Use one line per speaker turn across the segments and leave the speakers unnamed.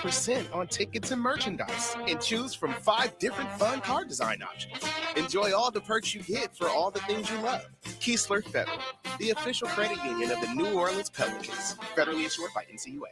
20% on tickets and merchandise. And choose from 5 different fun card design options. Enjoy all the perks you get for all the things you love. Keesler Federal, the official credit union of the New Orleans Pelicans. Federally insured by NCUA.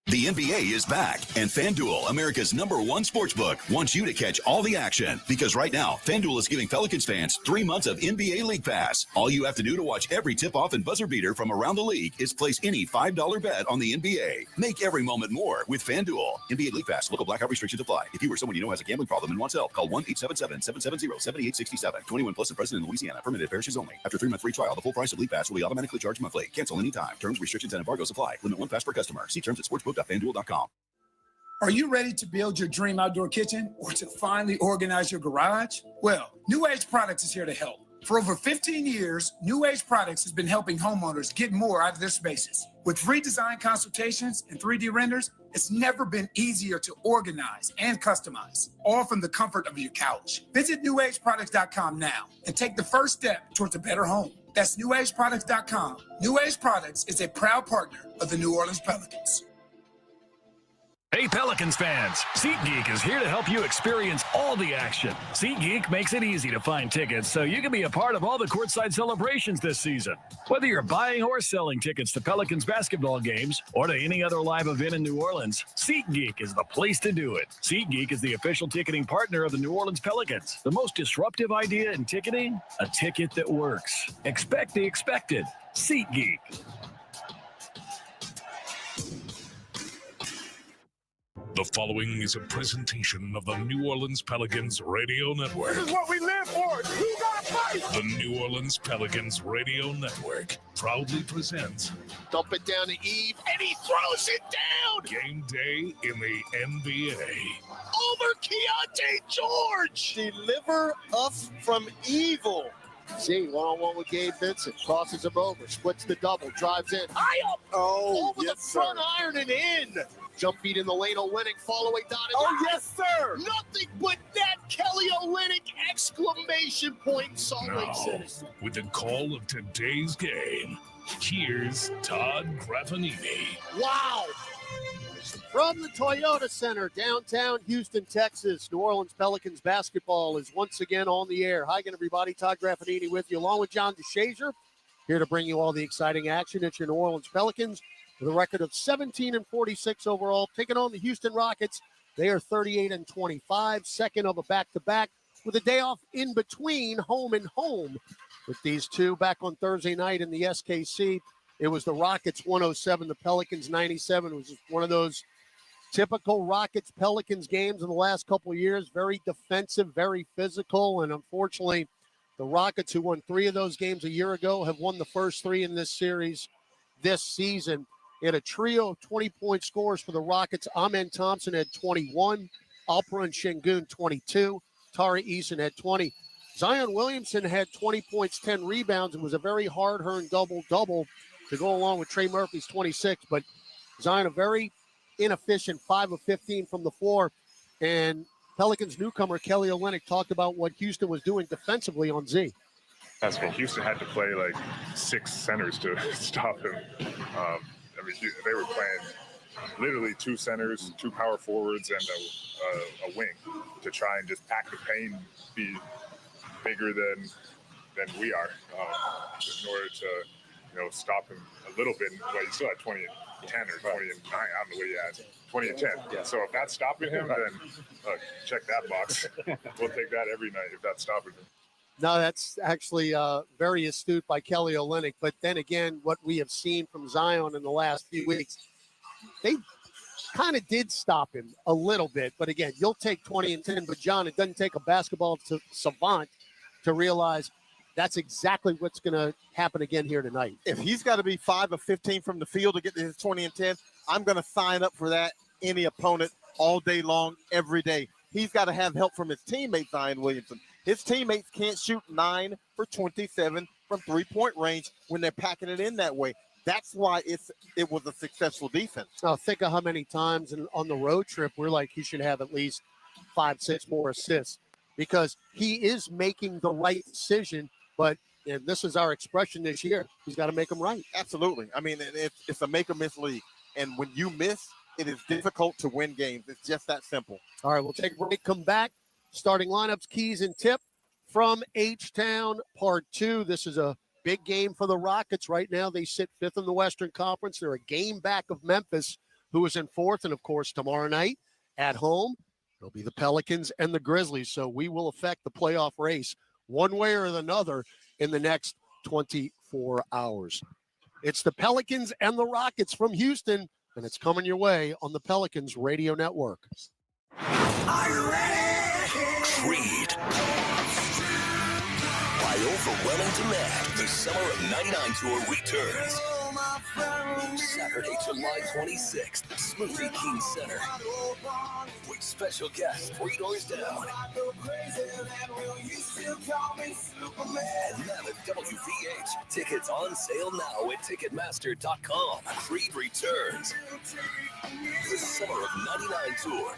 The NBA is back, and FanDuel, America's #1 sportsbook, wants you to catch all the action. Because right now, FanDuel is giving Pelicans fans 3 months of NBA League Pass. All you have to do to watch every tip-off and buzzer beater from around the league is place any $5 bet on the NBA. Make every moment more with FanDuel. NBA League Pass. Local blackout restrictions apply. If you or someone you know has a gambling problem and wants help, call 1-877-770-7867. 21 plus and present in Louisiana. Permitted parishes only. After 3-month free trial, the full price of League Pass will be automatically charged monthly. Cancel anytime. Terms, restrictions, and embargoes apply. Limit 1 pass per customer. See terms at sportsbook.fanduel.com.
Are you ready to build your dream outdoor kitchen or to finally organize your garage? Well, New Age Products is here to help. For over 15 years, New Age Products has been helping homeowners get more out of their spaces. With free design consultations and 3D renders, it's never been easier to organize and customize, all from the comfort of your couch. Visit newageproducts.com now and take the first step towards a better home. That's newageproducts.com. New Age Products is a proud partner of the New Orleans Pelicans.
Hey Pelicans fans, SeatGeek is here to help you experience all the action. SeatGeek makes it easy to find tickets so you can be a part of all the courtside celebrations this season. Whether you're buying or selling tickets to Pelicans basketball games or to any other live event in New Orleans, SeatGeek is the place to do it. SeatGeek is the official ticketing partner of the New Orleans Pelicans. The most disruptive idea in ticketing? A ticket that works. Expect the expected. SeatGeek.
The following is a presentation of the New Orleans Pelicans Radio Network.
This is what we live for. You gotta fight.
The New Orleans Pelicans Radio Network proudly presents
Dump it down to Eve, and he throws it down.
Game Day in the NBA.
Over Keontae George.
Deliver us from evil.
See, one-on-one with Gabe Vincent. Crosses him over, splits the double, drives in. High up.
Oh,
over
yes,
the front
sir.
iron and in. Jump feed in the lane, Olynyk, fall away, dotted.
Oh, yes, sir.
Nothing but that Kelly Olynyk exclamation point in Salt Lake
Now,
City.
with the call of today's game, here's Todd Graffanini.
Wow. From the Toyota Center, downtown Houston, Texas, New Orleans Pelicans basketball is once again on the air. Hi again, everybody. Todd Graffanini with you, along with John DeShazier, here to bring you all the exciting action. It's your New Orleans Pelicans with a record of 17-46 overall, taking on the Houston Rockets. They are 38-25, second of a back-to-back, with a day off in between home and home. With these two back on Thursday night in the SKC, it was the Rockets 107, the Pelicans 97. It was just one of those typical Rockets-Pelicans games in the last couple of years. Very defensive, very physical, and unfortunately, the Rockets, who won 3 of those games a year ago, have won the first 3 in this series this season. In a trio of 20-point scores for the Rockets, Amen Thompson had 21, Alperen Şengün 22, Tari Eason had 20. Zion Williamson had 20 points, 10 rebounds. It was a very hard-earned double-double to go along with Trey Murphy's 26, but Zion a very inefficient 5 of 15 from the floor. And Pelicans newcomer Kelly Olynyk talked about what Houston was doing defensively on Z.
That's when Houston had to play like 6 centers to stop him. I mean, they were playing literally 2 centers, 2 power forwards, and a wing to try and just pack the paint, be bigger than we are in order to, stop him a little bit. But he still had 20 and 10 or 20 and 9. I don't know what he had. 20 and 10. Yeah. So if that's stopping him, then check that box. We'll take that every night if that's stopping him.
No, that's actually very astute by Kelly Olynyk. But then again, what we have seen from Zion in the last few weeks, they kind of did stop him a little bit. But again, you'll take 20 and 10. But, John, it doesn't take a basketball savant to realize that's exactly what's going to happen again here tonight.
If he's got to be 5 of 15 from the field to get to his 20 and 10, I'm going to sign up for that any opponent all day long, every day. He's got to have help from his teammate, Zion Williamson. His teammates can't shoot 9 for 27 from three-point range when they're packing it in that way. That's why it was a successful defense.
Now, think of how many times on the road trip we're like, he should have at least 5-6 more assists because he is making the right decision. But and this is our expression this year. He's got to make them right.
Absolutely. I mean, it's a make or miss league. And when you miss, it is difficult to win games. It's just that simple.
All right, we'll take a break, come back. Starting lineups, keys, and tip from H-Town, part 2. This is a big game for the Rockets. Right now, they sit 5th in the Western Conference. They're a game back of Memphis, who is in 4th. And, of course, tomorrow night at home, it'll be the Pelicans and the Grizzlies. So we will affect the playoff race one way or another in the next 24 hours. It's the Pelicans and the Rockets from Houston, and it's coming your way on the Pelicans Radio Network.
Are you ready? Creed. By overwhelming demand, the Summer of 99 tour returns. Saturday, July 26th, Smoothie King Center. With special guests 3 doors down. And Mammoth WVH. Tickets on sale now at Ticketmaster.com. Creed returns. The Summer of 99 tour.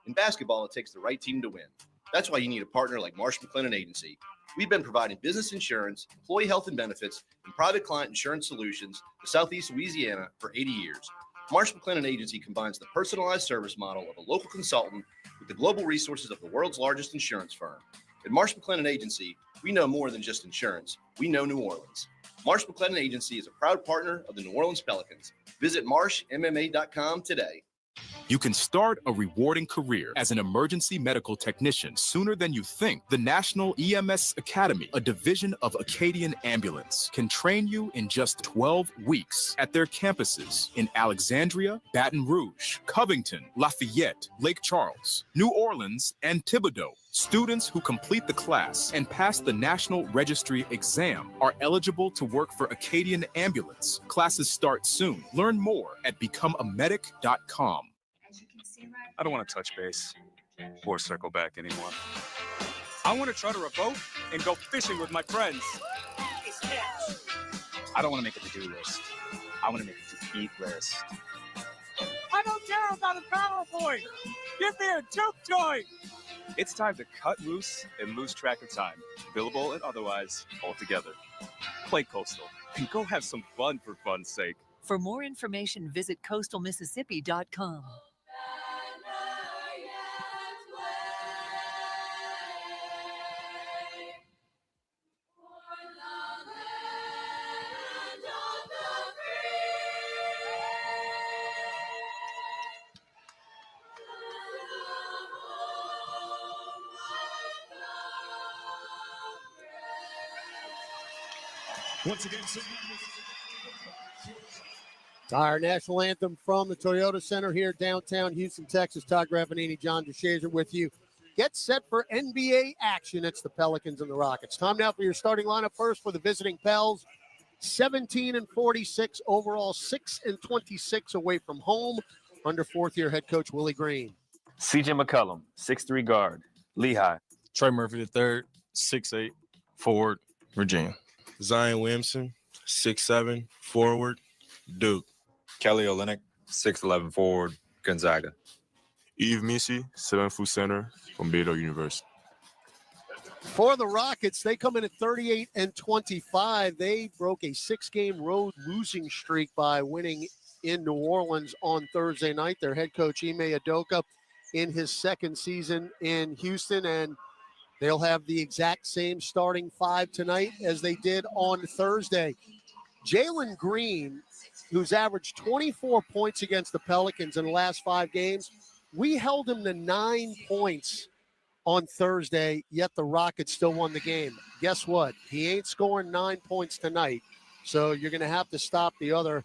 In basketball, it takes the right team to win. That's why you need a partner like Marsh McLennan Agency. We've been providing business insurance, employee health and benefits, and private client insurance solutions to Southeast Louisiana for 80 years. Marsh McLennan Agency combines the personalized service model of a local consultant with the global resources of the world's largest insurance firm. At Marsh McLennan Agency, we know more than just insurance. We know New Orleans. Marsh McLennan Agency is a proud partner of the New Orleans Pelicans. Visit marshmma.com today.
You can start a rewarding career as an emergency medical technician sooner than you think. The National EMS Academy, a division of Acadian Ambulance, can train you in just 12 weeks at their campuses in Alexandria, Baton Rouge, Covington, Lafayette, Lake Charles, New Orleans, and Thibodaux. Students who complete the class and pass the National Registry exam are eligible to work for Acadian Ambulance. Classes start soon. Learn more at becomeamedic.com.
I don't want to touch base or circle back anymore. I want to try to revoke and go fishing with my friends. I don't want to make a to-do list. I want to make a to-eat list.
I don't care about a PowerPoint. Give me a juke joint.
It's time to cut loose and lose track of time, billable and otherwise, altogether. Play Coastal and go have some fun for fun's sake.
For more information, visit coastalmississippi.com.
Once again,
Our national anthem from the Toyota Center here downtown Houston, Texas. Todd Graffanini, John DeShazier with you. Get set for NBA action. It's the Pelicans and the Rockets. Time now for your starting lineup. First for the visiting Pels. 17-46 overall, 6-26 away from home under fourth-year head coach Willie Green.
CJ McCollum, 6'3" guard, Lehigh.
Trey Murphy III, 6'8", forward, Virginia.
Zion Williamson, 6'7", forward, Duke.
Kelly Olynyk, 6'11", forward, Gonzaga.
Yves Missy, 7-foot center from Beto University.
For the Rockets, they come in at 38-25. They broke a 6-game road losing streak by winning in New Orleans on Thursday night. Their head coach, Ime Udoka, in his second season in Houston, and they'll have the exact same starting 5 tonight as they did on Thursday. Jalen Green, who's averaged 24 points against the Pelicans in the last 5 games, we held him to 9 points on Thursday, yet the Rockets still won the game. Guess what? He ain't scoring 9 points tonight, so you're going to have to stop the other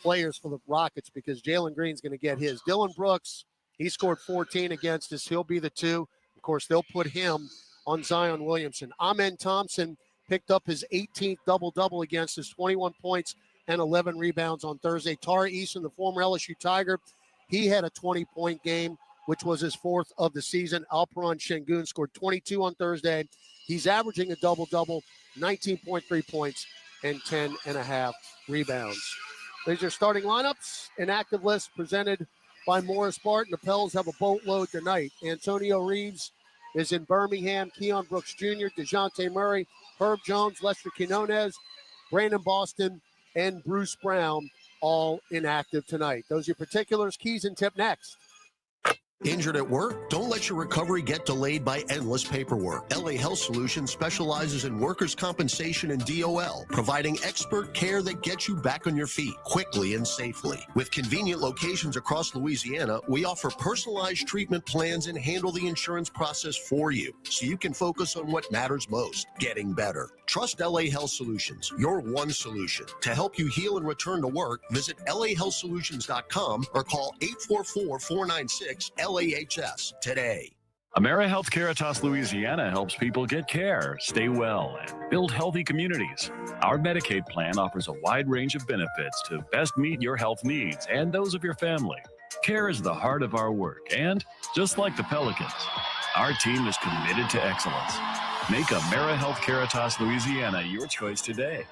players for the Rockets because Jalen Green's going to get his. Dylan Brooks, he scored 14 against us. He'll be the 2. Of course, they'll put him on Zion Williamson. Amen Thompson picked up his 18th double-double against us, 21 points and 11 rebounds on Thursday. Tari Eason, the former LSU Tiger, he had a 20-point game, which was his 4th of the season. Alperon Şengün scored 22 on Thursday. He's averaging a double-double, 19.3 points and 10.5 rebounds. These are starting lineups. An active list presented by Morris Barton. The Pels have a boatload tonight. Antonio Reeves is in Birmingham. Keon Brooks Jr., DeJounte Murray, Herb Jones, Lester Quinones, Brandon Boston, and Bruce Brown all inactive tonight. Those are your particulars, keys, and tip next.
Injured at work? Don't let your recovery get delayed by endless paperwork. LA Health Solutions specializes in workers' compensation and DOL, providing expert care that gets you back on your feet quickly and safely. With convenient locations across Louisiana, we offer personalized treatment plans and handle the insurance process for you, so you can focus on what matters most, getting better. Trust LA Health Solutions, your one solution. To help you heal and return to work, visit lahealthsolutions.com or call 844-496-LAHS today.
AmeriHealth Caritas Louisiana helps people get care, stay well, and build healthy communities. Our Medicaid plan offers a wide range of benefits to best meet your health needs and those of your family. Care is the heart of our work, and just like the Pelicans, our team is committed to excellence. Make AmeriHealth Caritas Louisiana your choice today.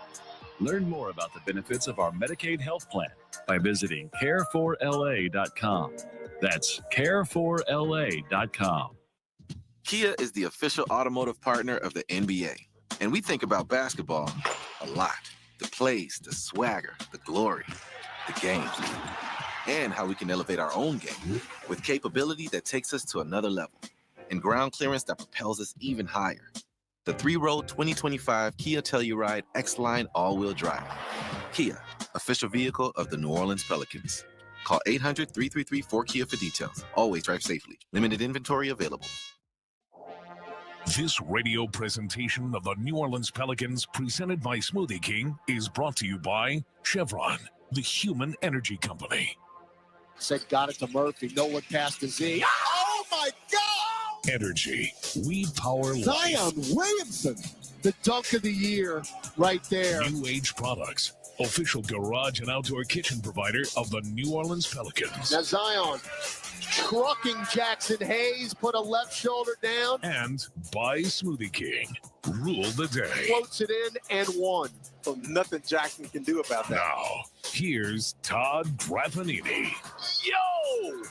Learn more about the benefits of our Medicaid health plan by visiting care4la.com. That's care4la.com.
Kia is the official automotive partner of the NBA. And we think about basketball a lot. The plays, the swagger, the glory, the games, and how we can elevate our own game with capability that takes us to another level and ground clearance that propels us even higher. The 3-row 2025 Kia Telluride X-Line all-wheel drive. Kia, official vehicle of the New Orleans Pelicans. Call 800-333-4KIA for details. Always drive safely. Limited inventory available.
This radio presentation of the New Orleans Pelicans, presented by Smoothie King, is brought to you by Chevron, the human energy company.
Said got it to Murphy. No one past to Z. Oh, my God!
Energy. We power life.
Zion Williamson, the dunk of the year right there.
New Age Products, official garage and outdoor kitchen provider of the New Orleans Pelicans.
Now Zion trucking Jackson Hayes, put a left shoulder down.
And by Smoothie King, rule the day.
Floats it in and one.
So nothing Jackson can do about that.
Now, here's Todd Graffanini.
Yo!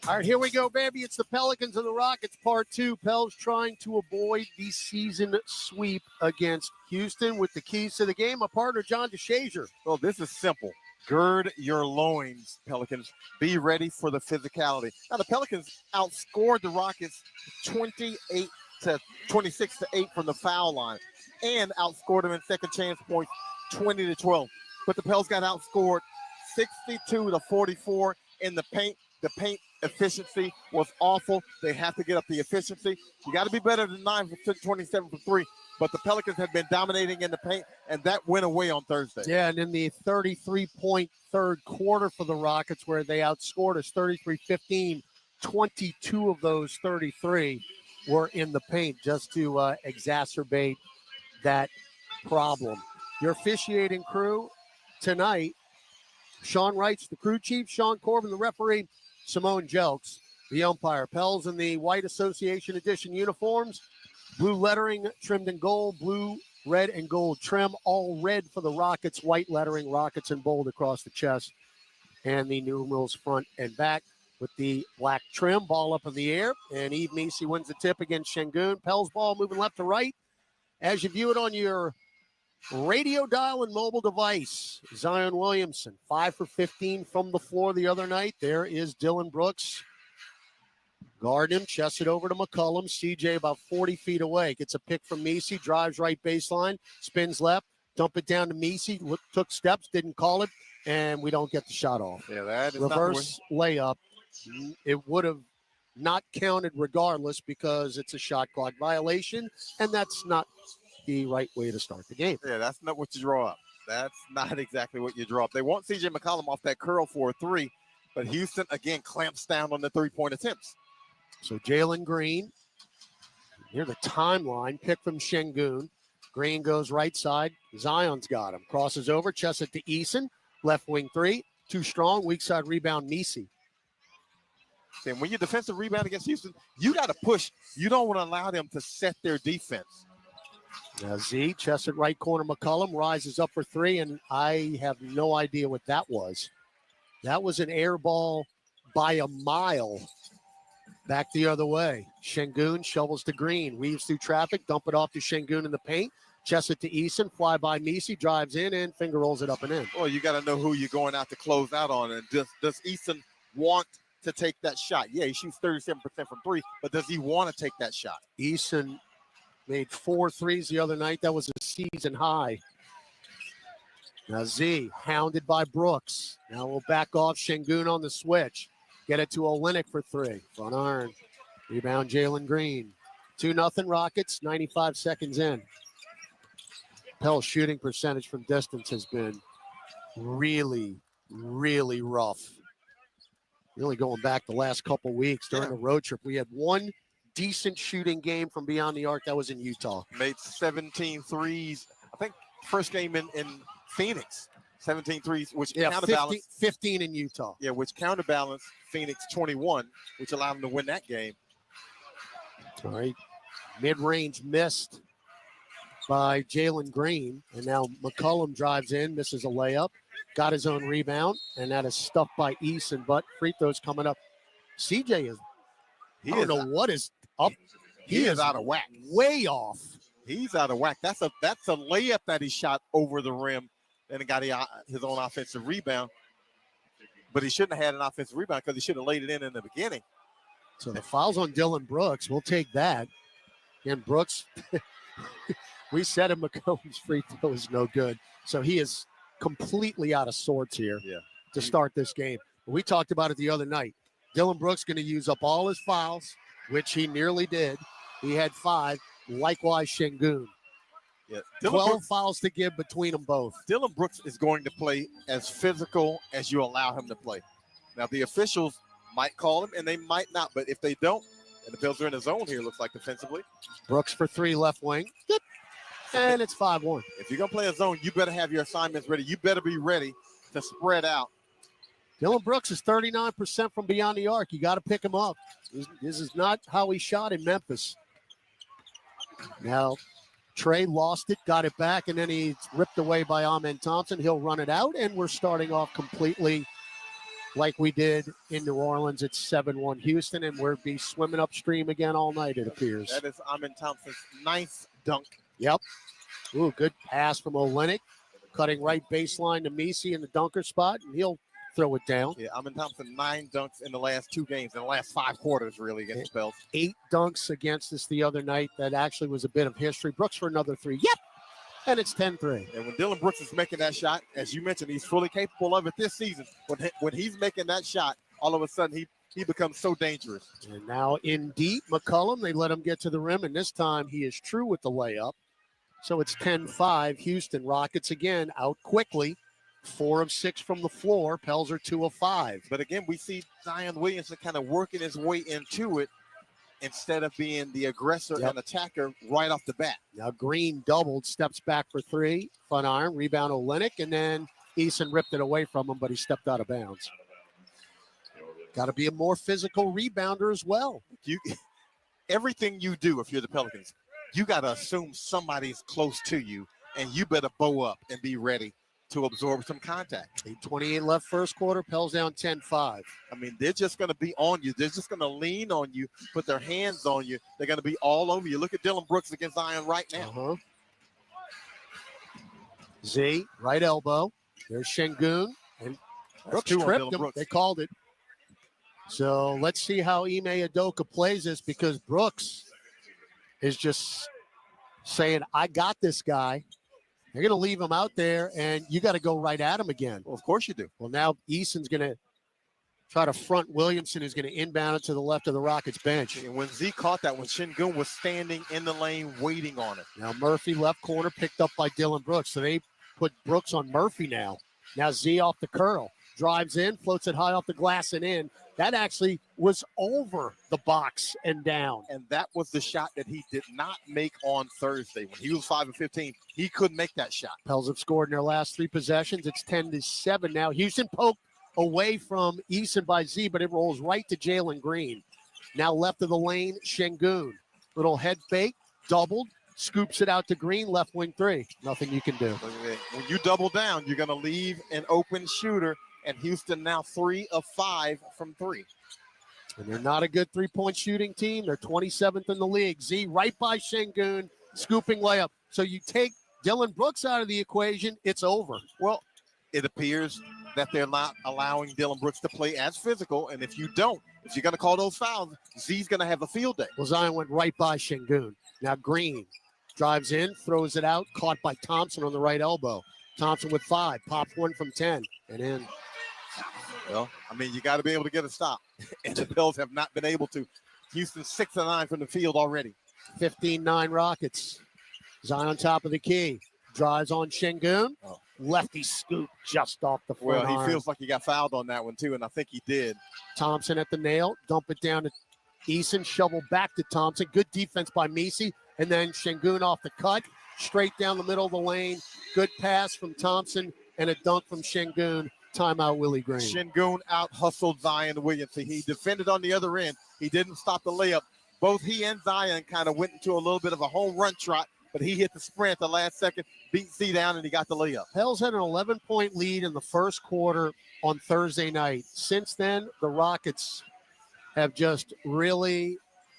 All right, here we go, baby. It's the Pelicans and the Rockets, part 2. Pels trying to avoid the season sweep against Houston. With the keys to the game, my partner, John DeShazier.
Well, this is simple. Gird your loins, Pelicans. Be ready for the physicality. Now, the Pelicans outscored the Rockets 28 to 26 to 8 from the foul line and outscored them in second chance points 20 to 12. But the Pels got outscored 62 to 44 in the paint. The paint efficiency was awful. They have to get up the efficiency. You got to be better than 9 for 27 for 3. But the Pelicans have been dominating in the paint, and that went away on Thursday.
Yeah, and in the 33-point third quarter for the Rockets, where they outscored us 33-15, 22 of those 33 were in the paint, just to exacerbate that problem. Your officiating crew tonight, Sean Wright's the crew chief, Sean Corbin, the referee, Simone Jelks, the umpire. Pels in the white Association Edition uniforms, blue lettering trimmed in gold, blue, red, and gold trim, all red for the Rockets, white lettering, Rockets in bold across the chest, and the numerals front and back with the black trim. Ball up in the air, and Eve Meese wins the tip against Şengün. Pels ball moving left to right. As you view it on your radio dial and mobile device, Zion Williamson, 5 for 15 from the floor the other night. There is Dylan Brooks. Guard him, chest it over to McCollum. CJ about 40 feet away. Gets a pick from Meese, drives right baseline, spins left, dump it down to Meese, took steps, didn't call it, and we don't get the shot off.
Yeah, that is
reverse layup. It would have not counted regardless because it's a shot clock violation, and that's not the right way to start the game.
Yeah, that's not what you draw up. That's not exactly what you draw up. They want CJ McCollum off that curl for a 3, but Houston, again, clamps down on the 3-point attempts.
So Jalen Green, near the timeline, pick from Şengün. Green goes right side. Zion's got him. Crosses over, chests it to Eason. Left wing 3, too strong. Weak side rebound, Meese.
And when you defensive rebound against Houston, you got to push. You don't want to allow them to set their defense.
Now Z, chest at right corner, McCollum rises up for 3, and I have no idea what that was. That was an air ball by a mile. Back the other way. Şengün shovels to Green, weaves through traffic, dump it off to Şengün in the paint. Chest it to Eason, fly by Misi, drives in and finger rolls it up and in.
Well, you got to know who you're going out to close out on. And does Eason want to take that shot? Yeah, he shoots 37% from three, but does he want to take that shot?
Eason made 4 threes the other night. That was a season high. Now Z, hounded by Brooks. Now we'll back off Şengün on the switch. Get it to Olynyk for 3. Front iron. Rebound Jalen Green. 2-0 Rockets, 95 seconds in. Pell's shooting percentage from distance has been really, really rough. Really going back the last couple weeks during the road trip. We had one decent shooting game from beyond the arc. That was in Utah.
Made 17 threes. I think first game in Phoenix. 17 threes, which counterbalanced.
15 in Utah.
Yeah, which counterbalanced Phoenix 21, which allowed them to win that game.
All right. Mid-range missed by Jalen Green. And now McCollum drives in, misses a layup. Got his own rebound, and that is stuffed by Eason, but free throws coming up. CJ is, I don't know what is up.
He is out of whack.
Way off.
He's out of whack. That's a layup that he shot over the rim, and he got his own offensive rebound. But he shouldn't have had an offensive rebound because he should have laid it in the beginning.
So the foul's on Dylan Brooks. We'll take that. And Brooks, we said him McCollum's free throw is no good. So he is completely out of sorts here to start this game. We talked about it the other night. Dylan Brooks going to use up all his fouls, which he nearly did. He had 5. Likewise, Şengün.
Yeah,
12 fouls to give between them both.
Dylan Brooks is going to play as physical as you allow him to play. Now, the officials might call him, and they might not. But if they don't, and the Bills are in the zone here, looks like defensively.
Brooks for 3 left wing. Yep. And it's 5-1.
If you're going to play a zone, you better have your assignments ready. You better be ready to spread out.
Dylan Brooks is 39% from beyond the arc. You got to pick him up. This is not how he shot in Memphis. Now, Trey lost it, got it back, and then he's ripped away by Amen Thompson. He'll run it out, and we're starting off completely like we did in New Orleans. It's 7-1 Houston, and we'll be swimming upstream again all night, it appears.
That is Amen Thompson's 9th dunk.
Yep. Ooh, good pass from Olynyk. Cutting right baseline to Misi in the dunker spot, and he'll throw it down.
Yeah, Amen Thompson, 9 dunks in the last 2 games, in the last 5 quarters, really, against the Bills.
8 dunks against us the other night. That actually was a bit of history. Brooks for another 3. Yep. And it's 10-3.
And when Dylan Brooks is making that shot, as you mentioned, he's fully capable of it this season. When he's making that shot, all of a sudden he becomes so dangerous.
And now in deep, McCollum, they let him get to the rim, and this time he is true with the layup. So it's 10-5. Houston Rockets again out quickly. 4 of 6 from the floor. Pels are 2 of 5.
But again, we see Zion Williamson kind of working his way into it instead of being the aggressor and attacker right off the bat.
Now Green doubled, steps back for 3. Front iron, rebound Olynyk, and then Eason ripped it away from him, but he stepped out of bounds. Got to be a more physical rebounder as well.
Everything you do, if you're the Pelicans, you got to assume somebody's close to you, and you better bow up and be ready to absorb some contact.
8:28 left first quarter. Pels down 10-5.
I mean, they're just going to be on you. They're just going to lean on you, put their hands on you. They're going to be all over you. Look at Dylan Brooks against Zion right now.
Z, right elbow. There's Şengün. And Brooks tripped him. They called it. So let's see how Ime Udoka plays this, because Brooks is just saying, I got this guy. They're going to leave him out there, and you got to go right at him again.
Well, of course you do.
Well, now Eason's going to try to front Williamson, who's going to inbound it to the left of the Rockets bench.
And when Z caught that, when Şengün was standing in the lane waiting on it.
Now Murphy, left corner, picked up by Dylan Brooks. So they put Brooks on Murphy now. Now Z off the curl. Drives in, floats it high off the glass and in. That actually was over the box and down.
And that was the shot that he did not make on Thursday. When he was 5 of 15, he couldn't make that shot.
Pels have scored in their last 3 possessions. It's 10-7 now. Houston poked away from Eason by Z, but it rolls right to Jalen Green. Now left of the lane, Şengün. Little head fake, doubled, scoops it out to Green, left wing 3. Nothing you can do.
When you double down, you're going to leave an open shooter. And Houston now 3 of 5 from 3.
And they're not a good three-point shooting team. They're 27th in the league. Z right by Şengün, scooping layup. So you take Dylan Brooks out of the equation, it's over.
Well, it appears that they're not allowing Dylan Brooks to play as physical, and if you're going to call those fouls, Z's going to have a field day.
Well, Zion went right by Şengün. Now Green drives in, throws it out, caught by Thompson on the right elbow. Thompson with 5, pops one from 10, and in.
Well, I mean, you got to be able to get a stop, and the Pels have not been able to. Houston 6-9 from the field already.
15-9 Rockets. Zion on top of the key. Drives on Şengün. Lefty scoop just off the front
Well, he
arm.
feels like he got fouled on that one, too, and I think he did.
Thompson at the nail. Dump it down to Eason. Shovel back to Thompson. Good defense by Messi. And then Şengün off the cut. Straight down the middle of the lane. Good pass from Thompson and a dunk from Şengün. Timeout, Willie Green.
Şengün out-hustled Zion Williamson. He defended on the other end. He didn't stop the layup. Both he and Zion kind of went into a little bit of a home run trot, but he hit the sprint the last second, beat Z down, and he got the layup.
Pels had an 11-point lead in the first quarter on Thursday night. Since then, the Rockets have just really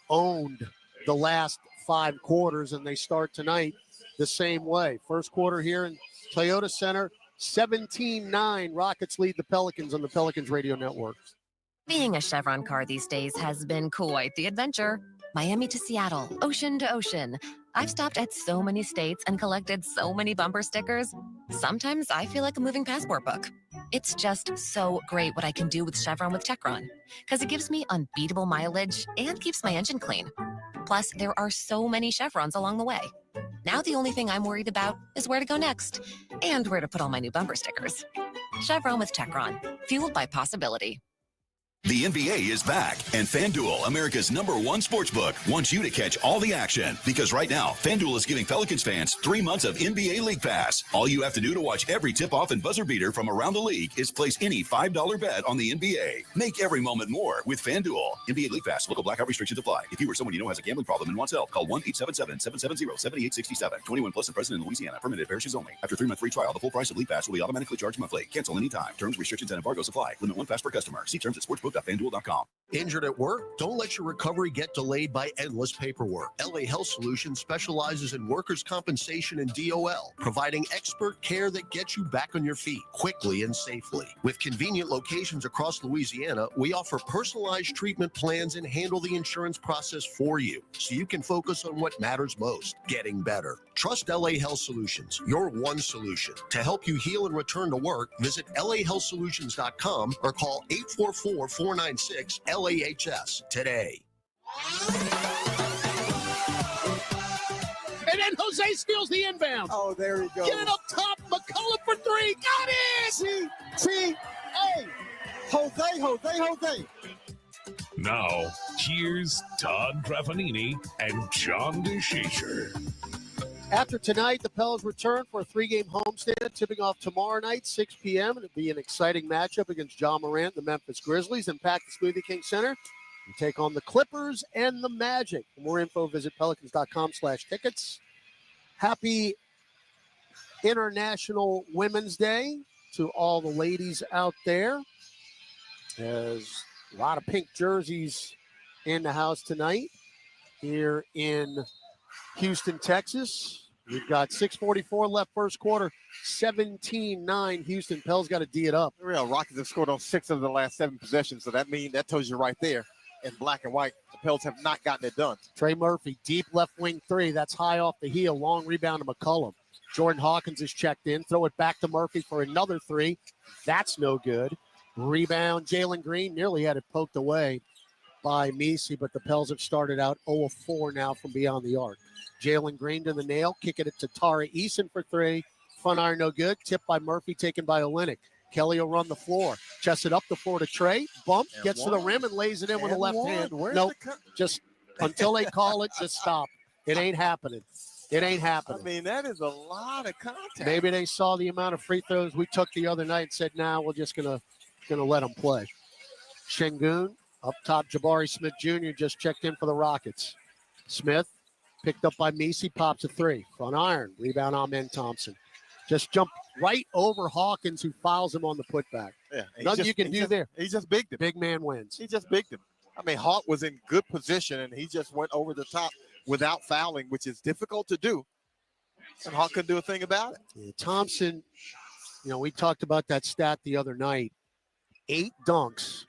owned the last 5 quarters, and they start tonight the same way. First quarter here in Toyota Center, 17-9. Rockets lead the Pelicans on the Pelicans Radio Network.
Being a Chevron car these days has been quite the adventure. Miami to Seattle, ocean to ocean. I've stopped at so many states and collected so many bumper stickers. Sometimes I feel like a moving passport book. It's just so great what I can do with Chevron with Techron, because it gives me unbeatable mileage and keeps my engine clean. Plus, there are so many Chevrons along the way. Now the only thing I'm worried about is where to go next and where to put all my new bumper stickers. Chevron with Techron, fueled by possibility.
The NBA is back, and FanDuel, America's #1 sportsbook, wants you to catch all the action. Because right now, FanDuel is giving Pelicans fans 3 months of NBA League Pass. All you have to do to watch every tip-off and buzzer beater from around the league is place any $5 bet on the NBA. Make every moment more with FanDuel. NBA League Pass. Local blackout restrictions apply. If you or someone you know has a gambling problem and wants help, call 1-877-770-7867. 21 plus and present in Louisiana. Permitted parishes only. After 3-month free trial, the full price of League Pass will be automatically charged monthly. Cancel anytime. Terms, restrictions, and embargoes apply. Limit 1 pass per customer. See terms at sportsbook.fanduel.com.
Injured at work? Don't let your recovery get delayed by endless paperwork. LA Health Solutions specializes in workers' compensation and DOL, providing expert care that gets you back on your feet quickly and safely. With convenient locations across Louisiana, we offer personalized treatment plans and handle the insurance process for you, so you can focus on what matters most, getting better. Trust LA Health Solutions, your one solution. To help you heal and return to work, visit lahealthsolutions.com or call 844-496-LAHS today.
And then Jose steals the inbound.
Oh, there he goes.
Get it up top. McCullough for 3. Got it!
T-T-A. Jose.
Now, here's Todd Graffanini and John DeShazier.
After tonight, the Pels return for a 3-game homestand, tipping off tomorrow night, 6 p.m. It'll be an exciting matchup against John Morant, the Memphis Grizzlies, and pack the Smoothie King Center and take on the Clippers and the Magic. For more info, visit pelicans.com/tickets. Happy International Women's Day to all the ladies out there. There's a lot of pink jerseys in the house tonight here in Houston, Texas. We've got 6:44 left first quarter, 17-9 Houston. Pels got to D it up.
The real Rockets have scored on 6 of the last 7 possessions, so that tells you right there in black and white, the Pels have not gotten it done.
Trey Murphy, deep left wing 3. That's high off the heel. Long rebound to McCullough. Jordan Hawkins is checked in. Throw it back to Murphy for another 3. That's no good. Rebound, Jalen Green nearly had it poked away by Messi, but the Pels have started out 0 of 4 now from beyond the arc. Jalen Green to the nail, kicking it to Tari Eason for 3. Front iron no good. Tipped by Murphy, taken by Olynyk. Kelly will run the floor. Chest it up the floor to Trey. Bump, and gets to the rim and lays it in with the left hand. Nope. Just until they call it, just stop. It ain't happening. It ain't happening.
I mean, that is a lot of contact.
Maybe they saw the amount of free throws we took the other night and said, nah, we're just gonna let them play. Şengün, up top, Jabari Smith Jr. just checked in for the Rockets. Smith, picked up by Messi, pops a 3. Front iron, rebound Amen Thompson. Just jumped right over Hawkins, who fouls him on the putback.
Yeah,
Nothing you can do there.
He just bigged him.
Big man wins.
He just bigged him. I mean, Hawk was in good position, and he just went over the top without fouling, which is difficult to do. And Hawk couldn't do a thing about it.
Yeah, Thompson, we talked about that stat the other night. 8 dunks.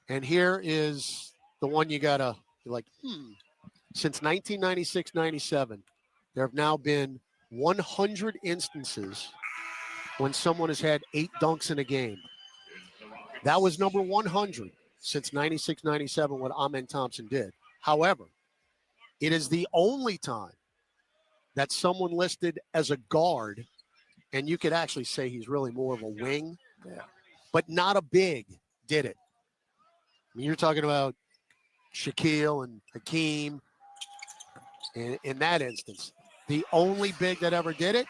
And here is the one you're like, Since 1996-97, there have now been 100 instances when someone has had 8 dunks in a game. That was number 100 since 96-97, what Amen Thompson did. However, it is the only time that someone listed as a guard, and you could actually say he's really more of a wing, but not a big, did it. I mean, you're talking about Shaquille and Hakeem in that instance. The only big that ever did it.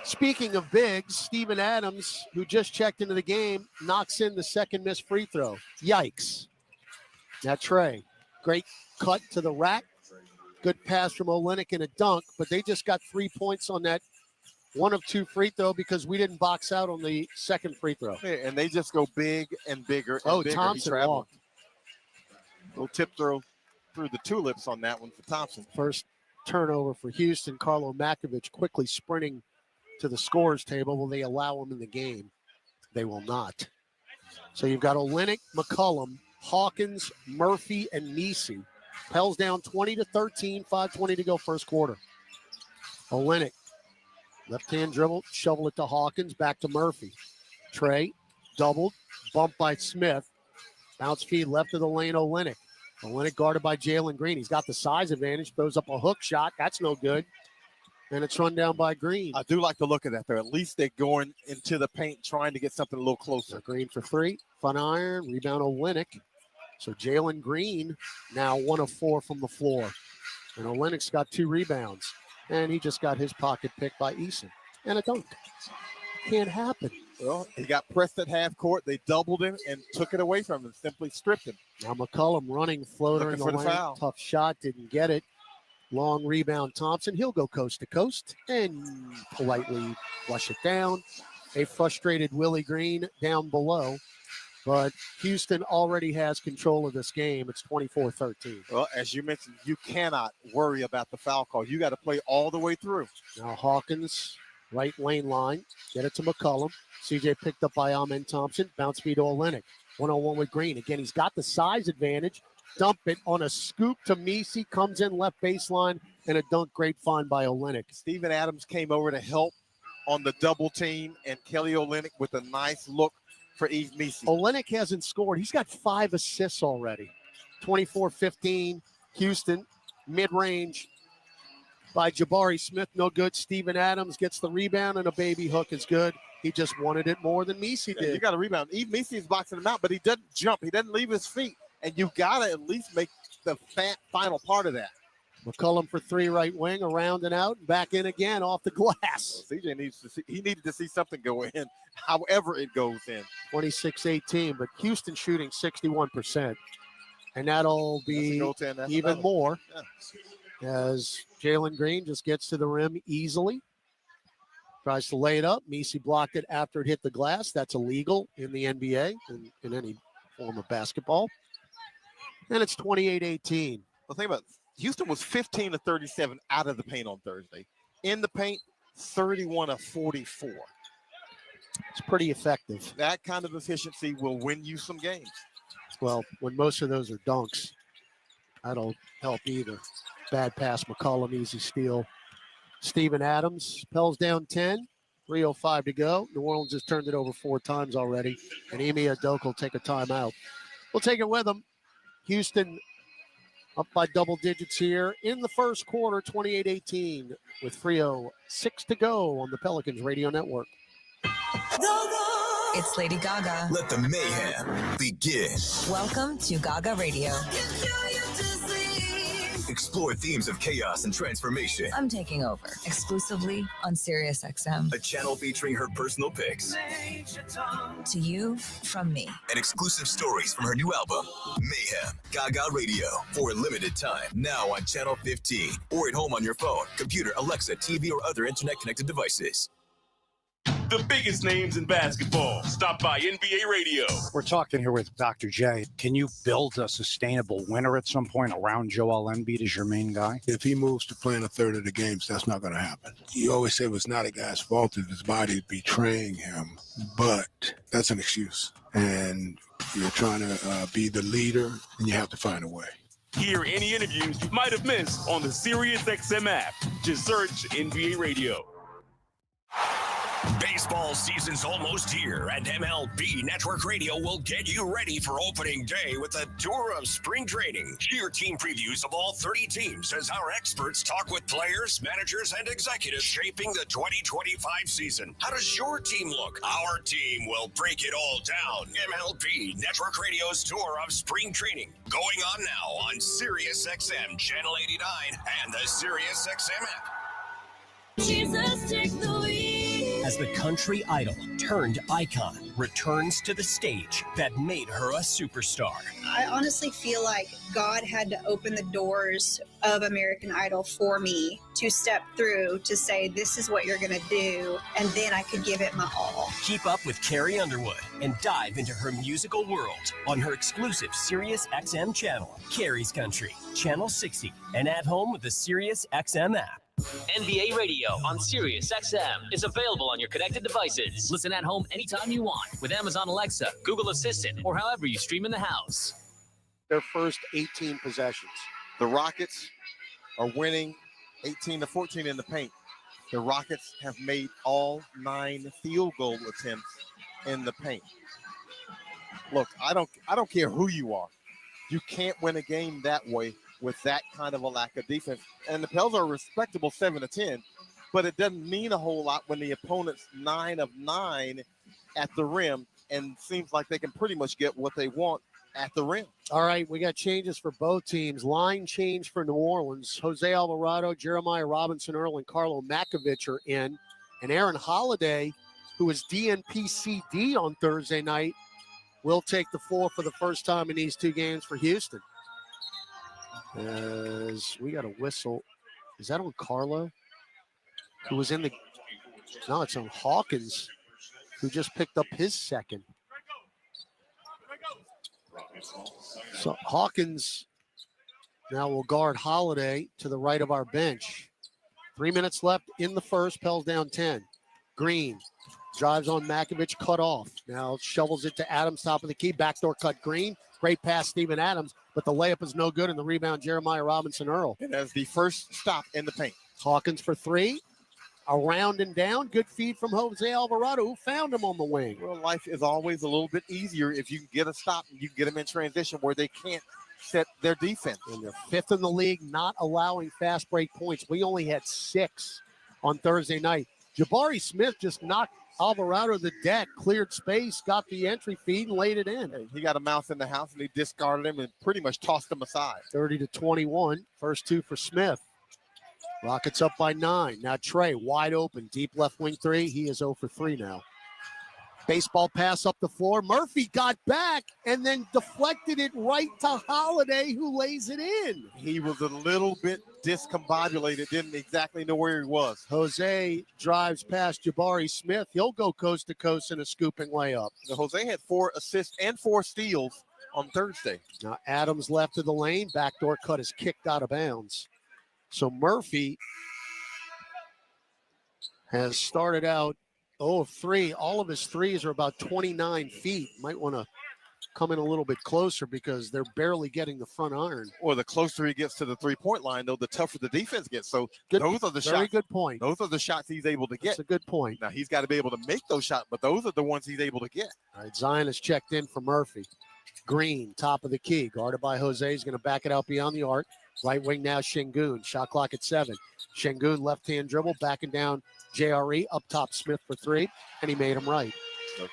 Speaking of bigs, Steven Adams, who just checked into the game, knocks in the second missed free throw. Yikes. Now Trey, great cut to the rack. Good pass from Olynyk and a dunk, but they just got 3 points on that 1 of 2 free throw because we didn't box out on the second free throw.
Yeah, and they just go big and bigger. And bigger.
Thompson walked.
Little tip throw through the tulips on that one for Thompson.
First turnover for Houston. Carlo Makovich quickly sprinting to the scorer's table. Will they allow him in the game? They will not. So you've got Olynyk, McCollum, Hawkins, Murphy, and Messi. Pels down 20-13, 5:20 to go first quarter. Olynyk, left-hand dribble, shovel it to Hawkins, back to Murphy. Trey, doubled, bumped by Smith. Bounce feed left of the lane, Olynyk. Olynyk guarded by Jalen Green. He's got the size advantage, throws up a hook shot. That's no good. And it's run down by Green.
I do like the look of that, though. At least they're going into the paint trying to get something a little closer.
Green for 3. Front iron, rebound Olynyk. So Jalen Green now 1 of 4 from the floor. And Olynyk's got 2 rebounds. And he just got his pocket picked by Eason. And a dunk. Can't happen.
Well, he got pressed at half court. They doubled him and took it away from him, simply stripped him.
Now McCollum running floater
Looking
in the
for
lane.
foul.
Tough shot, didn't get it. Long rebound Thompson. He'll go coast to coast and politely flush it down. A frustrated Willie Green down below. But Houston already has control of this game. It's 24-13.
Well, as you mentioned, you cannot worry about the foul call. You got to play all the way through.
Now Hawkins, right lane line. Get it to McCollum. CJ picked up by Amen Thompson. Bounce feed to Olynyk. 1-on-1 with Green. Again, he's got the size advantage. Dump it on a scoop to Messi. Comes in left baseline. And a dunk. Great find by Olynyk.
Steven Adams came over to help on the double team. And Kelly Olynyk with a nice look for Yves Messi.
Olynyk hasn't scored. He's got 5 assists already. 24-15. Houston. Mid-range by Jabari Smith. No good. Steven Adams gets the rebound. And a baby hook is good. He just wanted it more than Messi did.
You got a rebound. Yves Messi is boxing him out, but he doesn't jump. He doesn't leave his feet. And you got to at least make the final part of that.
McCollum for 3 right wing, around and out, back in again off the glass.
CJ needed to see something go in, however it goes in.
26-18, but Houston shooting 61%. And that'll be even more as Jalen Green just gets to the rim easily. Tries to lay it up. Messi blocked it after it hit the glass. That's illegal in the NBA and in any form of basketball. And it's 28-18.
Well, think about it. Houston was 15 of 37 out of the paint on Thursday. In the paint, 31 of 44.
It's pretty effective.
That kind of efficiency will win you some games.
Well, when most of those are dunks, I don't help either. Bad pass, McCollum, easy steal. Steven Adams, Pels down 10, 3:05 to go. New Orleans has turned it over 4 times already, and Ime Udoka will take a timeout. We'll take it with them. Houston up by double digits here in the first quarter, 28-18, with 3:06 to go on the Pelicans Radio Network.
It's Lady Gaga.
Let the mayhem begin.
Welcome to Gaga Radio.
Explore themes of chaos and transformation.
I'm taking over exclusively on Sirius XM.
A channel featuring her personal picks.
To you from me.
And exclusive stories from her new album, Mayhem. Gaga Radio for a limited time. Now on Channel 15 or at home on your phone, computer, Alexa, TV, or other internet-connected devices.
the biggest names in basketball. Stop by NBA Radio.
We're talking here with Dr. J. Can you build a sustainable winner at some point around Joel Embiid as your main guy?
If he moves to playing a third of the games, that's not going to happen. You always say it was not a guy's fault if his body is betraying him, but that's an excuse. And you're trying to be the leader, and you have to find a way.
Hear any interviews you might have missed on the SiriusXM app. Just search NBA Radio.
Baseball season's almost here, and MLB Network Radio will get you ready for opening day with a tour of spring training. Hear team previews of all 30 teams as our experts talk with players, managers, and executives shaping the 2025 season. How does your team look? Our team will break it all down. MLB Network Radio's tour of spring training going on now on SiriusXM Channel 89 and the SiriusXM app.
Jesus, take the lead. As the country idol turned icon returns to the stage that made her a superstar.
I honestly feel like God had to open the doors of American Idol for me to step through to say, this is what you're going to do, and then I could give it my all.
Keep up with Carrie Underwood and dive into her musical world on her exclusive SiriusXM channel, Carrie's Country, Channel 60, and at home with the SiriusXM app.
NBA Radio on SiriusXM is available on your connected devices. Listen at home anytime you want with Amazon Alexa, Google Assistant, or however you stream in the house.
Their first 18 possessions.
The Rockets are winning 18-14 in the paint. The Rockets have made all 9 field goal attempts in the paint. Look, I don't care who you are. You can't win a game that way with that kind of a lack of defense. And the Pels are a respectable 7-10, but it doesn't mean a whole lot when the opponent's 9 of 9 at the rim and seems like they can pretty much get what they want at the rim.
All right, we got changes for both teams. Line change for New Orleans. Jose Alvarado, Jeremiah Robinson Earl, and Carlo Makovich are in. And Aaron Holiday, who was DNP-CD on Thursday night, will take the floor for the first time in these 2 games for Houston. As we got a whistle. Is that on Carlo? Who was in the... No, it's on Hawkins, who just picked up his second. So Hawkins now will guard Holiday to the right of our bench. 3 minutes left in the first. Pels down 10. Green drives on Makovich, cut off. Now shovels it to Adams, top of the key. Backdoor cut Green. Great pass, Steven Adams, but the layup is no good, and the rebound, Jeremiah Robinson Earl.
And as the first stop in the paint.
Hawkins for 3. Around and down. Good feed from Jose Alvarado, who found him on the wing.
Well, life is always a little bit easier if you can get a stop and you can get them in transition where they can't set their defense.
And they're 5th in the league, not allowing fast break points. We only had 6 on Thursday night. Jabari Smith just knocked Alvarado the deck, cleared space, got the entry feed, and laid it in.
He got a mouse in the house, and he discarded him and pretty much tossed him aside.
30-21, first 2 for Smith. Rockets up by 9. Now Trey wide open, deep left wing 3. He is 0 for 3 now. Baseball pass up the floor. Murphy got back and then deflected it right to Holiday, who lays it in.
He was a little bit discombobulated, didn't exactly know where he was.
Jose drives past Jabari Smith. He'll go coast to coast in a scooping layup.
Now, Jose had 4 assists and 4 steals on Thursday.
Now Adams left of the lane. Backdoor cut is kicked out of bounds. So Murphy has started out 0 of 3. All of his threes are about 29 feet. Might want to come in a little bit closer because they're barely getting the front iron.
Or the closer he gets to the three-point line, though, the tougher the defense gets. So those are the shots.
Very good point.
Those are the shots he's able to get.
That's a good point.
Now, he's got to be able to make those shots, but those are the ones he's able to get.
All right, Zion is checked in for Murphy. Green, top of the key, guarded by Jose. He's going to back it out beyond the arc. Right wing now, Şengün. Shot clock at 7. Şengün, left-hand dribble, backing down JRE. Up top, Smith for 3, and he made him right.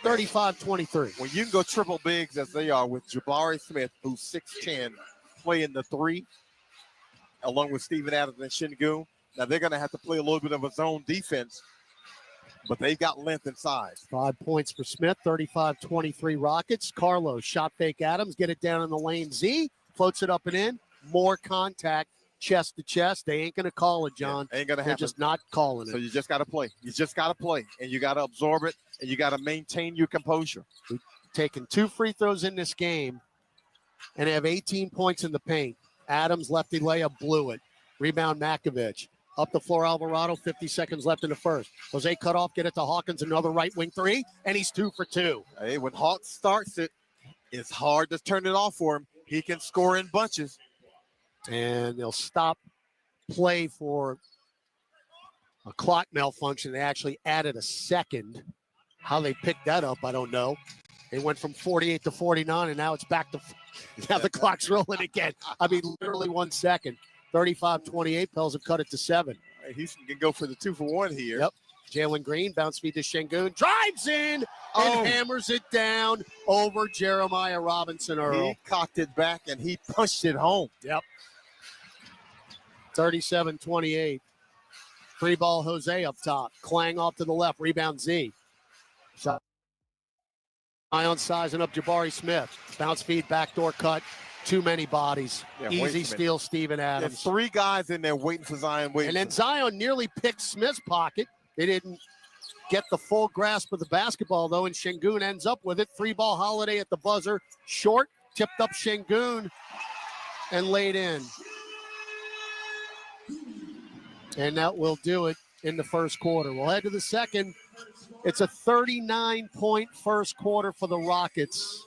35-23.
When you can go triple bigs as they are with Jabari Smith, who's 6'10", playing the 3, along with Steven Adams and Şengün. Now, they're going to have to play a little bit of a zone defense, but they've got length and size.
5 points for Smith, 35-23 Rockets. Carlos, shot fake Adams, get it down in the lane. Z, floats it up and in. More contact chest to chest. They ain't going to call it, John.
Yeah, ain't going to
They're
happen.
just not calling it.
So you just got to play. You just got to play, and you got to absorb it, and you got to maintain your composure.
We've taken 2 free throws in this game and have 18 points in the paint. Adams, lefty layup, blew it. Rebound, Makovich. Up the floor, Alvarado, 50 seconds left in the first. Jose cut off, get it to Hawkins, another right wing 3, and he's 2 for 2.
Hey, when Hawks starts it, it's hard to turn it off for him. He can score in bunches.
And they'll stop play for a clock malfunction. They actually added a second. How they picked that up, I don't know. They went from 48 to 49, and now it's back to now the clock's rolling again. I mean, literally 1 second. 35-28. Pels have cut it to 7.
Right, he can go for the 2-for-1 here.
Yep. Jalen Green, bounce feed to Şengün, drives in and hammers it down over Jeremiah Robinson Earl.
He cocked it back and he punched it home.
Yep. 37-28. Free ball, Jose up top. Clang off to the left. Rebound, Z. Shot. Ion sizing up Jabari Smith. Bounce feed, backdoor cut. Too many bodies.
Yeah,
easy steal, Steven Adams.
There's 3 guys in there waiting for Zion Williamson.
And then Zion nearly picked Smith's pocket. They didn't get the full grasp of the basketball, though, and Şengün ends up with it. 3-ball Holiday at the buzzer. Short, tipped up Şengün, and laid in. And that will do it in the first quarter. We'll head to the second. It's a 39-point first quarter for the Rockets.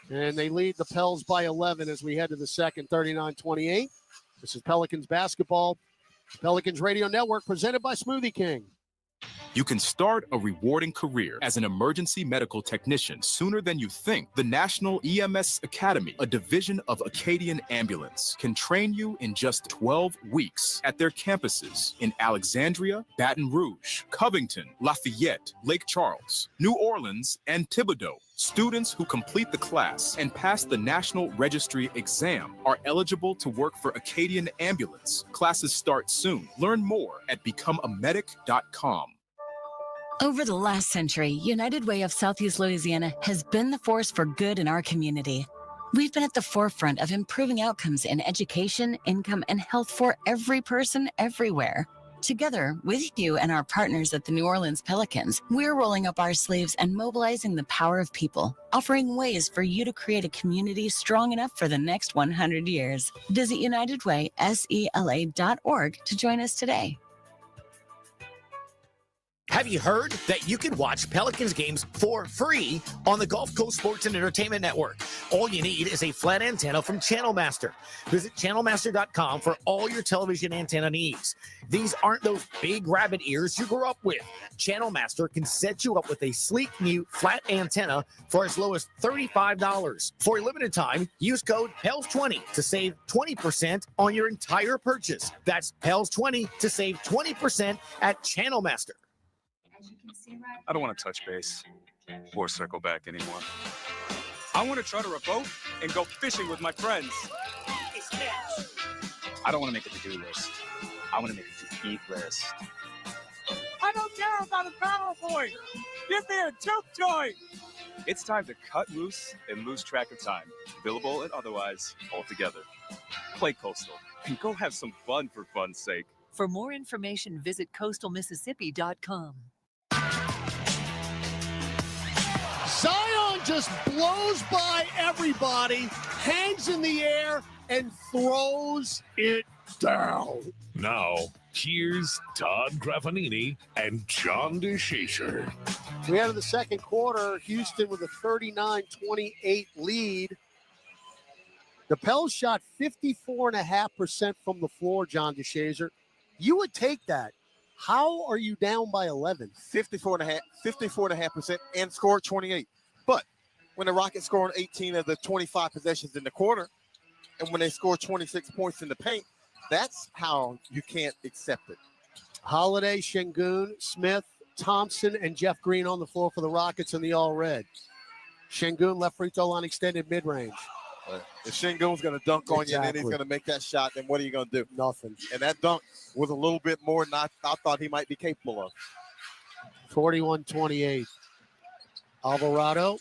And they lead the Pels by 11 as we head to the second, 39-28. This is Pelicans basketball. Pelicans Radio Network presented by Smoothie King.
You can start a rewarding career as an emergency medical technician sooner than you think. The National EMS Academy, a division of Acadian Ambulance, can train you in just 12 weeks at their campuses in Alexandria, Baton Rouge, Covington, Lafayette, Lake Charles, New Orleans, and Thibodaux. Students who complete the class and pass the National Registry exam are eligible to work for Acadian Ambulance. Classes start soon. Learn more at becomeamedic.com.
Over the last century, United Way of Southeast Louisiana has been the force for good in our community. We've been at the forefront of improving outcomes in education, income, and health for every person everywhere. Together with you and our partners at the New Orleans Pelicans, we're rolling up our sleeves and mobilizing the power of people, offering ways for you to create a community strong enough for the next 100 years. Visit UnitedWaySELA.org to join us today.
Have you heard that you can watch Pelicans games for free on the Gulf Coast Sports and Entertainment Network? All you need is a flat antenna from Channel Master. Visit channelmaster.com for all your television antenna needs. These aren't those big rabbit ears you grew up with. Channel Master can set you up with a sleek new flat antenna for as low as $35. For a limited time, use code PELS20 to save 20% on your entire purchase. That's PELS20 to save 20% at Channel Master.
I don't want to touch base or circle back anymore. I want to charter a boat and go fishing with my friends. I don't want to make a to-do list. I want to make a to-eat list.
I don't care about a PowerPoint. Give me a juke joint.
It's time to cut loose and lose track of time, billable and otherwise, altogether. Play Coastal and go have some fun for fun's sake.
For more information, visit coastalmississippi.com.
Zion just blows by everybody, hangs in the air, and throws it down.
Now, here's Todd Graffanini and John DeShazer.
We enter the second quarter, Houston with a 39-28 lead. The Pels shot 54.5% from the floor, John DeShazer. You would take that. How are you down by 11?
54.5%, and scored 28. But when the Rockets scored 18 of the 25 possessions in the quarter, and when they scored 26 points in the paint, that's how you can't accept it.
Holiday, Şengün, Smith, Thompson, and Jeff Green on the floor for the Rockets in the all-red. Şengün left free throw line extended mid-range.
If Şengün's going to dunk on you and then he's going to make that shot, then what are you going to do?
Nothing.
And that dunk was a little bit more than I thought he might be capable of.
41-28. Alvarado,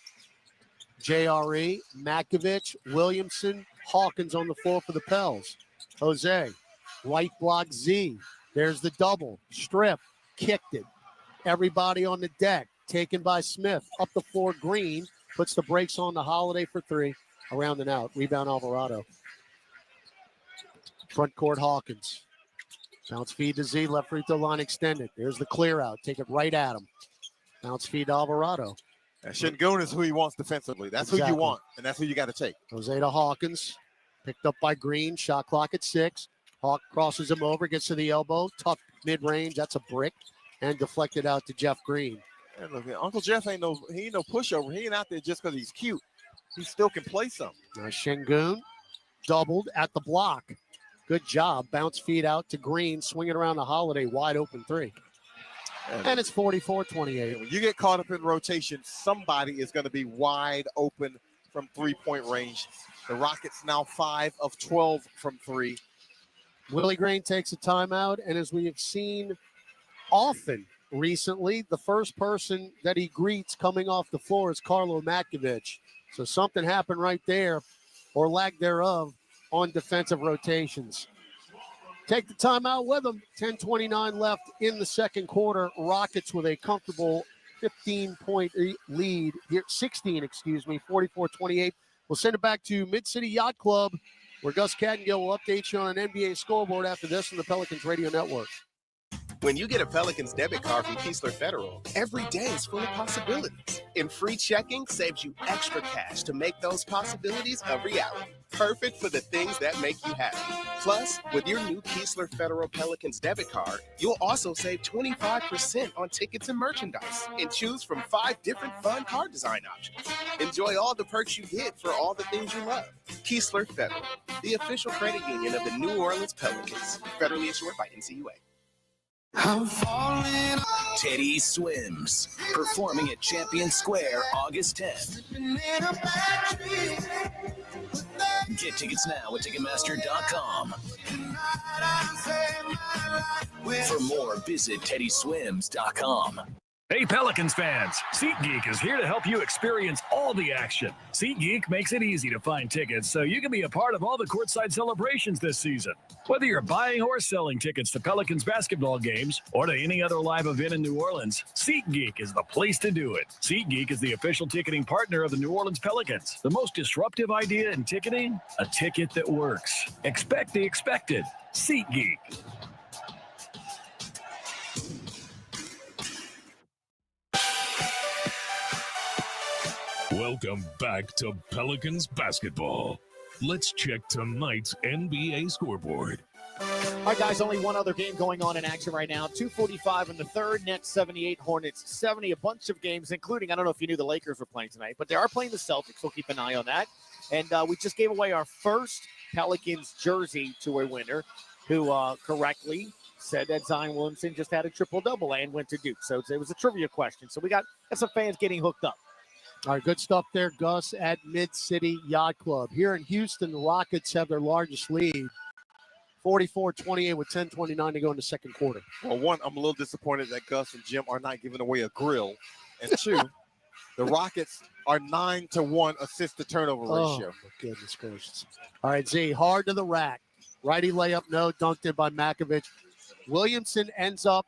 JRE, Makovich, Williamson, Hawkins on the floor for the Pels. Jose Right block Z. There's the double. Strip. Kicked it. Everybody on the deck. Taken by Smith. Up the floor, Green. Puts the brakes on the Holiday for three. Around and out. Rebound, Alvarado. Front court, Hawkins. Bounce feed to Z. Left free throw line extended. There's the clear out. Take it right at him. Bounce feed to Alvarado.
Şengün is who he wants defensively. That's who you want, and that's who you got to take.
Jose to Hawkins. Picked up by Green. Shot clock at 6. Hawk crosses him over. Gets to the elbow. Tough mid-range. That's a brick. And deflected out to Jeff Green.
And look, Uncle Jeff ain't no pushover. He ain't out there just because he's cute. He still can play some.
Now Şengün doubled at the block. Good job. Bounce feed out to Green. Swinging around the Holiday. Wide open three. And it's 44-28.
When you get caught up in rotation, somebody is going to be wide open from three-point range. The Rockets now 5 of 12 from 3.
Willie Green takes a timeout, and as we have seen often recently, the first person that he greets coming off the floor is Carlo Matkovic. So something happened right there, or lack thereof, on defensive rotations. Take the timeout with them. 10:29 left in the second quarter. Rockets with a comfortable 15-point lead here, 44-28. We'll send it back to Mid-City Yacht Club, where Gus Cattingill will update you on an NBA scoreboard after this on the Pelicans Radio Network.
When you get a Pelicans debit card from Keesler Federal, every day is full of possibilities. And free checking saves you extra cash to make those possibilities a reality. Perfect for the things that make you happy. Plus, with your new Keesler Federal Pelicans debit card, you'll also save 25% on tickets and merchandise and choose from 5 different fun card design options. Enjoy all the perks you get for all the things you love. Keesler Federal, the official credit union of the New Orleans Pelicans. Federally insured by NCUA.
Teddy Swims, performing at Champion Square August 10th. Get tickets now at Ticketmaster.com. For more, visit TeddySwims.com.
Hey, Pelicans fans, SeatGeek is here to help you experience all the action. SeatGeek makes it easy to find tickets so you can be a part of all the courtside celebrations this season. Whether you're buying or selling tickets to Pelicans basketball games or to any other live event in New Orleans, SeatGeek is the place to do it. SeatGeek is the official ticketing partner of the New Orleans Pelicans. The most disruptive idea in ticketing? A ticket that works. Expect the expected. SeatGeek. Welcome back to Pelicans basketball. Let's check tonight's NBA scoreboard.
All right, guys, only one other game going on in action right now. 2:45 in the third, Nets 78, Hornets 70. A bunch of games, including, I don't know if you knew the Lakers were playing tonight, but they are playing the Celtics. We'll keep an eye on that. And we just gave away our first Pelicans jersey to a winner who correctly said that Zion Williamson just had a triple-double and went to Duke. So it was a trivia question. So we got some fans getting hooked up.
All right, good stuff there, Gus, at Mid-City Yacht Club. Here in Houston, the Rockets have their largest lead, 44-28 with 10:29 to go in the second quarter.
Well, one, I'm a little disappointed that Gus and Jim are not giving away a grill. And two, the Rockets are 9-1 assist-to-turnover ratio.
Oh, my goodness gracious. All right, Z, hard to the rack. Righty layup, no, dunked in by Matkovic. Williamson ends up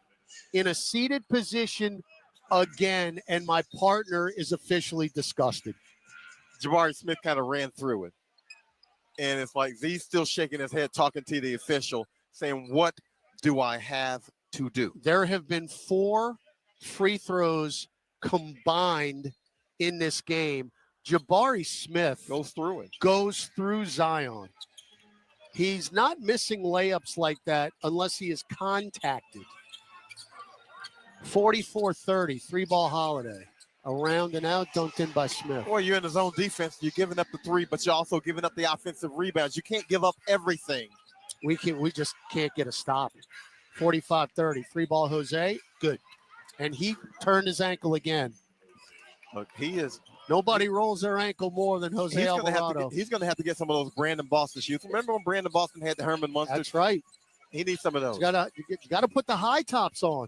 in a seated position again, and my partner is officially disgusted.
Jabari Smith kind of ran through it. And it's like Z's still shaking his head, talking to the official, saying, what do I have to do?
There have been 4 free throws combined in this game. Jabari Smith
goes
through Zion. He's not missing layups like that unless he is contacted. 44-30, 3-ball Holiday. Around and out, dunked in by Smith.
Well, you're in the zone defense. You're giving up the 3, but you're also giving up the offensive rebounds. You can't give up everything.
We just can't get a stop. 45-30, 3-ball Jose, good. And he turned his ankle again.
Look, he is.
Nobody rolls their ankle more than Jose Alvarado.
He's going to have to get some of those Brandon Boston shoes. Remember when Brandon Boston had the Herman Munster?
That's right.
He needs some of those.
You gotta put the high tops on.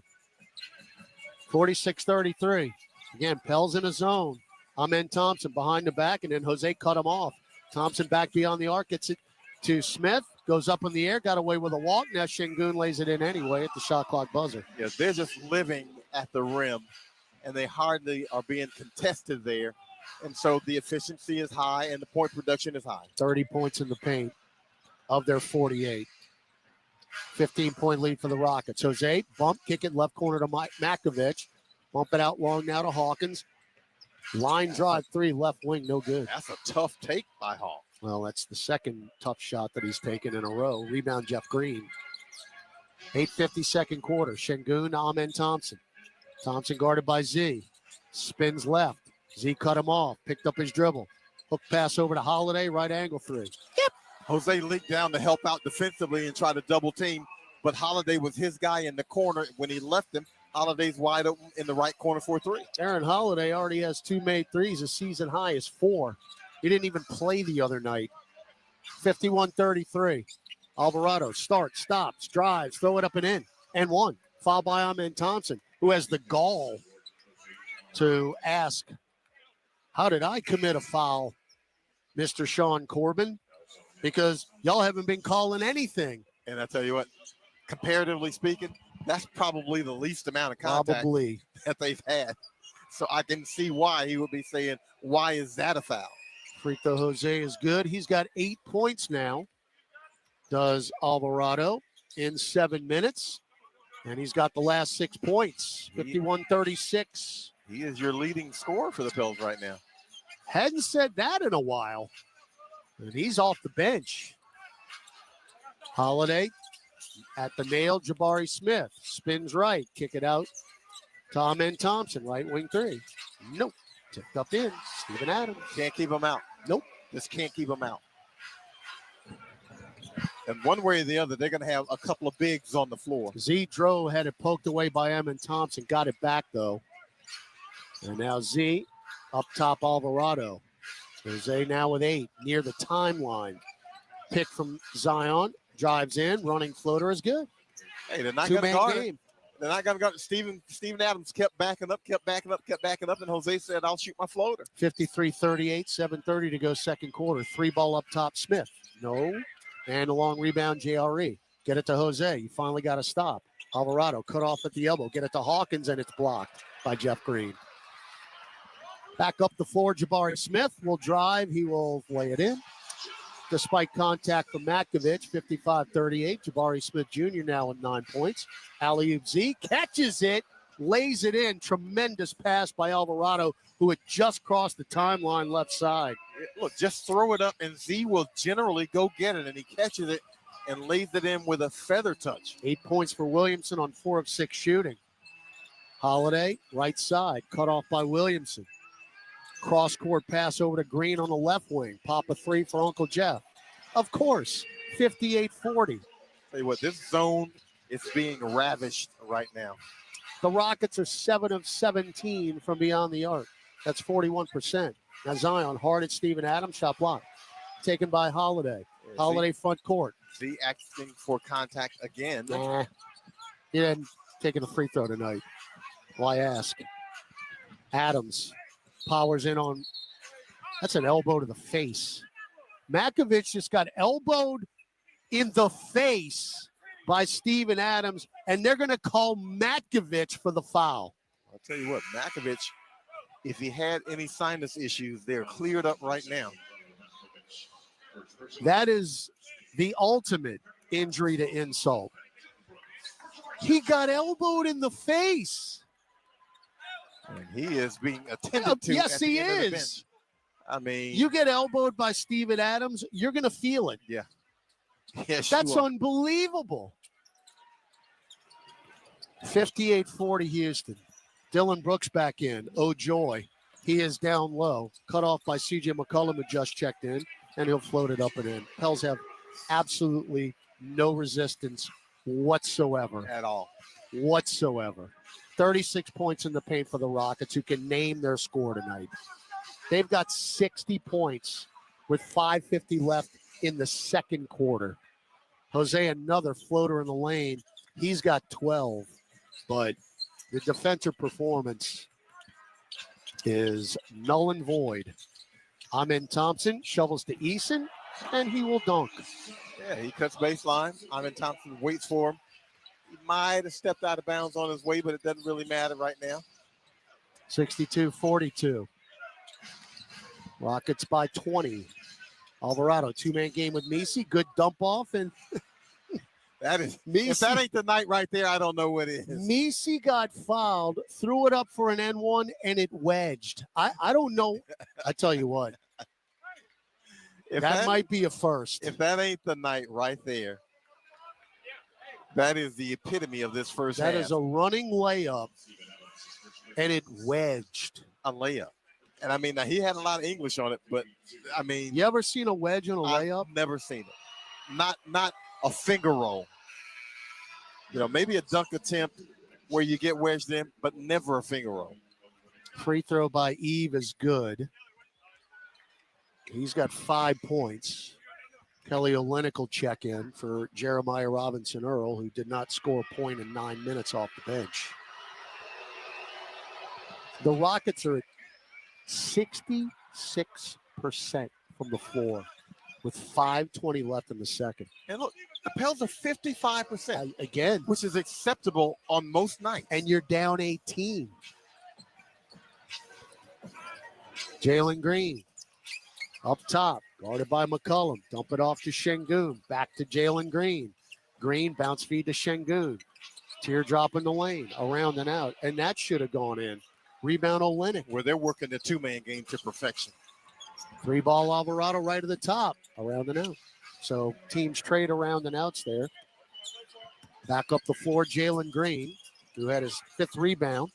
46-33. Again, Pell's in a zone. Amen Thompson behind the back, and then Jose cut him off. Thompson back beyond the arc, gets it to Smith. goes up in the air, got away with a walk. Now Şengün lays it in anyway at the shot clock buzzer.
Yeah, they're just living at the rim, and they hardly are being contested there. And so the efficiency is high and the point production is high.
30 points in the paint of their 48. 15-point lead for the Rockets. Jose, bump, kick it left corner to Makovich. Bump it out long now to Hawkins. Line drive three, left wing, no good.
That's a tough take by Hawk.
Well, that's the second tough shot that he's taken in a row. Rebound, Jeff Green. 8:50 second quarter. Şengün, Amen Thompson. Thompson guarded by Z. Spins left. Z cut him off. Picked up his dribble. Hook pass over to Holiday. Right angle three.
Yep. Jose leaked down to help out defensively and try to double team, but Holiday was his guy in the corner. When he left him, Holiday's wide open in the right corner for three.
Aaron Holiday already has 2 made threes. His season high is 4. He didn't even play the other night. 51-33. Alvarado starts, stops, drives, throw it up and in. And one. Foul by Amen Thompson, who has the gall to ask, how did I commit a foul, Mr. Sean Corbin? Because y'all haven't been calling anything.
And I tell you what, comparatively speaking, that's probably the least amount of contact that they've had. So I can see why he would be saying, why is that a foul?
Free throw Jose is good. He's got 8 points now. Does Alvarado in 7 minutes. And he's got the last 6 points. 51-36.
He is your leading scorer for the Pels right now.
Hadn't said that in a while. And he's off the bench. Holiday at the nail, Jabari Smith. Spins right, kick it out. Tom and Thompson, right wing three. Nope. Tipped up in. Steven Adams.
Can't keep him out.
Nope.
Just can't keep him out. And one way or the other, they're going to have a couple of bigs on the floor.
Z Dro had it poked away by Amen Thompson. Got it back, though. And now Z up top, Alvarado. Jose now with 8, near the timeline. Pick from Zion, drives in, running floater is good.
Hey, they're not going to guard
game.
They're not going to guard. Steven Adams kept backing up, and Jose said, I'll shoot my floater.
53-38, 7:30 to go second quarter. 3 ball up top, Smith. No. And a long rebound, JRE. Get it to Jose. You finally got to stop. Alvarado cut off at the elbow. Get it to Hawkins, and it's blocked by Jeff Green. Back up the floor, Jabari Smith will drive. He will lay it in. Despite contact from Matkovich, 55-38. Jabari Smith Jr. now with 9 points. Alley-oop Z catches it, lays it in. Tremendous pass by Alvarado, who had just crossed the timeline left side.
Look, just throw it up, and Z will generally go get it, and he catches it and lays it in with a feather touch.
8 points for Williamson on 4 of 6 shooting. Holiday, right side, cut off by Williamson. Cross-court pass over to Green on the left wing. Pop a 3 for Uncle Jeff. Of course, 58-40.
Tell you what, this zone is being ravished right now.
The Rockets are 7 of 17 from beyond the arc. That's 41%. Now Zion, hard at Steven Adams, shot block. Taken by Holiday. Holiday front court.
Z asking for contact again.
Nah, he didn't taking a free throw tonight. Why ask? Adams powers in on, that's an elbow to the face. Makovich just got elbowed in the face by Steven Adams, and they're going to call Matkovich for the foul.
I'll tell you what, Makovich, if he had any sinus issues, they're cleared up right now.
That is the ultimate injury to insult. He got elbowed in the face.
And he is being attended to.
Yes,
at the
he
end of the bench.
is.
I mean,
You get elbowed by Steven Adams, you're going to feel it.
Yeah. Yes,
That's
you are.
unbelievable. 58-40 Houston. Dylan Brooks back in. Oh, joy. He is down low. Cut off by C.J. McCollum, who just checked in, and he'll float it up and in. Pels have absolutely no resistance whatsoever.
At all.
Whatsoever. 36 points in the paint for the Rockets, who can name their score tonight. They've got 60 points with 5:50 left in the second quarter. Jose, another floater in the lane. He's got 12, but the defensive performance is null and void. Amen Thompson shovels to Eason. and he will dunk.
Yeah, he cuts baseline. Ivan Thompson waits for him. He might have stepped out of bounds on his way, but it doesn't really matter right now.
62-42. Rockets by 20. Alvarado, two-man game with Messi. Good dump off, and
that is
Messi,
if that ain't the night right there, I don't know what is.
Messi got fouled, threw it up for an N1, and it wedged. I don't know. I tell you what. That might be a first.
If that ain't the night right there, that is the epitome of this first half.
That is a running layup, and it wedged.
A layup. And I mean, now he had a lot of English on it, but I mean,
you ever seen a wedge on a layup?
I've never seen it. Not a finger roll. You know, maybe a dunk attempt where you get wedged in, but never a finger roll.
Free throw by Eve is good. He's got 5 points. Kelly Olynyk will check in for Jeremiah Robinson Earl, who did not score a point in 9 minutes off the bench. The Rockets are at 66% from the floor with 5:20 left in the second.
And look, the Pels are 55%.
Again.
Which is acceptable on most nights.
And you're down 18. Jalen Green up top, guarded by McCollum. Dump it off to Şengün. Back to Jalen Green. Green, bounce feed to Şengün. Teardrop in the lane, around and out. And that should have gone in. Rebound Olynyk.
Where they're working the two-man game to perfection.
3-ball Alvarado right at the top, around and out. So teams trade around and outs there. Back up the floor, Jalen Green, who had his 5th rebound.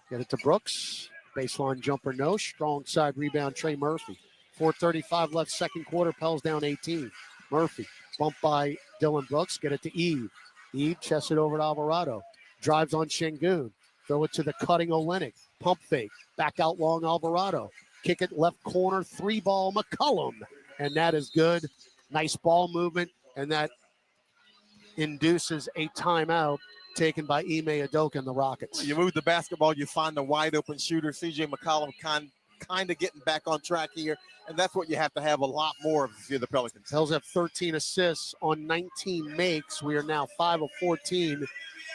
Get it to Brooks. Baseline jumper, no. Strong side rebound, Trey Murphy. 4:35 left, second quarter. Pels down 18. Murphy, bumped by Dylan Brooks. Get it to Eve. Eve chests it over to Alvarado. Drives on Şengün. Throw it to the cutting Olynyk. Pump fake. Back out long Alvarado. Kick it left corner. 3-ball McCollum. And that is good. Nice ball movement. And that induces a timeout taken by Ime Udoka and the Rockets.
You move the basketball, you find the wide open shooter. CJ McCollum kind of getting back on track here. And that's what you have to have a lot more of if you're the Pelicans.
Pels have 13 assists on 19 makes. We are now 5 of 14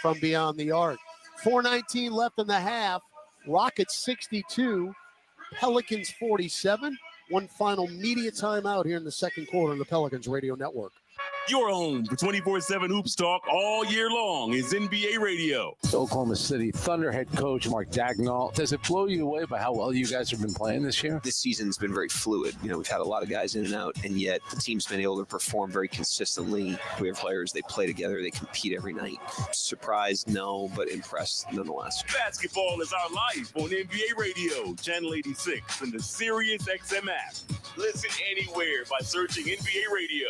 from beyond the arc. 4:19 left in the half. Rockets 62, Pelicans 47. One final media timeout here in the second quarter on the Pelicans Radio Network.
Your home for 24/7 Hoops Talk all year long is NBA Radio.
Oklahoma City Thunder head coach Mark Dagnall. Does it blow you away by how well you guys have been playing this year?
This season's been very fluid. You know, we've had a lot of guys in and out, and yet the team's been able to perform very consistently. We have players, they play together, they compete every night. Surprised, no, but impressed nonetheless.
Basketball is our life on NBA Radio, Channel 86, and the Sirius XM app. Listen anywhere by searching NBA Radio.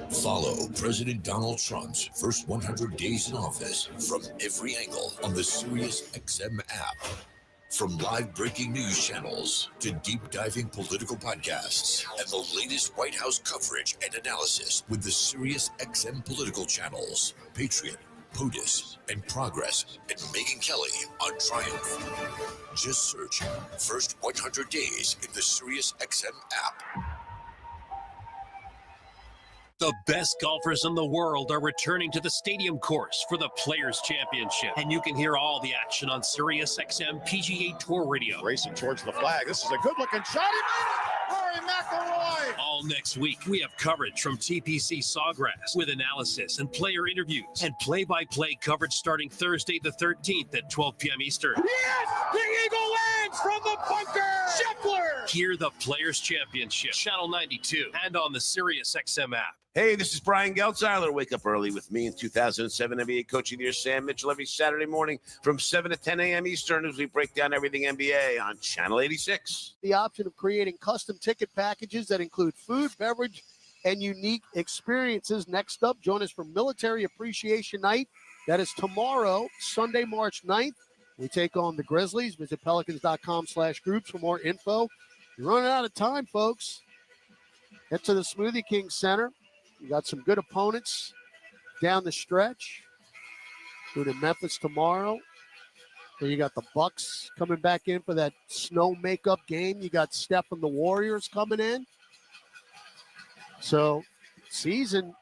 Follow President Donald Trump's first 100 days in office from every angle on the SiriusXM app. From live breaking news channels to deep diving political podcasts and the latest White House coverage and analysis with the SiriusXM political channels, Patriot, POTUS, and Progress, and Megyn Kelly on Triumph. Just search First 100 Days in the SiriusXM app.
The best golfers in the world are returning to the stadium course for the Players' Championship. And you can hear all the action on SiriusXM PGA Tour Radio.
Racing towards the flag. This is a good-looking shot. Rory McIlroy.
All next week, we have coverage from TPC Sawgrass with analysis and player interviews and play-by-play coverage starting Thursday the 13th at 12 p.m. Eastern.
Yes! The Eagle lands from the bunker! Scheffler!
Hear the Players' Championship, Channel 92, and on the SiriusXM app.
Hey, this is Brian Geltzeiler. Wake up early with me in 2007 NBA Coach of the Year, Sam Mitchell, every Saturday morning from 7 to 10 a.m. Eastern as we break down everything NBA on Channel 86.
The option of creating custom ticket packages that include food, beverage, and unique experiences. Next up, join us for Military Appreciation Night. That is tomorrow, Sunday, March 9th. We take on the Grizzlies. Visit pelicans.com/groups for more info. You're running out of time, folks. Head to the Smoothie King Center. You got some good opponents down the stretch. Going to Memphis tomorrow. Then you got the Bucks coming back in for that snow makeup game. You got Steph and the Warriors coming in. So season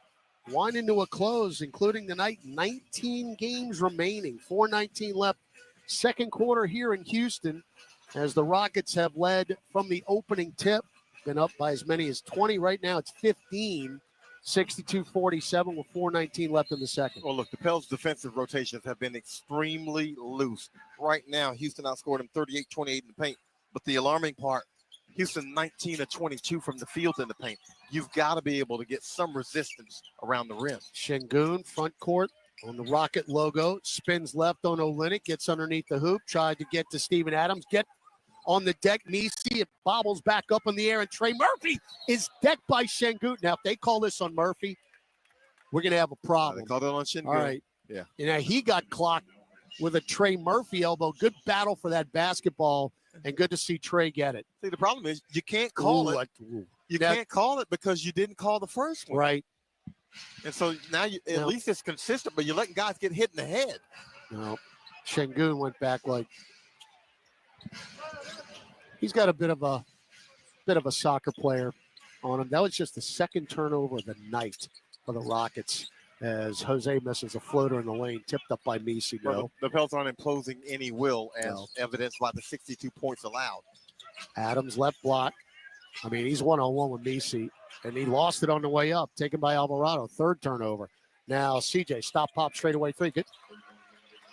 winding to a close, including tonight, 19 games remaining, 4:19 left. Second quarter here in Houston as the Rockets have led from the opening tip, been up by as many as 20. Right now it's 15, 62-47 with 4:19 left in the second.
Well, look, the Pels' defensive rotations have been extremely loose. Right now, Houston outscored them 38-28 in the paint. But the alarming part, Houston 19-22 from the field in the paint. You've got to be able to get some resistance around the rim.
Şengün, front court on the Rocket logo, spins left on Olynyk, gets underneath the hoop, tried to get to Steven Adams, get on the deck. Messi, it bobbles back up in the air, and Trey Murphy is decked by Şengün. Now, if they call this on Murphy, we're going to have a problem.
They called it on Şengün.
All right.
Yeah.
You know, he got clocked with a Trey Murphy elbow. Good battle for that basketball, and good to see Trey get it.
See, the problem is you can't call it. You can't call it because you didn't call the first one.
Right.
And so now at least it's consistent, but you're letting guys get hit in the head.
No. Şengün went back like he's got a bit of a soccer player on him. That was just the second turnover of the night for the Rockets as Jose misses a floater in the lane, tipped up by Messi.
Well, the Pels aren't imposing any will, as evidenced by the 62 points allowed.
Adams left block. I mean, he's one-on-one with Messi, and he lost it on the way up, taken by Alvarado. Third turnover. Now CJ, stop, pop, straight away, three. Good.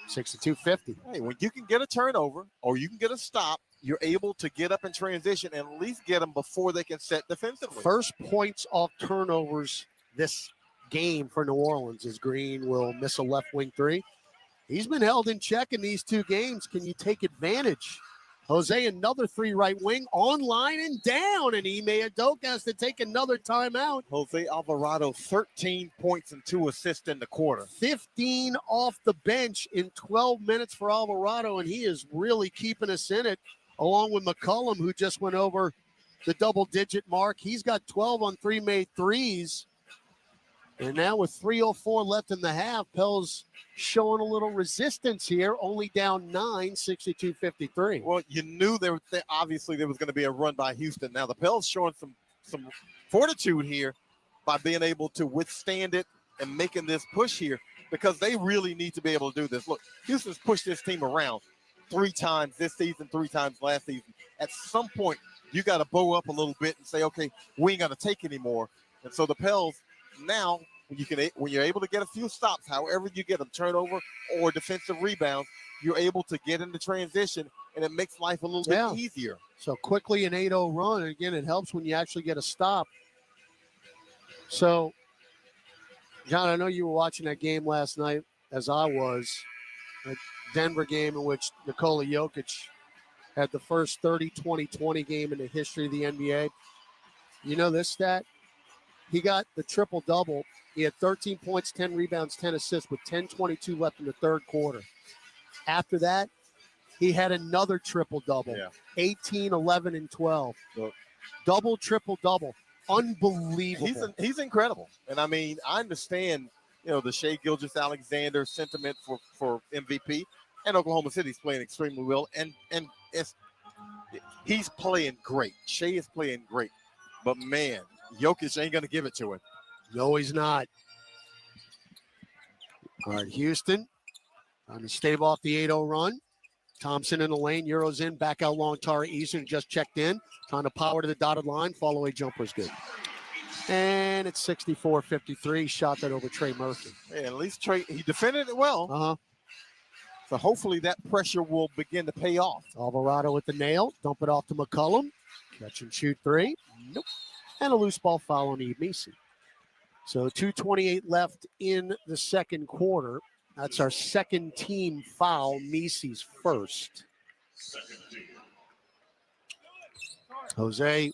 62-50.
Hey, when you can get a turnover or you can get a stop, you're able to get up in transition and at least get them before they can set defensively.
First points off turnovers this game for New Orleans as Green will miss a left wing three. He's been held in check in these two games. Can you take advantage? Jose, another three right wing, online and down, and Ime Udoka has to take another timeout.
Jose Alvarado, 13 points and 2 assists in the quarter.
15 off the bench in 12 minutes for Alvarado, and he is really keeping us in it, along with McCollum, who just went over the double-digit mark. He's got 12 on 3 made threes. And now with 3:04 left in the half, Pels showing a little resistance here, only down 9, 62-53.
Well, you knew obviously there was going to be a run by Houston. Now the Pels showing some fortitude here by being able to withstand it and making this push here because they really need to be able to do this. Look, Houston's pushed this team around 3 times this season, 3 times last season. At some point, you got to bow up a little bit and say, okay, we ain't going to take anymore. And so the Pels now, when you're able to get a few stops, however you get them, turnover or defensive rebounds, you're able to get into transition, and it makes life a little bit easier.
So quickly an 8-0 run. And again, it helps when you actually get a stop. So, John, I know you were watching that game last night, as I was, a Denver game in which Nikola Jokic had the first 30-20-20 game in the history of the NBA. You know this stat? He got the triple-double. He had 13 points, 10 rebounds, 10 assists with 10:22 left in the third quarter. After that, he had another triple-double, 18, 11, and 12. Double, triple-double. Unbelievable.
He's incredible. And, I mean, I understand, the Shai Gilgeous-Alexander sentiment for MVP, and Oklahoma City's playing extremely well. And he's playing great. Shai is playing great. But, man, Jokic ain't going to give it to him.
No, he's not. All right, Houston trying to stave off the 8-0 run. Thompson in the lane, Euros in, back out long. Tara Eason just checked in, trying to power to the dotted line. Follow-away jumper is good. And it's 64-53. Shot that over Trey Murphy.
Yeah, at least Trey, he defended it well. So hopefully that pressure will begin to pay off.
Alvarado with the nail. Dump it off to McCollum. Catch and shoot three. Nope. And a loose ball foul on Yves Messi. So 2:28 left in the second quarter. That's our second team foul. Messi's first. Jose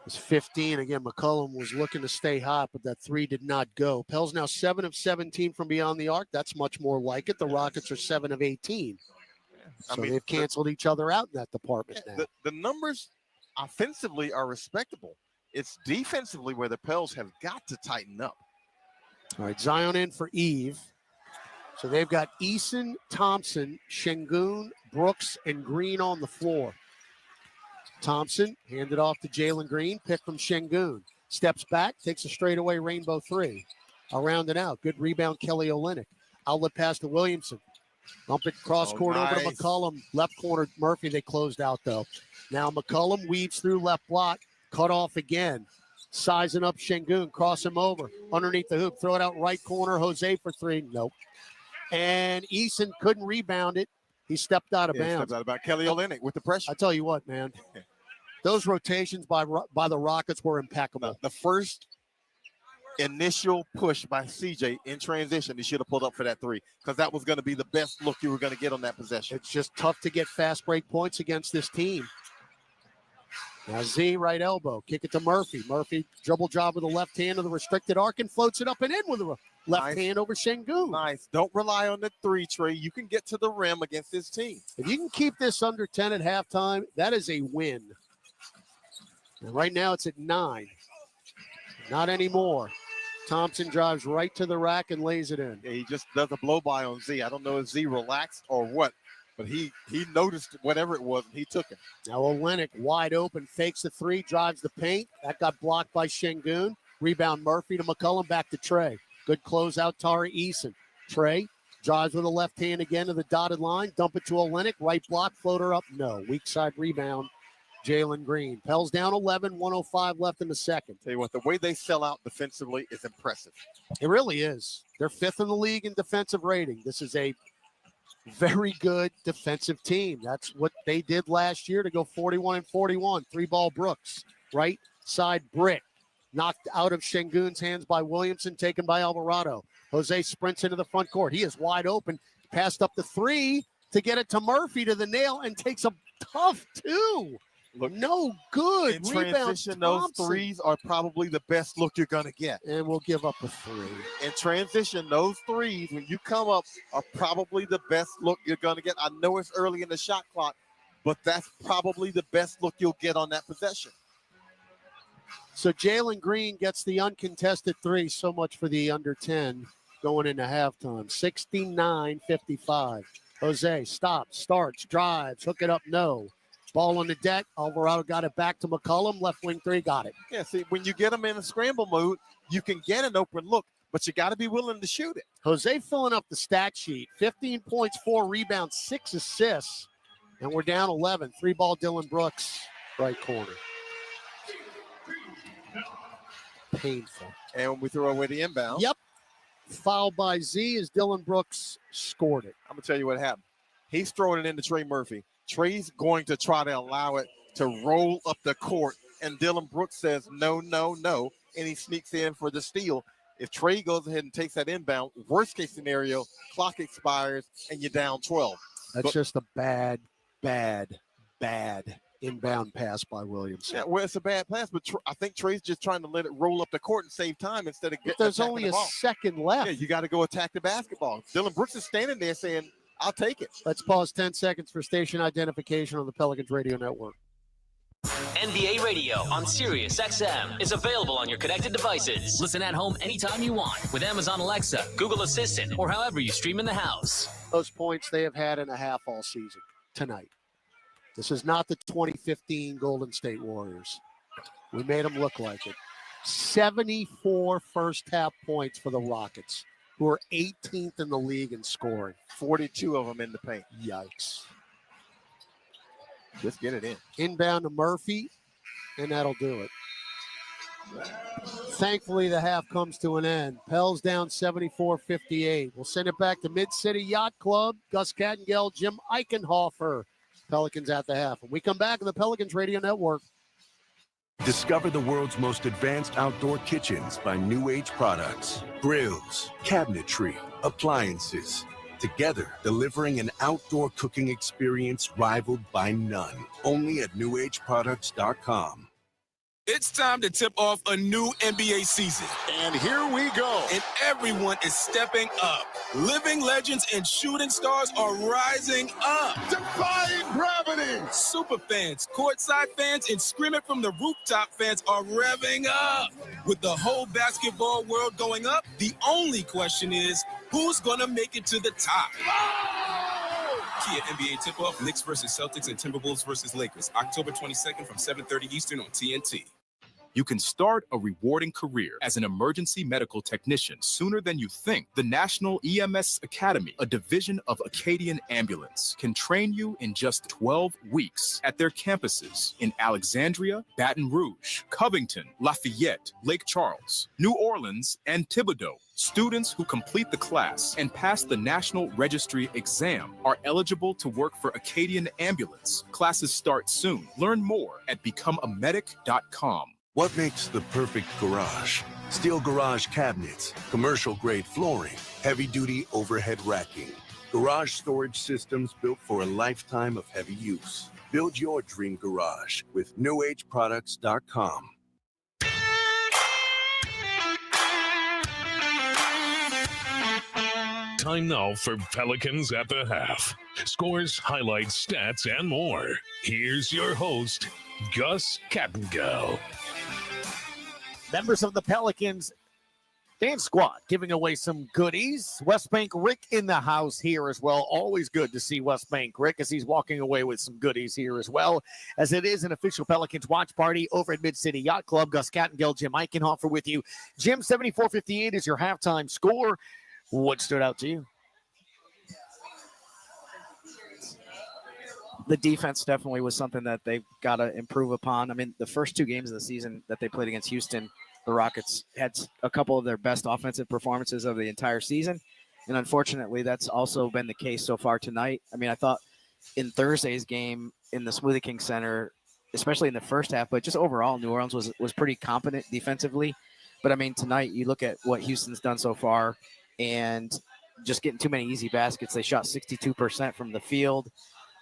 is 15. Again, McCollum was looking to stay hot, but that three did not go. Pels now 7 of 17 from beyond the arc. That's much more like it. The Rockets are 7 of 18. So they've canceled each other out in that department now.
The numbers offensively are respectable. It's defensively where the Pels have got to tighten up.
All right, Zion in for Eve. So they've got Eason, Thompson, Şengün, Brooks, and Green on the floor. Thompson handed off to Jalen Green, pick from Şengün. Steps back, takes a straightaway rainbow three. Around and out. Good rebound, Kelly Olynyk. Outlet pass to Williamson. Bump it cross court over to McCollum. Left corner, Murphy. They closed out, though. Now McCollum weaves through left block. Cut off again. Sizing up Şengün. Cross him over. Underneath the hoop. Throw it out right corner. Jose for three. Nope. And Eason couldn't rebound it. He stepped out of bounds.
Stepped out of Kelly Olynyk with the pressure.
I tell you what, man. Those rotations by the Rockets were impeccable.
The first initial push by CJ in transition, he should have pulled up for that three because that was going to be the best look you were going to get on that possession.
It's just tough to get fast break points against this team. Now Z, right elbow. Kick it to Murphy. Murphy dribble job with the left hand of the restricted arc and floats it up and in with the left hand over Şengün.
Nice. Don't rely on the three, Trey. You can get to the rim against this team.
If you can keep this under 10 at halftime, that is a win. And right now it's at 9. Not anymore. Thompson drives right to the rack and lays it in.
Yeah, he just does a blow-by on Z. I don't know if Z relaxed or what, but he noticed whatever it was, and he took it.
Now Olynyk wide open, fakes the three, drives the paint. That got blocked by Şengün. Rebound Murphy to McCollum, back to Trey. Good closeout, Tari Eason. Trey drives with the left hand again to the dotted line. Dump it to Olynyk. Right block, floater up. No. Weak side rebound. Jalen Green. Pels down 11, 105 left in the second.
Tell you what, the way they sell out defensively is impressive.
It really is. They're 5th in the league in defensive rating. This is a very good defensive team. That's what they did last year to go 41-41. 3-ball Brooks. Right side brick. Knocked out of Şengün's hands by Williamson, taken by Alvarado. Jose sprints into the front court. He is wide open. Passed up the three to get it to Murphy to the nail and takes a tough two.
Look,
no good.
In transition, those threes are probably the best look you're going to get.
And we'll give up a three.
In transition, those threes, when you come up, are probably the best look you're going to get. I know it's early in the shot clock, but that's probably the best look you'll get on that possession.
So Jalen Green gets the uncontested three. So much for the under 10 going into halftime. 69-55. Jose stops, starts, drives, hook it up, no. Ball on the deck. Alvarado got it back to McCollum. Left wing three, got it.
Yeah, see, when you get them in a scramble mode, you can get an open look, but you got to be willing to shoot it.
Jose filling up the stat sheet. 15 points, 4 rebounds, 6 assists. And we're down 11. 3-ball Dylan Brooks, right corner. Painful.
And when we throw away the inbound.
Yep. Foul by Z as Dylan Brooks scored it.
I'm going to tell you what happened. He's throwing it into Trey Murphy. Trey's going to try to allow it to roll up the court. And Dylan Brooks says, no, no, no. And he sneaks in for the steal. If Trey goes ahead and takes that inbound, worst case scenario, clock expires and you're down 12.
That's just a bad inbound pass by Williamson.
Yeah, well, it's a bad pass, but I think Trey's just trying to let it roll up the court and save time instead of getting.
There's only a second left.
Yeah, you got to go attack the basketball. Dylan Brooks is standing there saying, I'll take it.
Let's pause 10 seconds for station identification on the Pelicans Radio Network.
NBA Radio on Sirius XM is available on your connected devices. Listen at home anytime you want with Amazon Alexa, Google Assistant, or however you stream in the house.
Those points they have had in a half all season tonight. This is not the 2015 Golden State Warriors. We made them look like it. 74 first-half points for the Rockets, who are 18th in the league in scoring.
42 of them in the paint.
Yikes.
Just get it in.
Inbound to Murphy, and that'll do it. Thankfully, the half comes to an end. Pels down 74-58. We'll send it back to Mid-City Yacht Club. Gus Kattengell, Jim Eichenhofer. Pelicans at the half. When we come back on the Pelicans Radio Network.
Discover the world's most advanced outdoor kitchens by New Age Products. Grills, cabinetry, appliances. Together, delivering an outdoor cooking experience rivaled by none. Only at NewAgeProducts.com.
It's time to tip off a new NBA season.
And here we go.
And everyone is stepping up. Living legends and shooting stars are rising up.
Defying gravity.
Super fans, courtside fans, and scream it from the rooftop fans are revving up. With the whole basketball world going up, the only question is, who's going to make it to the top? Kia NBA tip-off, Knicks versus Celtics and Timberwolves versus Lakers, October 22nd from 7:30 Eastern on TNT. You can start a rewarding career as an emergency medical technician sooner than you think. The National EMS Academy, a division of Acadian Ambulance, can train you in just 12 weeks at their campuses in Alexandria, Baton Rouge, Covington, Lafayette, Lake Charles, New Orleans, and Thibodaux. Students who complete the class and pass the National Registry exam are eligible to work for Acadian Ambulance. Classes start soon. Learn more at becomeamedic.com.
What makes the perfect garage? Steel garage cabinets, commercial-grade flooring, heavy-duty overhead racking. Garage storage systems built for a lifetime of heavy use. Build your dream garage with newAgeProducts.com.
Time now for Pelicans at the half. Scores, highlights, stats, and more. Here's your host, Gus Kattengell.
Members of the Pelicans dance squad giving away some goodies. West Bank Rick in the house here as well. Always good to see West Bank Rick as he's walking away with some goodies here as well, as it is an official Pelicans watch party over at Mid-City Yacht Club. Gus Kattengell, Jim Eichenhofer with you. Jim, 74-58 is your halftime score. What stood out to you?
The defense definitely was something that they've got to improve upon. I mean, the first two games of the season that they played against Houston, the Rockets had a couple of their best offensive performances of the entire season. And unfortunately, that's also been the case so far tonight. I mean, I thought in Thursday's game in the Smoothie King Center, especially in the first half, but just overall, New Orleans was pretty competent defensively. But I mean, tonight you look at what Houston's done so far and just getting too many easy baskets. They shot 62% from the field,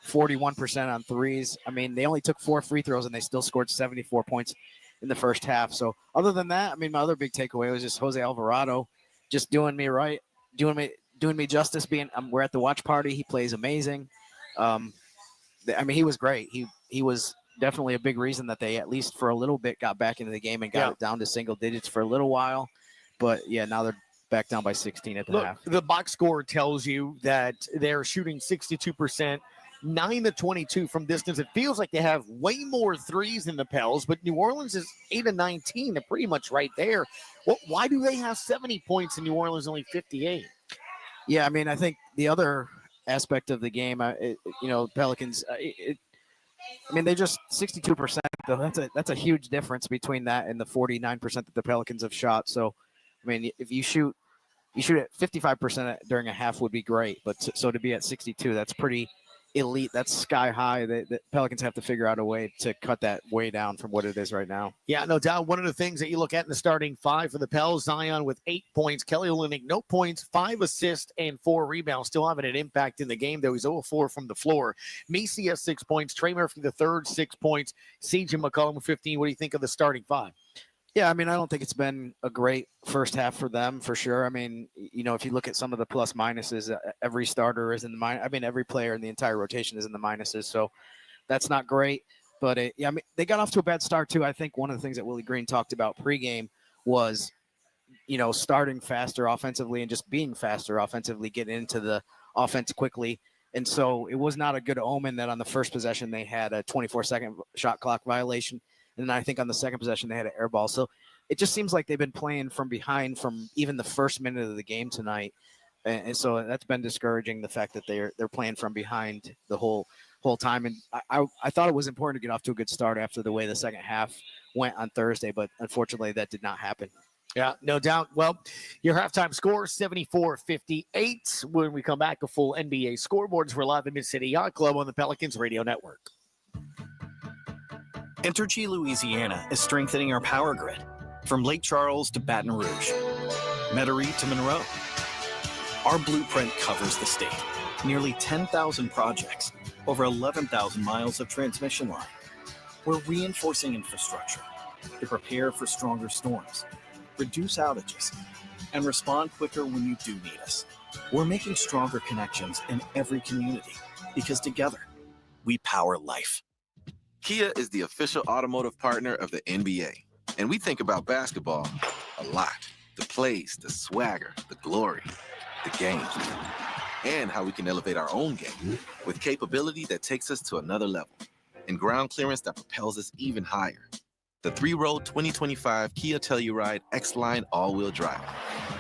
41% on threes. I mean, they only took 4 free throws and they still scored 74 points in the first half. So other than that, I mean, my other big takeaway was just Jose Alvarado just doing me right, doing me justice. We're at the watch party. He plays amazing. I mean, he was great. He was definitely a big reason that they, at least for a little bit, got back into the game and got it down to single digits for a little while. But yeah, now they're back down by 16 at the half.
The box score tells you that they're shooting 62%, 9-22 from distance. It feels like they have way more threes than the Pels, but New Orleans is 8-19. They're pretty much right there. Well, why do they have 70 points and New Orleans only 58?
Yeah, I mean, I think the other aspect of the game, Pelicans, I mean, they just 62%. Though that's a huge difference between that and the 49% that the Pelicans have shot. So, I mean, if you shoot at 55% during a half would be great, but so to be at 62, that's pretty elite. That's sky high. The Pelicans have to figure out a way to cut that way down from what it is right now.
Yeah, no doubt. One of the things that you look at in the starting five for the Pels, Zion with 8 points, Kelly Olynyk, no points, 5 assists, and 4 rebounds. Still having an impact in the game, though. He's 0-4 from the floor. Messi has 6 points. Trey Murphy the third, 6 points. CJ McCollum 15. What do you think of the starting five?
Yeah, I mean, I don't think it's been a great first half for them, for sure. I mean, if you look at some of the plus minuses, every starter is in the minus. I mean, every player in the entire rotation is in the minuses, so that's not great. But, I mean, they got off to a bad start, too. I think one of the things that Willie Green talked about pregame was, starting faster offensively and just being faster offensively, getting into the offense quickly. And so it was not a good omen that on the first possession they had a 24-second shot clock violation. And then I think on the second possession, they had an air ball. So it just seems like they've been playing from behind from even the first minute of the game tonight. And so that's been discouraging, the fact that they're playing from behind the whole time. And I thought it was important to get off to a good start after the way the second half went on Thursday, but unfortunately that did not happen.
Yeah, no doubt. Well, your halftime score, 74-58. When we come back, a full NBA scoreboards. We're live at Mid-City Yacht Club on the Pelicans Radio Network.
Entergy Louisiana is strengthening our power grid from Lake Charles to Baton Rouge, Metairie to Monroe. Our blueprint covers the state. Nearly 10,000 projects, over 11,000 miles of transmission line. We're reinforcing infrastructure to prepare for stronger storms, reduce outages, and respond quicker when you do need us. We're making stronger connections in every community because together we power life.
Kia is the official automotive partner of the NBA, and we think about basketball a lot. The plays, the swagger, the glory, the game. and how we can elevate our own game with capability that takes us to another level and ground clearance that propels us even higher. The 3-row 2025 Kia Telluride X-Line all-wheel drive.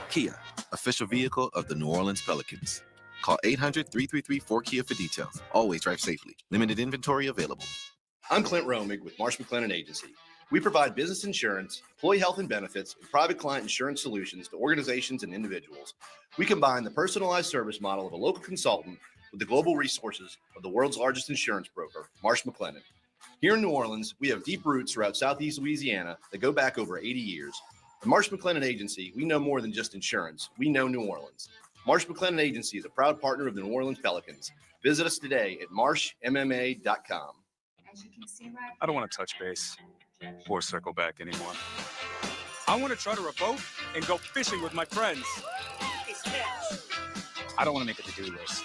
Kia, official vehicle of the New Orleans Pelicans. Call 800-333-4KIA for details. Always drive safely. Limited inventory available.
I'm Clint Romig with Marsh McLennan Agency. We provide business insurance, employee health and benefits, and private client insurance solutions to organizations and individuals. We combine the personalized service model of a local consultant with the global resources of the world's largest insurance broker, Marsh McLennan. Here in New Orleans, we have deep roots throughout Southeast Louisiana that go back over 80 years. At Marsh McLennan Agency, we know more than just insurance. We know New Orleans. Marsh McLennan Agency is a proud partner of the New Orleans Pelicans. Visit us today at marshmma.com.
I don't want to touch base or circle back anymore. I want to try to revolt and go fishing with my friends. I don't want to make a to-do list.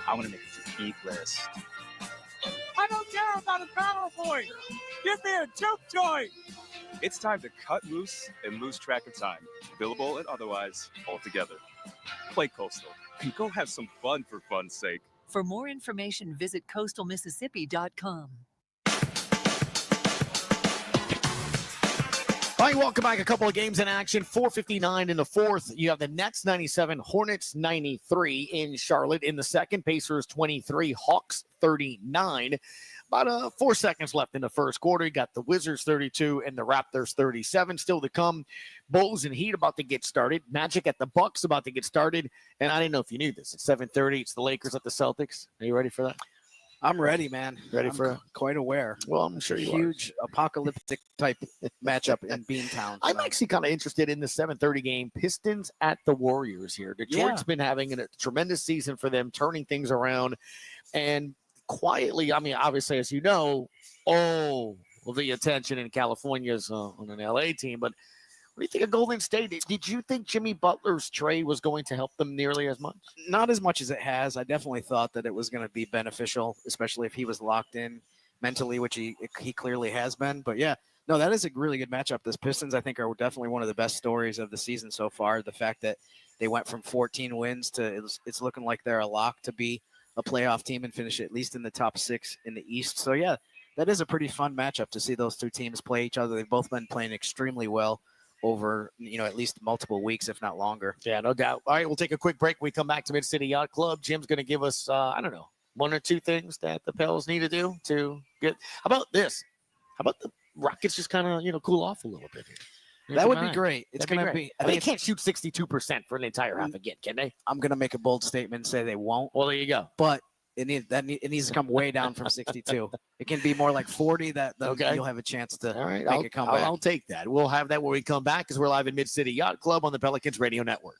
I want to make a to-eat list.
I don't care about a PowerPoint. Give me a juke joint.
It's time to cut loose and lose track of time, billable and otherwise, altogether. Play Coastal and go have some fun for fun's sake.
For more information, visit coastalmississippi.com.
All right, welcome back. A couple of games in action. 4:59 in the fourth. You have the Nets 97, Hornets 93 in Charlotte. In the second, Pacers 23, Hawks 39. About 4 seconds left in the first quarter. You got the Wizards 32 and the Raptors 37 still to come. Bulls and Heat about to get started. Magic at the Bucks about to get started. And I didn't know if you knew this. It's 7:30. It's the Lakers at the Celtics. Are you ready for that?
I'm ready, man.
Ready for
quite aware.
Well, I'm sure you
huge apocalyptic type matchup in Beantown.
I'm actually kind of interested in the 7:30 game. Pistons at the Warriors here. Detroit's been having a tremendous season for them, turning things around. And quietly, I mean, obviously, as you know, the attention in California is on an LA team. But what do you think of Golden State? Did you think Jimmy Butler's trade was going to help them nearly as much?
Not as much as it has. I definitely thought that it was going to be beneficial, especially if he was locked in mentally, which he clearly has been. But yeah, no, that is a really good matchup. This Pistons, I think, are definitely one of the best stories of the season so far. The fact that they went from 14 wins to it's looking like they're a lock to be a playoff team and finish at least in the top 6 in the East. So yeah, that is a pretty fun matchup to see those two teams play each other. They've both been playing extremely well over, at least multiple weeks, if not longer.
Yeah, no doubt. All right, we'll take a quick break. We come back to Mid-City Yacht Club. Jim's going to give us, one or two things that the Pels need to do to get. How about this? How about the Rockets just kind of, cool off a little bit here?
That would be great. It's going to be.
They can't shoot 62% for an entire half again, can they?
I'm going to make a bold statement and say they won't.
Well, there you go.
But it needs to come way down from 62. It can be more like 40. That you'll have a chance to make a comeback.
I'll take that. We'll have that when we come back because we're live in Mid-City Yacht Club on the Pelicans Radio Network.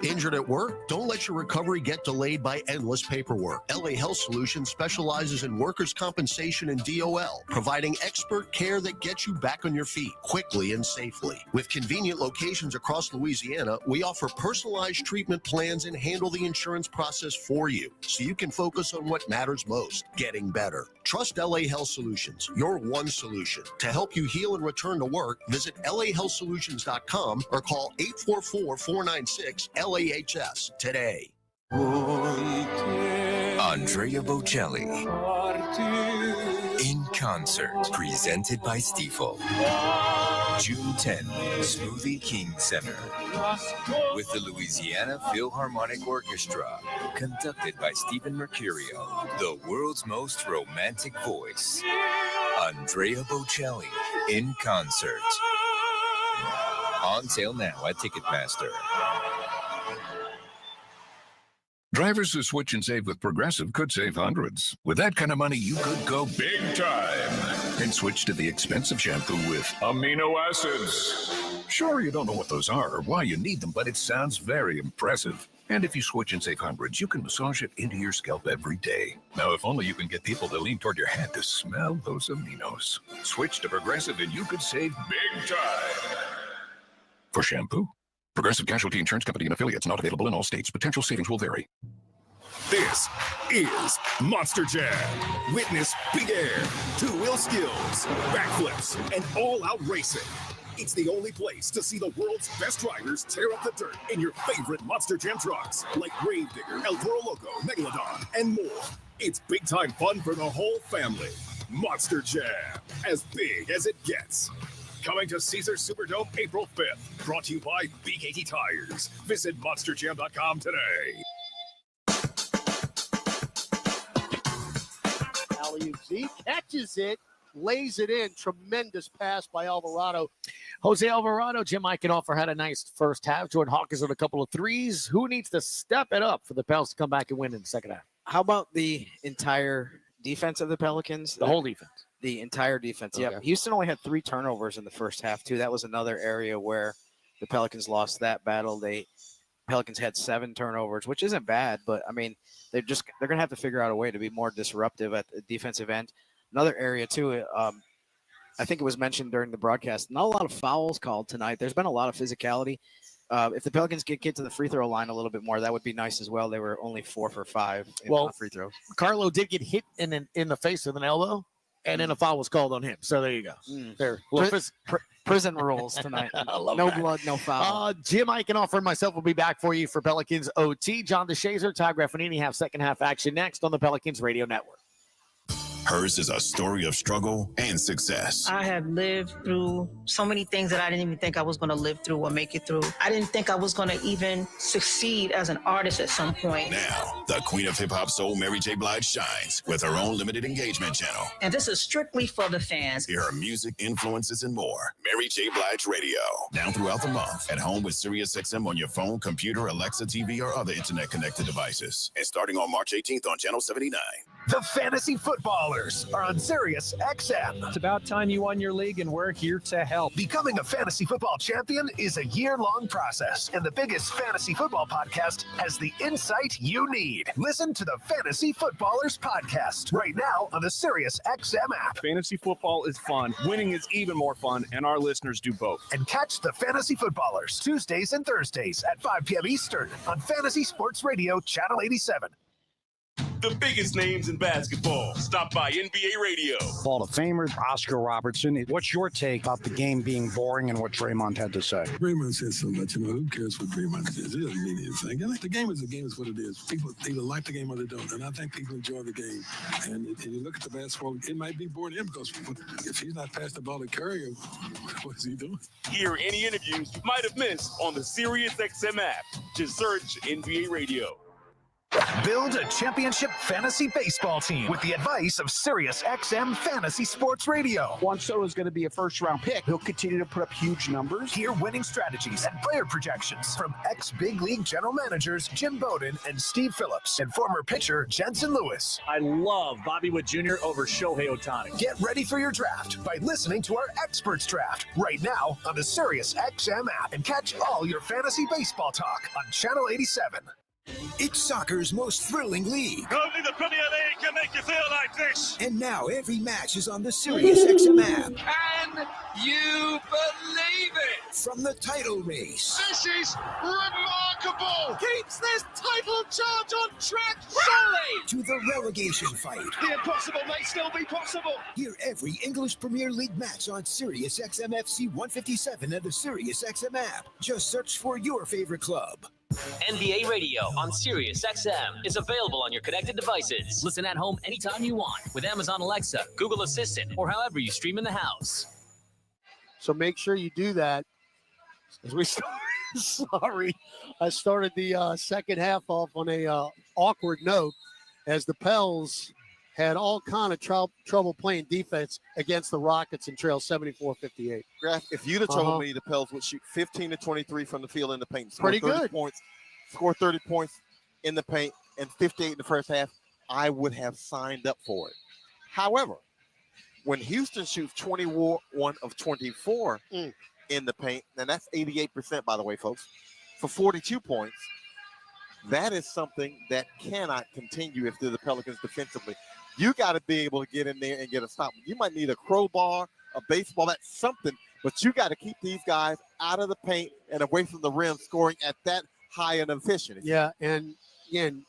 Injured at work? Don't let your recovery get delayed by endless paperwork. LA Health Solutions specializes in workers' compensation and DOL, providing expert care that gets you back on your feet quickly and safely. With convenient locations across Louisiana, we offer personalized treatment plans and handle the insurance process for you, so you can focus on what matters most, getting better. Trust LA Health Solutions, your one solution. To help you heal and return to work, visit lahealthsolutions.com or call 844-496-LAHS today.
Andrea Bocelli in concert, presented by Stifel. June 10, Smoothie King Center, with the Louisiana Philharmonic Orchestra, conducted by Stephen Mercurio, the world's most romantic voice. Andrea Bocelli in concert. On sale now at Ticketmaster.
Drivers who switch and save with Progressive could save hundreds. With that kind of money, you could go big time and switch to the expensive shampoo with amino acids. Sure, you don't know what those are or why you need them, but it sounds very impressive. And if you switch and save hundreds, you can massage it into your scalp every day. Now, if only you can get people to lean toward your head to smell those aminos. Switch to Progressive and you could save big time. For shampoo, Progressive Casualty Insurance Company and affiliates, not available in all states. Potential savings will vary.
This is Monster Jam. Witness big air, two-wheel skills, backflips, and all-out racing. It's the only place to see the world's best drivers tear up the dirt in your favorite Monster Jam trucks, like Gravedigger, El Toro Loco, Megalodon, and more. It's big-time fun for the whole family. Monster Jam, as big as it gets. Coming to Caesars Superdome April 5th. Brought to you by BKT Tires. Visit monsterjam.com today.
Alley-oop Z catches it, lays it in. Tremendous pass by Alvarado.
Jose Alvarado, Jim Eichenhofer had a nice first half. Jordan Hawkins with a couple of threes. Who needs to step it up for the Pels to come back and win in the second half?
How about the entire defense of the Pelicans?
The whole defense.
The entire defense. Yeah. Houston only had 3 turnovers in the first half, too. That was another area where the Pelicans lost that battle. Pelicans had 7 turnovers, which isn't bad, but I mean, they're going to have to figure out a way to be more disruptive at the defensive end. Another area, too, I think it was mentioned during the broadcast, not a lot of fouls called tonight. There's been a lot of physicality. If the Pelicans could get to the free throw line a little bit more, that would be nice as well. They were only 4 for 5 on free throws.
Carlo did get hit in the face with an elbow, and then a foul was called on him. So there you go. There.
Prison rules tonight. No
that.
blood, no foul.
Jim Eichenhofer and myself will be back for you for Pelicans OT. John DeShazer, Todd Graffanini have second half action next on the Pelicans Radio Network.
Hers is a story of struggle and success.
I have lived through so many things that I didn't even think I was going to live through or make it through. I didn't think I was going to even succeed as an artist at some point.
Now, the queen of hip-hop soul, Mary J. Blige, shines with her own limited engagement channel.
And this is strictly for the fans.
Hear her music, influences, and more. Mary J. Blige Radio. Now throughout the month. At home with SiriusXM on your phone, computer, Alexa, TV, or other internet-connected devices. And starting on March 18th on Channel 79.
The Fantasy Footballers are on Sirius XM.
It's about time you won your league, and we're here to help.
Becoming a fantasy football champion is a year-long process, and the biggest fantasy football podcast has the insight you need. Listen to the Fantasy Footballers podcast right now on the Sirius XM app.
Fantasy football is fun. Winning is even more fun, and our listeners do both.
And catch the Fantasy Footballers Tuesdays and Thursdays at 5 p.m. Eastern on Fantasy Sports Radio, Channel 87.
The biggest names in basketball. Stop by NBA Radio.
Hall of Famer Oscar Robertson. What's your take about the game being boring and what Draymond had to say?
Draymond said so much. Who cares what Draymond says? It doesn't mean anything. And the game is what it is. People either like the game or they don't. And I think people enjoy the game. And if you look at the basketball, it might be boring to him because if he's not passing the ball to Curry, what is he doing?
Hear any interviews you might have missed on the SiriusXM app. Just search NBA Radio.
Build a championship fantasy baseball team with the advice of Sirius XM Fantasy Sports Radio.
Juan Soto is going to be a first-round pick. He'll continue to put up huge numbers.
Hear winning strategies and player projections from ex-big league general managers Jim Bowden and Steve Phillips and former pitcher Jensen Lewis.
I love Bobby Wood Jr. over Shohei Ohtani.
Get ready for your draft by listening to our Experts Draft right now on the Sirius XM app and catch all your fantasy baseball talk on Channel 87.
It's soccer's most thrilling league.
Only the Premier League can make you feel like this.
And now every match is on the SiriusXM app.
Can you believe it?
From the title race.
This is remarkable. Keeps this title charge on track solely.
To the relegation fight.
The impossible may still be possible.
Hear every English Premier League match on SiriusXM FC 157 and the SiriusXM app. Just search for your favorite club.
NBA Radio on Sirius XM is available on your connected devices. Listen at home anytime you want with Amazon Alexa, Google Assistant, or however you stream in the house.
So make sure you do that. As we start, sorry, I started the second half off on a awkward note as the Pels had all kind of trouble playing defense against the Rockets and trail 74-58.
Graf, if you'd have told me the Pels would shoot 15 to 23 from the field in the paint, score
pretty
30
good
points, score 30 points in the paint, and 58 in the first half, I would have signed up for it. However, when Houston shoots 21 of 24 in the paint, and that's 88%, by the way, folks, for 42 points, that is something that cannot continue if they're the Pelicans defensively. You got to be able to get in there and get a stop. You might need a crowbar, a baseball bat, something, but you got to keep these guys out of the paint and away from the rim scoring at that high and efficient.
Yeah, and again,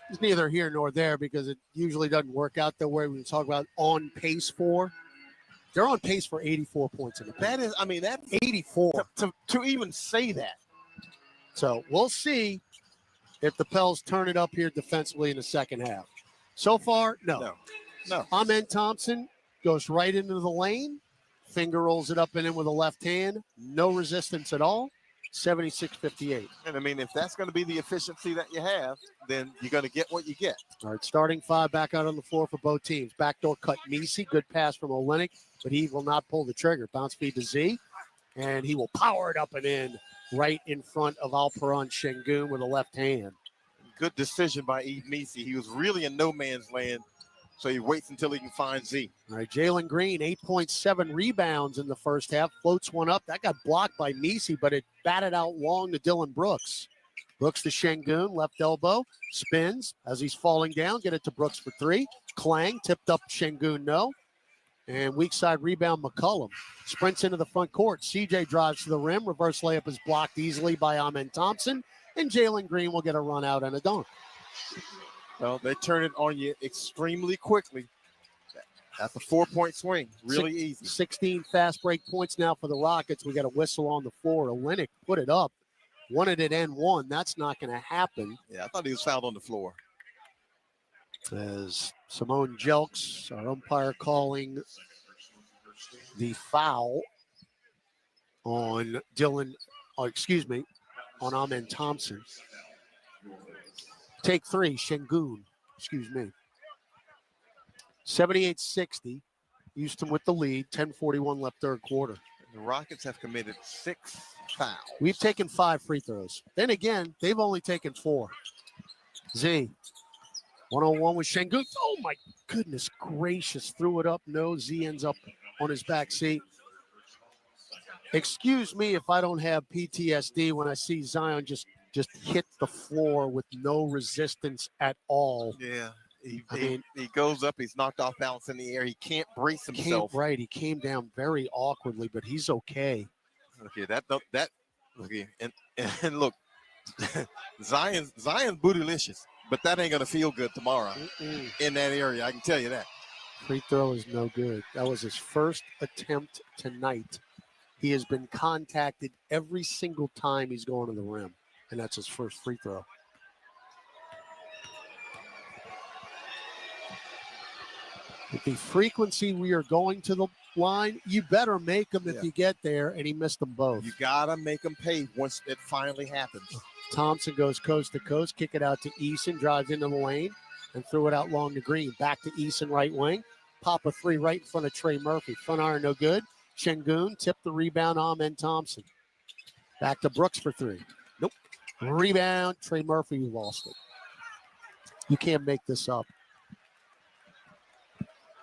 It's neither here nor there because it usually doesn't work out the way we talk about on pace for. They're on pace for 84 points in the paint.
That is, I mean, that's
84.
To even say that.
So we'll see if the Pels turn it up here defensively in the second half. So far, no. Amen Thompson goes right into the lane. Finger rolls it up and in with a left hand. No resistance at all. 76-58.
And I mean, if that's going to be the efficiency that you have, then you're going to get what you get.
All right, starting five back out on the floor for both teams. Backdoor cut Messi. Good pass from Olynyk, but he will not pull the trigger. Bounce feed to Z, and he will power it up and in right in front of Alperen Şengün with a left hand.
Good decision by Yves Messi. He was really in no man's land, so he waits until he can find Z.
All right, Jalen Green, 8.7 rebounds in the first half. Floats one up. That got blocked by Messi, but it batted out long to Dylan Brooks. Brooks to Şengün, left elbow, spins as he's falling down. Get it to Brooks for three. Clang, tipped up Şengün, no. And weak side rebound, McCollum. Sprints into the front court. CJ drives to the rim. Reverse layup is blocked easily by Amen Thompson. And Jalen Green will get a run out and a dunk.
Well, they turn it on you extremely quickly. That's a 4-point swing. Really easy.
16 fast break points now for the Rockets. We got a whistle on the floor. Olynyk put it up. Wanted it N1. That's not going to happen.
Yeah, I thought he was fouled on the floor.
As Simone Jelks, our umpire, calling the foul on on Amen Thompson. Take three, Şengün, 78-60. Houston with the lead, 10:41 left third quarter.
The Rockets have committed 6 fouls.
We've taken 5 free throws. Then again, they've only taken 4. Z, 101 with Şengün. Oh my goodness gracious, threw it up. No, Z ends up on his back seat. Excuse me if I don't have PTSD when I see Zion just hit the floor with no resistance at all.
Yeah, he goes up, he's knocked off balance in the air. He can't brace himself.
He came down very awkwardly, but he's okay.
Okay, okay, and look, Zion's bootylicious, but that ain't gonna feel good tomorrow in that area. I can tell you that.
Free throw is no good. That was his first attempt tonight. He has been contacted every single time he's going to the rim, and that's his first free throw. With the frequency we are going to the line, you better make them if you get there, and he missed them both.
You got to make them pay once it finally happens.
Thompson goes coast to coast, kick it out to Eason, drives into the lane, and threw it out long to Green. Back to Eason, right wing. Pop a three right in front of Trey Murphy. Front iron, no good. Şengün tipped the rebound, Amen Thompson. Back to Brooks for three. Nope. Rebound, Trey Murphy lost it. You can't make this up.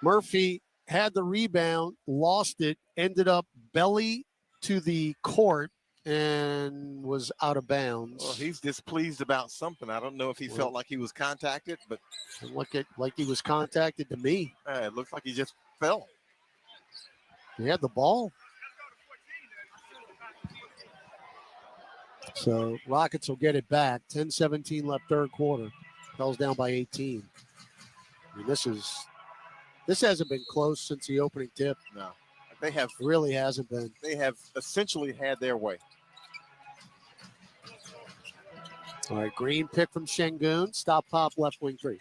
Murphy had the rebound, lost it, ended up belly to the court, and was out of bounds.
Well, he's displeased about something. I don't know if he felt like he was contacted, but
it looked like he was contacted to me.
It looks like he just fell.
He had the ball. So Rockets will get it back. 10-17 left third quarter. Pels down by 18. I mean, this hasn't been close since the opening tip.
No, they have
really hasn't been.
They have essentially had their way.
All right, Green pick from Şengün. Stop pop left wing three.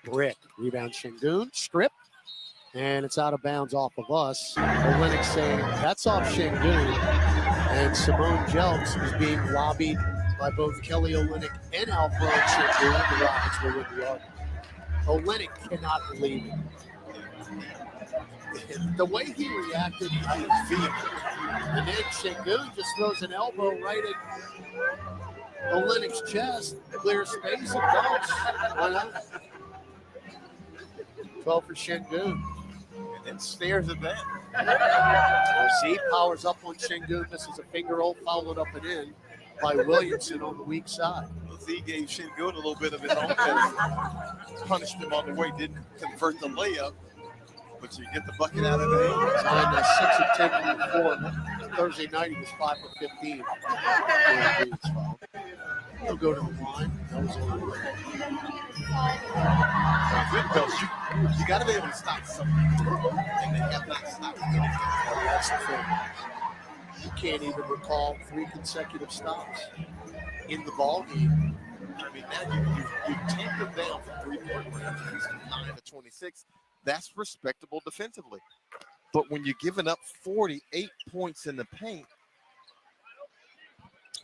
Brick rebound Şengün. Strip. And it's out of bounds off of us. Olynyk saying that's off Şengün. And Simone Jelks is being lobbied by both Kelly Olynyk and Alperen Şengün. The Rockets will win the argument. Olynyk cannot believe it. The way he reacted, I was feeling. And then Şengün just throws an elbow right at Olynyk's chest, clear space, and dunks. Why not? 12 for Şengün.
And stares at that.
Z powers up on Şengün. This is a finger roll, followed up and in by Williamson on the weak side.
Z gave Şengün a little bit of his own punished him on the way, didn't convert the layup, but you get the bucket out of there.
Zion 6 of 10 from the floor. Thursday night he was 5 for 15. He'll go to the line. That was
you got to be able to stop something. And they have not stopped anything.
That's the thing. You can't even recall 3 consecutive stops in the ball game.
I mean, now you take them down from 3-point range from 9 to 26. That's respectable defensively. But when you're giving up 48 points in the paint,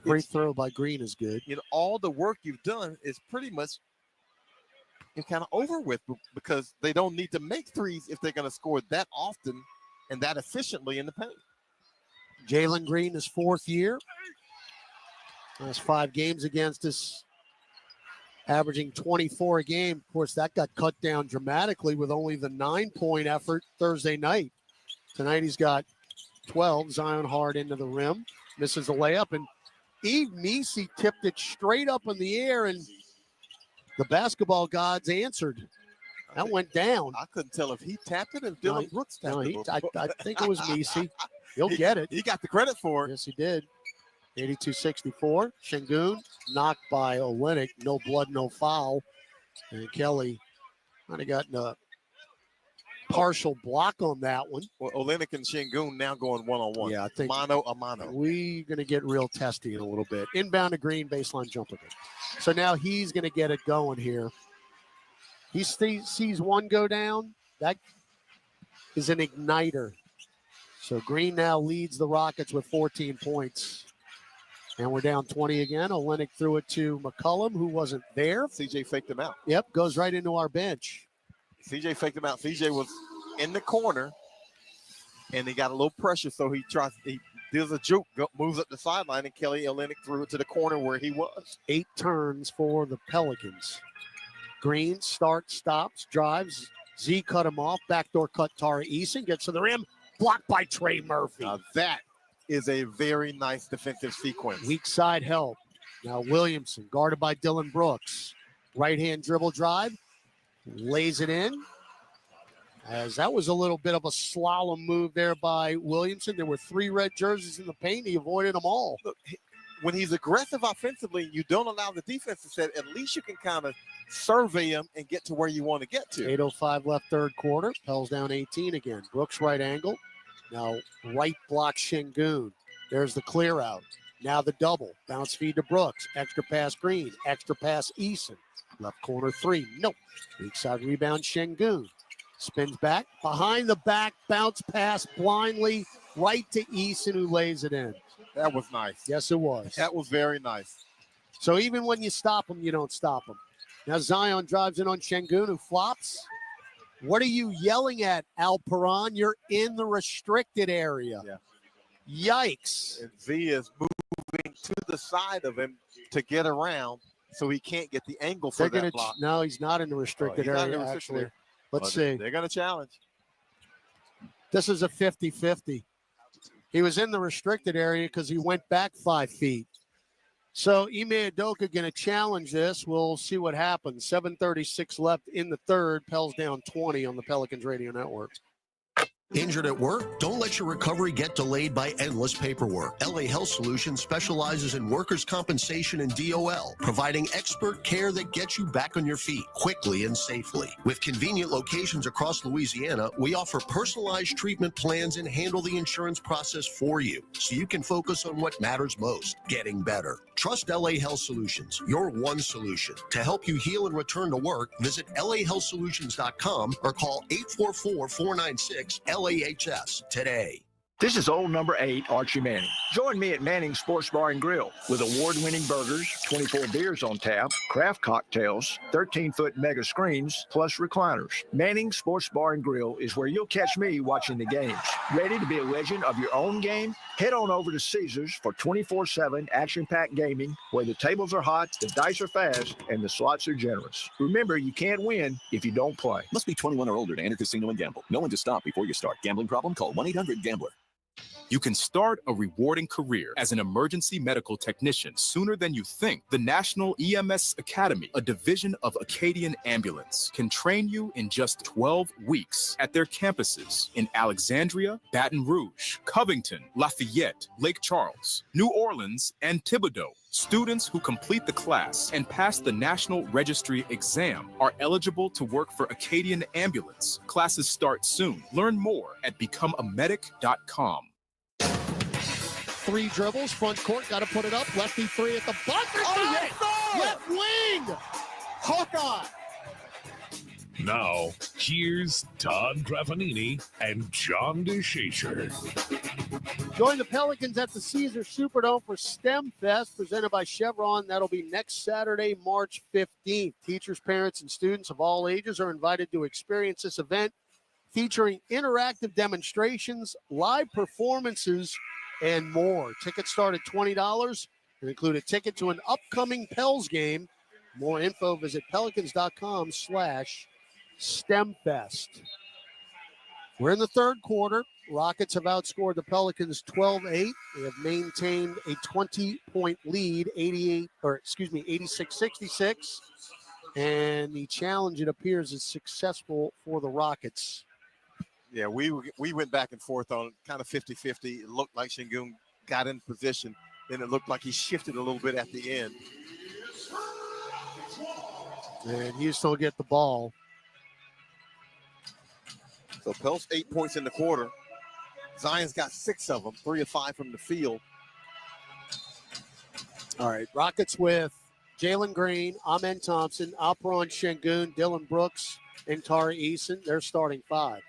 free throw by Green is good.
You know, all the work you've done is pretty much kind of over with because they don't need to make threes if they're going to score that often and that efficiently in the paint.
Jalen Green, his 4th year. Last 5 games against us, averaging 24 a game. Of course, that got cut down dramatically with only the 9-point effort Thursday night. Tonight he's got 12. Zion hard into the rim, misses a layup, and Eve Meesey tipped it straight up in the air, and the basketball gods answered. That went down.
I couldn't tell if he tapped it or Dylan Brooks tapped it.
I think it was Meesey. He'll get it.
He got the credit for it.
Yes, he did. 82-64. Şengün knocked by Olynyk. No blood, no foul. And Kelly might have gotten a partial block on that one.
Well, Olynyk and Şengün now going one-on-one.
Yeah, I think
mano a mano.
We're going to get real testy in a little bit. Inbound to Green, baseline jumper. So now he's going to get it going here. He sees one go down. That is an igniter. So Green now leads the Rockets with 14 points. And we're down 20 again. Olynyk threw it to McCollum, who wasn't there.
CJ faked him out.
Yep, goes right into our bench.
CJ faked him out. CJ was in the corner, and he got a little pressure, so he does a juke, moves up the sideline, and Kelly Olynyk threw it to the corner where he was.
8 turns for the Pelicans. Green starts, stops, drives. Z cut him off. Backdoor cut Tara Eason. Gets to the rim. Blocked by Trey Murphy.
Now that is a very nice defensive sequence.
Weak side help. Now Williamson, guarded by Dylan Brooks. Right-hand dribble drive. Lays it in. As that was a little bit of a slalom move there by Williamson. There were 3 red jerseys in the paint. He avoided them all.
Look, when he's aggressive offensively, you don't allow the defense to set, at least you can kind of survey him and get to where you want to get to.
8:05 left third quarter. Pels down 18 again. Brooks right angle. Now right block Şengün. There's the clear out. Now the double. Bounce feed to Brooks. Extra pass Green. Extra pass Eason. Left corner 3. Nope. Weak side rebound Şengün. Spins back. Behind the back. Bounce pass blindly. Right to Eason, who lays it in.
That was nice.
Yes, it was.
That was very nice.
So even when you stop him, you don't stop him. Now Zion drives in on Şengün, who flops. What are you yelling at, Alperon? You're in the restricted area.
Yeah.
Yikes.
And Z is moving to the side of him to get around so he can't get the angle for that block.
No, he's not in the restricted area, actually. Let's see.
They're going to challenge.
This is a 50-50. He was in the restricted area because he went back 5 feet. So Ime Udoka going to challenge this. We'll see what happens. 7:36 left in the third. Pels down 20 on the Pelicans Radio Network.
Injured at work? Don't let your recovery get delayed by endless paperwork. LA Health Solutions specializes in workers' compensation and DOL, providing expert care that gets you back on your feet quickly and safely. With convenient locations across Louisiana, we offer personalized treatment plans and handle the insurance process for you so you can focus on what matters most, getting better. Trust LA Health Solutions, your one solution. To help you heal and return to work, visit lahealthsolutions.com or call 844-496-LAHS today.
This is old number 8, Archie Manning. Join me at Manning's Sports Bar and Grill with award-winning burgers, 24 beers on tap, craft cocktails, 13-foot mega screens, plus recliners. Manning's Sports Bar and Grill is where you'll catch me watching the games. Ready to be a legend of your own game? Head on over to Caesars for 24/7 action-packed gaming where the tables are hot, the dice are fast, and the slots are generous. Remember, you can't win if you don't play.
Must be 21 or older to enter casino and gamble. Knowing to stop before you start. Gambling problem? Call 1-800-GAMBLER. You can start a rewarding career as an emergency medical technician sooner than you think. The National EMS Academy, a division of Acadian Ambulance, can train you in just 12 weeks at their campuses in Alexandria, Baton Rouge, Covington, Lafayette, Lake Charles, New Orleans, and Thibodaux. Students who complete the class and pass the National Registry exam are eligible to work for Acadian Ambulance. Classes start soon. Learn more at becomeamedic.com.
3 dribbles, front court, got to put it up. Lefty 3 at the bunker. Left wing. Hawkeye.
Now, here's Todd Graffanini and John DeShazer.
Join the Pelicans at the Caesar Superdome for STEM Fest, presented by Chevron. That'll be next Saturday, March 15th. Teachers, parents, and students of all ages are invited to experience this event, featuring interactive demonstrations, live performances, and more. Tickets start at $20 and include a ticket to an upcoming Pels game. More info, visit pelicans.com/STEMFest. We're in the third quarter. Rockets have outscored the Pelicans 12-8. They have maintained a 20-point lead, 86-66. And the challenge, it appears, is successful for the Rockets.
Yeah, we went back and forth on kind of 50-50. It looked like Şengün got in position. Then it looked like he shifted a little bit at the end.
And Houston will get the ball.
So Pels 8 points in the quarter. Zion's got 6 of them, 3 of 5 from the field.
All right, Rockets with Jalen Green, Amen Thompson, Alperon Şengün, Dylan Brooks, and Tari Eason. They're starting 5.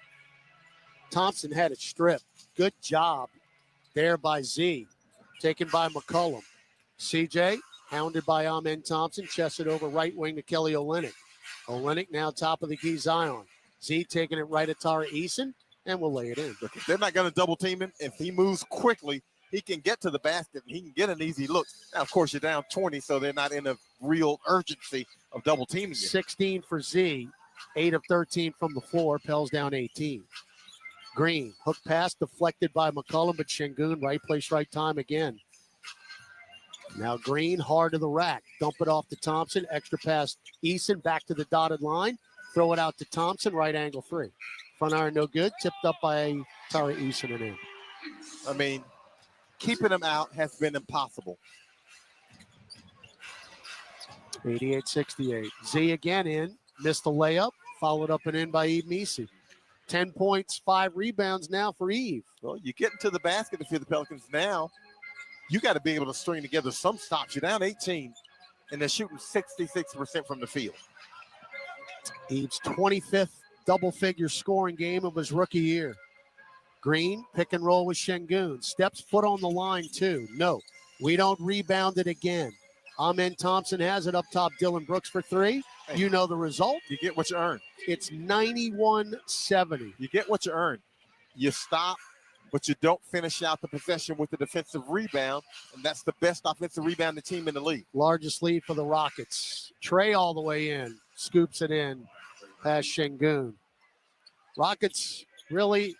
Thompson had it stripped. Good job there by Z. Taken by McCollum. CJ, hounded by Amen Thompson, chested over right wing to Kelly Olynyk. Olynyk now top of the key, Zion. Z taking it right at Tari Eason, and we'll lay it in.
Look, if they're not going to double team him, if he moves quickly, he can get to the basket and he can get an easy look. Now, of course, you're down 20, so they're not in a real urgency of double teaming you.
16 for Z, 8 of 13 from the floor. Pels down 18. Green, hook pass deflected by McCollum, but Şengün, right place, right time again. Now Green, hard to the rack. Dump it off to Thompson. Extra pass, Eason, back to the dotted line. Throw it out to Thompson, right angle 3. Front iron no good. Tipped up by Tari Eason and in.
I mean, keeping him out has been impossible.
88-68. Z again in. Missed the layup. Followed up and in by Yves Missi. 10 points, 5 rebounds now for Yves.
Well, you get into the basket if you're the Pelicans now. You got to be able to string together some stops. You're down 18, and they're shooting 66% from the field.
Yves' 25th double-figure scoring game of his rookie year. Green, pick and roll with Şengün. Steps foot on the line, too. No, we don't rebound it again. Amen Thompson has it up top. Dylan Brooks for 3. You know the result.
You get what you earn.
It's 91-70.
You get what you earn. You stop, but you don't finish out the possession with the defensive rebound, and that's the best offensive rebounding team in the league.
Largest lead for the Rockets. Trey all the way in. Scoops it in past Şengün. Rockets really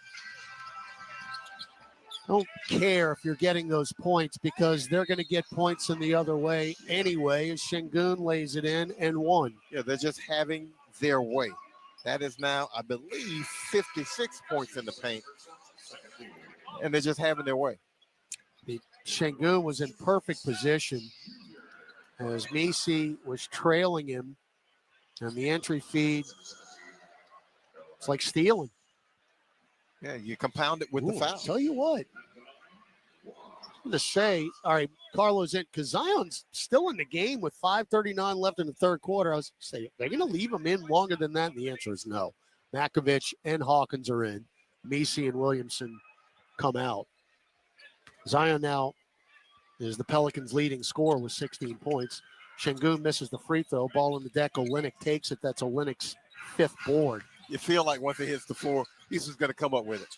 don't care if you're getting those points because they're going to get points in the other way anyway as Şengün lays it in and won.
Yeah, they're just having their way. That is now, I believe, 56 points in the paint. And they're just having their way.
Şengün was in perfect position as Missi was trailing him. And the entry feed, it's like stealing.
Yeah, you compound it with the foul.
Tell you what. I'm going to say, all right, Carlos in, because Zion's still in the game with 5:39 left in the third quarter. I was saying, they're going to leave him in longer than that? And the answer is no. Makovich and Hawkins are in. Missi and Williamson come out. Zion now is the Pelicans' leading scorer with 16 points. Şengün misses the free throw. Ball on the deck. Olynyk takes it. That's Olynyk's 5th board.
You feel like once it hits the floor, he's just going to come up with it.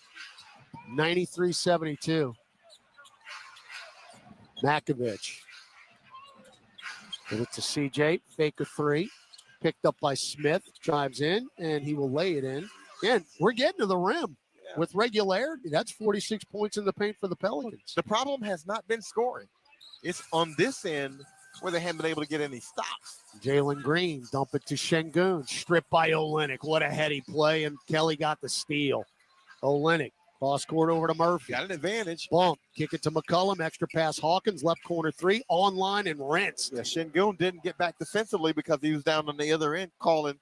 93-72. Makovich. Give it to CJ. Fake a 3. Picked up by Smith. Drives in, and he will lay it in. And we're getting to the rim. with regularity. That's 46 points in the paint for the Pelicans.
The problem has not been scoring. It's on this end where they haven't been able to get any stops.
Jalen Green, dump it to Şengün. Stripped by Olynyk. What a heady play, and Kelly got the steal. Olynyk, cross court over to Murphy.
Got an advantage.
Bump, kick it to McCollum. Extra pass Hawkins, left corner three, online and rinsed.
Yeah, Şengün didn't get back defensively because he was down on the other end calling,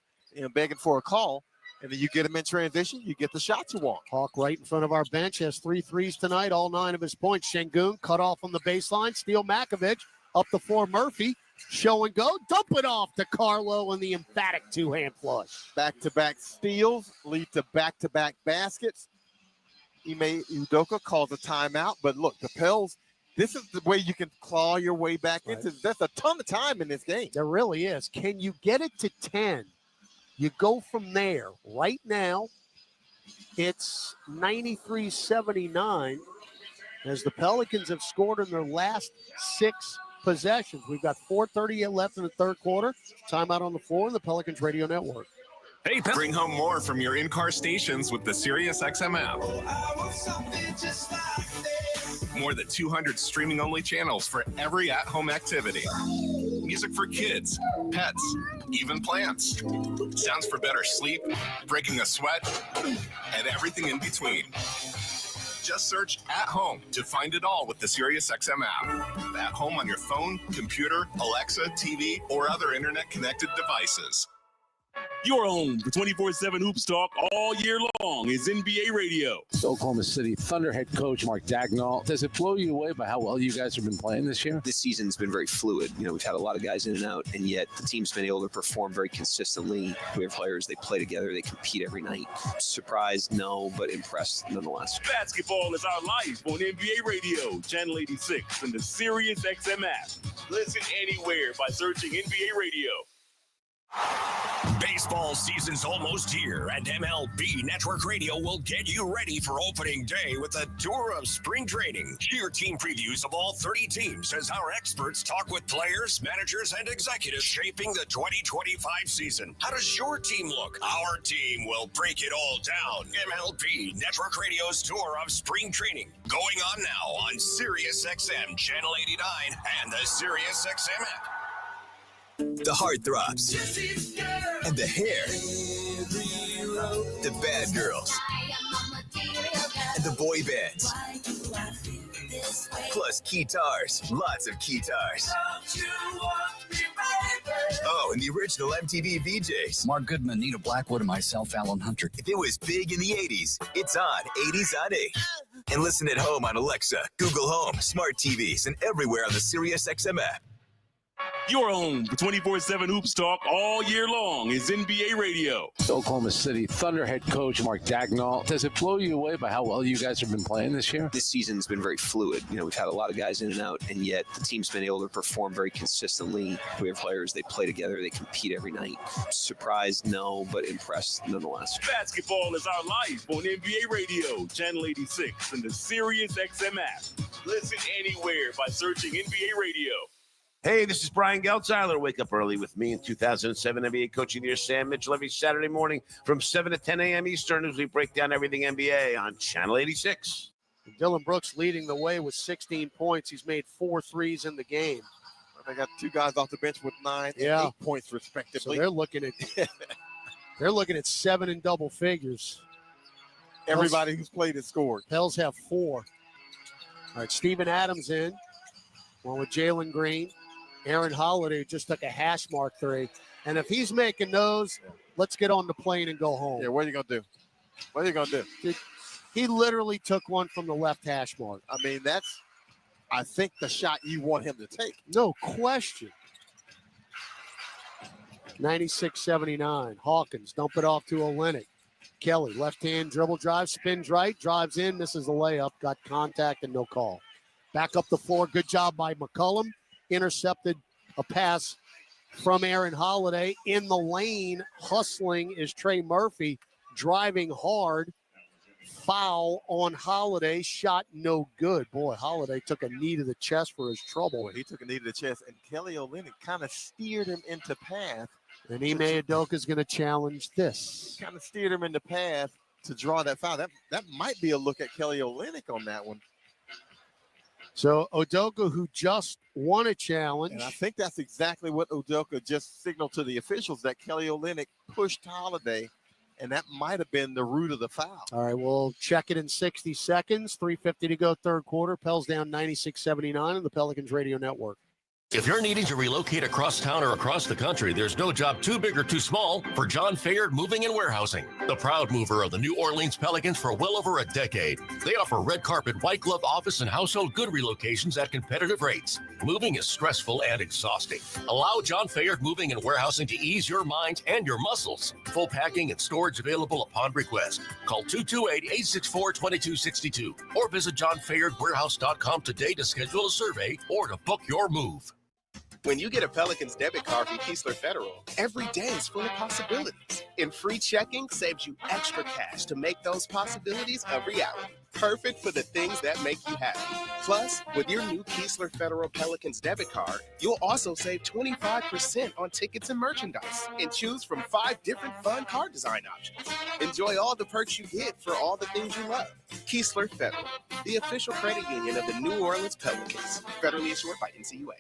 begging for a call. And then you get him in transition, you get the shots you want.
Hawk right in front of our bench has 3 threes tonight, all 9 of his points. Şengün cut off on the baseline, steal Makovich, up the floor Murphy, show and go, dump it off to Carlo and the emphatic two-hand flush.
Back-to-back steals lead to back-to-back baskets. Ime Udoka calls a timeout, but look, the Pels, this is the way you can claw your way back into. There's a ton of time in this game.
There really is. Can you get it to 10? You go from there. Right now, it's 93-79 as the Pelicans have scored in their last 6 possessions. We've got 4:30 left in the third quarter. Timeout on the floor in the Pelicans Radio Network.
Hey, bring home more from your in-car stations with the SiriusXM app. More than 200 streaming-only channels for every at-home activity. Music for kids, pets, even plants. Sounds for better sleep, breaking a sweat, and everything in between. Just search At Home to find it all with the SiriusXM app. At home on your phone, computer, Alexa, TV, or other internet-connected devices.
Your home for 24/7 Hoops Talk all year long is NBA Radio.
Oklahoma City Thunder head coach Mark Dagnall. Does it blow you away by how well you guys have been playing this year?
This season's been very fluid. We've had a lot of guys in and out, and yet the team's been able to perform very consistently. We have players, they play together, they compete every night. Surprised, no, but impressed nonetheless.
Basketball is our life on NBA Radio, Channel 86, and the SiriusXM app. Listen anywhere by searching NBA Radio.
Baseball season's almost here, and MLB Network Radio will get you ready for opening day with a tour of spring training. Hear team previews of all 30 teams as our experts talk with players, managers, and executives shaping the 2025 season. How does your team look? Our team will break it all down. MLB Network Radio's tour of spring training going on now on SiriusXM Channel 89 and the SiriusXM app.
The heartthrobs, and the hair, the bad girls, and the boy bands, plus guitars, lots of guitars. Oh, and the original MTV VJs.
Mark Goodman, Nita Blackwood, and myself, Alan Hunter.
If it was big in the 80s, it's on 80s on 8. And listen at home on Alexa, Google Home, smart TVs, and everywhere on the SiriusXM app.
Your home for 24/7 Hoops Talk all year long is NBA Radio.
Oklahoma City Thunder head coach Mark Dagnall. Does it blow you away by how well you guys have been playing this year?
This season's been very fluid. We've had a lot of guys in and out, and yet the team's been able to perform very consistently. We have players, they play together, they compete every night. Surprised, no, but impressed nonetheless.
Basketball is our life on NBA Radio, Channel 86, and the SiriusXM app. Listen anywhere by searching NBA Radio.
Hey, this is Brian Geltzeiler. Wake up early with me in 2007 NBA Coaching Year Sam Mitchell every Saturday morning from 7 to 10 a.m. Eastern as we break down everything NBA on Channel 86.
Dylan Brooks leading the way with 16 points. He's made 4 threes in the game.
They got 2 guys off the bench with 9 and 8 points respectively.
So they're looking at 7 in double figures.
Everybody who's played has scored.
Pels have 4. All right, Steven Adams in. One with Jalen Green. Aaron Holiday just took a hash mark 3. And if he's making those, let's get on the plane and go home.
Yeah, what are you going to do? What are you going to do?
He literally took one from the left hash mark.
I mean, that's, I think, the shot you want him to take.
No question. 96-79. Hawkins dump it off to Olynyk. Kelly, left hand dribble drive, spins right, drives in, misses the layup, got contact and no call. Back up the floor, good job by McCollum. Intercepted a pass from Aaron Holiday. In the lane, hustling is Trey Murphy, driving hard. Foul on Holiday, shot no good. Boy, Holiday took a knee to the chest for his trouble.
Boy, he took a knee to the chest, and Kelly Olynyk kind of steered him into path.
And Ime Udoka is going to challenge this.
Kind of steered him into path to draw that foul. That might be a look at Kelly Olynyk on that one.
So Udoka, who just won a challenge.
And I think that's exactly what Udoka just signaled to the officials, that Kelly Olynyk pushed Holiday, and that might have been the root of the foul.
All right, we'll check it in 60 seconds. 3:50 to go, third quarter. Pels down 96-79 on the Pelicans Radio Network.
If you're needing to relocate across town or across the country, there's no job too big or too small for John Fayard Moving and Warehousing, the proud mover of the New Orleans Pelicans for well over a decade. They offer red carpet, white glove office and household good relocations at competitive rates. Moving is stressful and exhausting. Allow John Fayard Moving and Warehousing to ease your mind and your muscles. Full packing and storage available upon request. Call 228-864-2262 or visit johnfayardwarehouse.com today to schedule a survey or to book your move.
When you get a Pelicans debit card from Keesler Federal, every day is full of possibilities. And free checking saves you extra cash to make those possibilities a reality. Perfect for the things that make you happy. Plus, with your new Keesler Federal Pelicans debit card, you'll also save 25% on tickets and merchandise and choose from 5 different fun card design options. Enjoy all the perks you get for all the things you love. Keesler Federal, the official credit union of the New Orleans Pelicans. Federally insured by NCUA.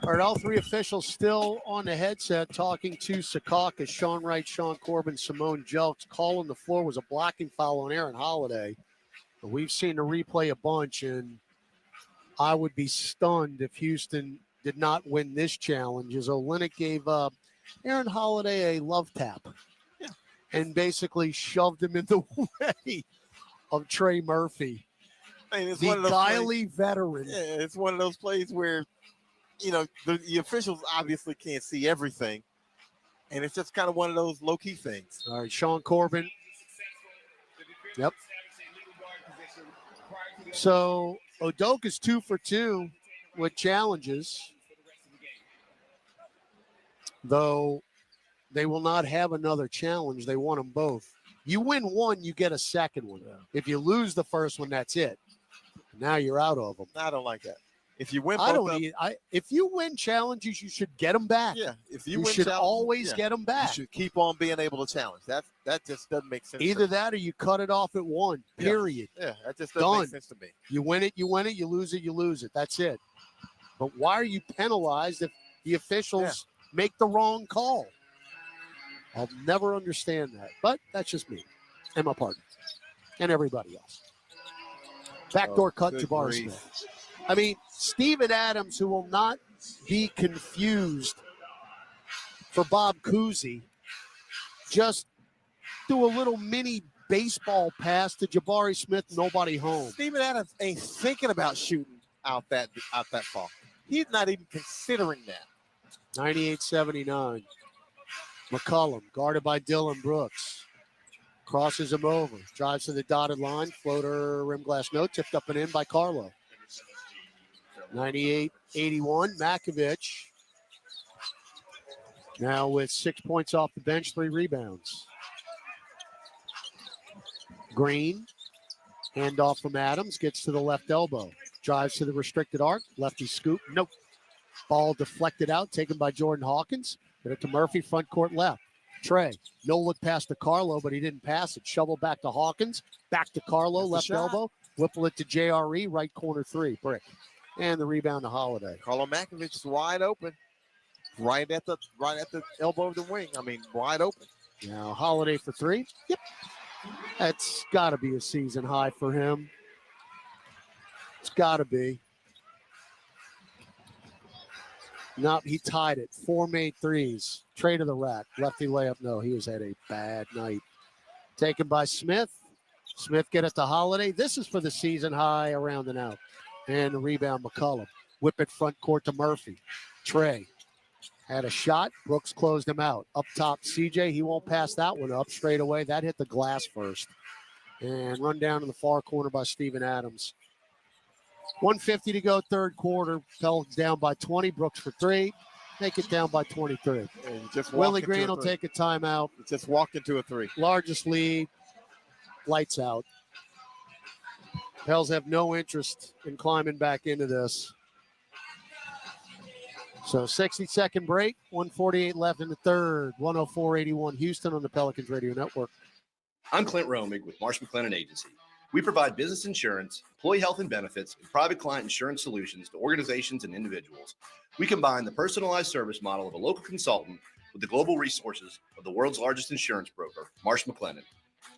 All right, all three officials still on the headset talking to Secaucus, Sean Wright, Sean Corbin, Simone Jelks. Call on the floor was a blocking foul on Aaron Holiday. But we've seen the replay a bunch, and I would be stunned if Houston did not win this challenge, as Olynyk gave Aaron Holiday a love tap and basically shoved him in the way of Trey Murphy,
It's
the
one of those
Guiley veteran.
Yeah, it's one of those plays where, the officials obviously can't see everything, and it's just kind of one of those low-key things.
All right, Sean Corbin. Yep. So Udoka's 2 for 2 with challenges, though they will not have another challenge. They won them both. You win one, you get a second one. Yeah. If you lose the first one, that's it. Now you're out of them.
I don't like that. If you win,
if you win challenges, you should get them back.
Yeah, if
you
win
should always get them back.
You should keep on being able to challenge. That just doesn't make sense.
Either that or you cut it off at one. Period.
Yeah, that just doesn't make sense to me.
You win it, you win it. You lose it, you lose it. That's it. But why are you penalized if the officials make the wrong call? I'll never understand that. But that's just me and my partner and everybody else. Backdoor cut, Jabari Smith. I mean, Steven Adams, who will not be confused for Bob Cousy, just do a little mini baseball pass to Jabari Smith, nobody home.
Steven Adams ain't thinking about shooting out that far. He's not even considering that.
98-79. McCollum, guarded by Dylan Brooks. Crosses him over. Drives to the dotted line. Floater, rim glass no. Tipped up and in by Carlo. 98-81. Makovich. Now with 6 points off the bench, 3 rebounds. Green. Handoff from Adams. Gets to the left elbow. Drives to the restricted arc. Lefty scoop. Nope. Ball deflected out. Taken by Jordan Hawkins. Get it to Murphy. Front court left. Trey. No look pass to Carlo, but he didn't pass it. Shovel back to Hawkins. Back to Carlo. Left elbow. Whipple it to JRE. Right corner 3. Brick. And the rebound to Holiday.
Carlo Makovich is wide open. Right at the elbow of the wing. I mean, wide open.
Now Holiday for 3. Yep. That's got to be a season high for him. It's got to be. No, he tied it. 4 made threes. Trey to the rack. Lefty layup. No, he has had a bad night. Taken by Smith. Smith get it to Holiday. This is for the season high around and out. And the rebound, McCollum. Whip it front court to Murphy. Trey had a shot. Brooks closed him out. Up top, CJ. He won't pass that one up straight away. That hit the glass first. And run down in the far corner by Steven Adams. 1:50 to go, third quarter. Pelicans down by 20. Brooks for 3. Make it down by 23. Willie Green will take a timeout.
Just walked into a 3.
Largest lead. Lights out. Pels have no interest in climbing back into this. So 60-second break, 1:48 left in the third, 104-81 Houston on the Pelicans Radio Network.
I'm Clint Romig with Marsh McLennan Agency. We provide business insurance, employee health and benefits, and private client insurance solutions to organizations and individuals. We combine the personalized service model of a local consultant with the global resources of the world's largest insurance broker, Marsh McLennan.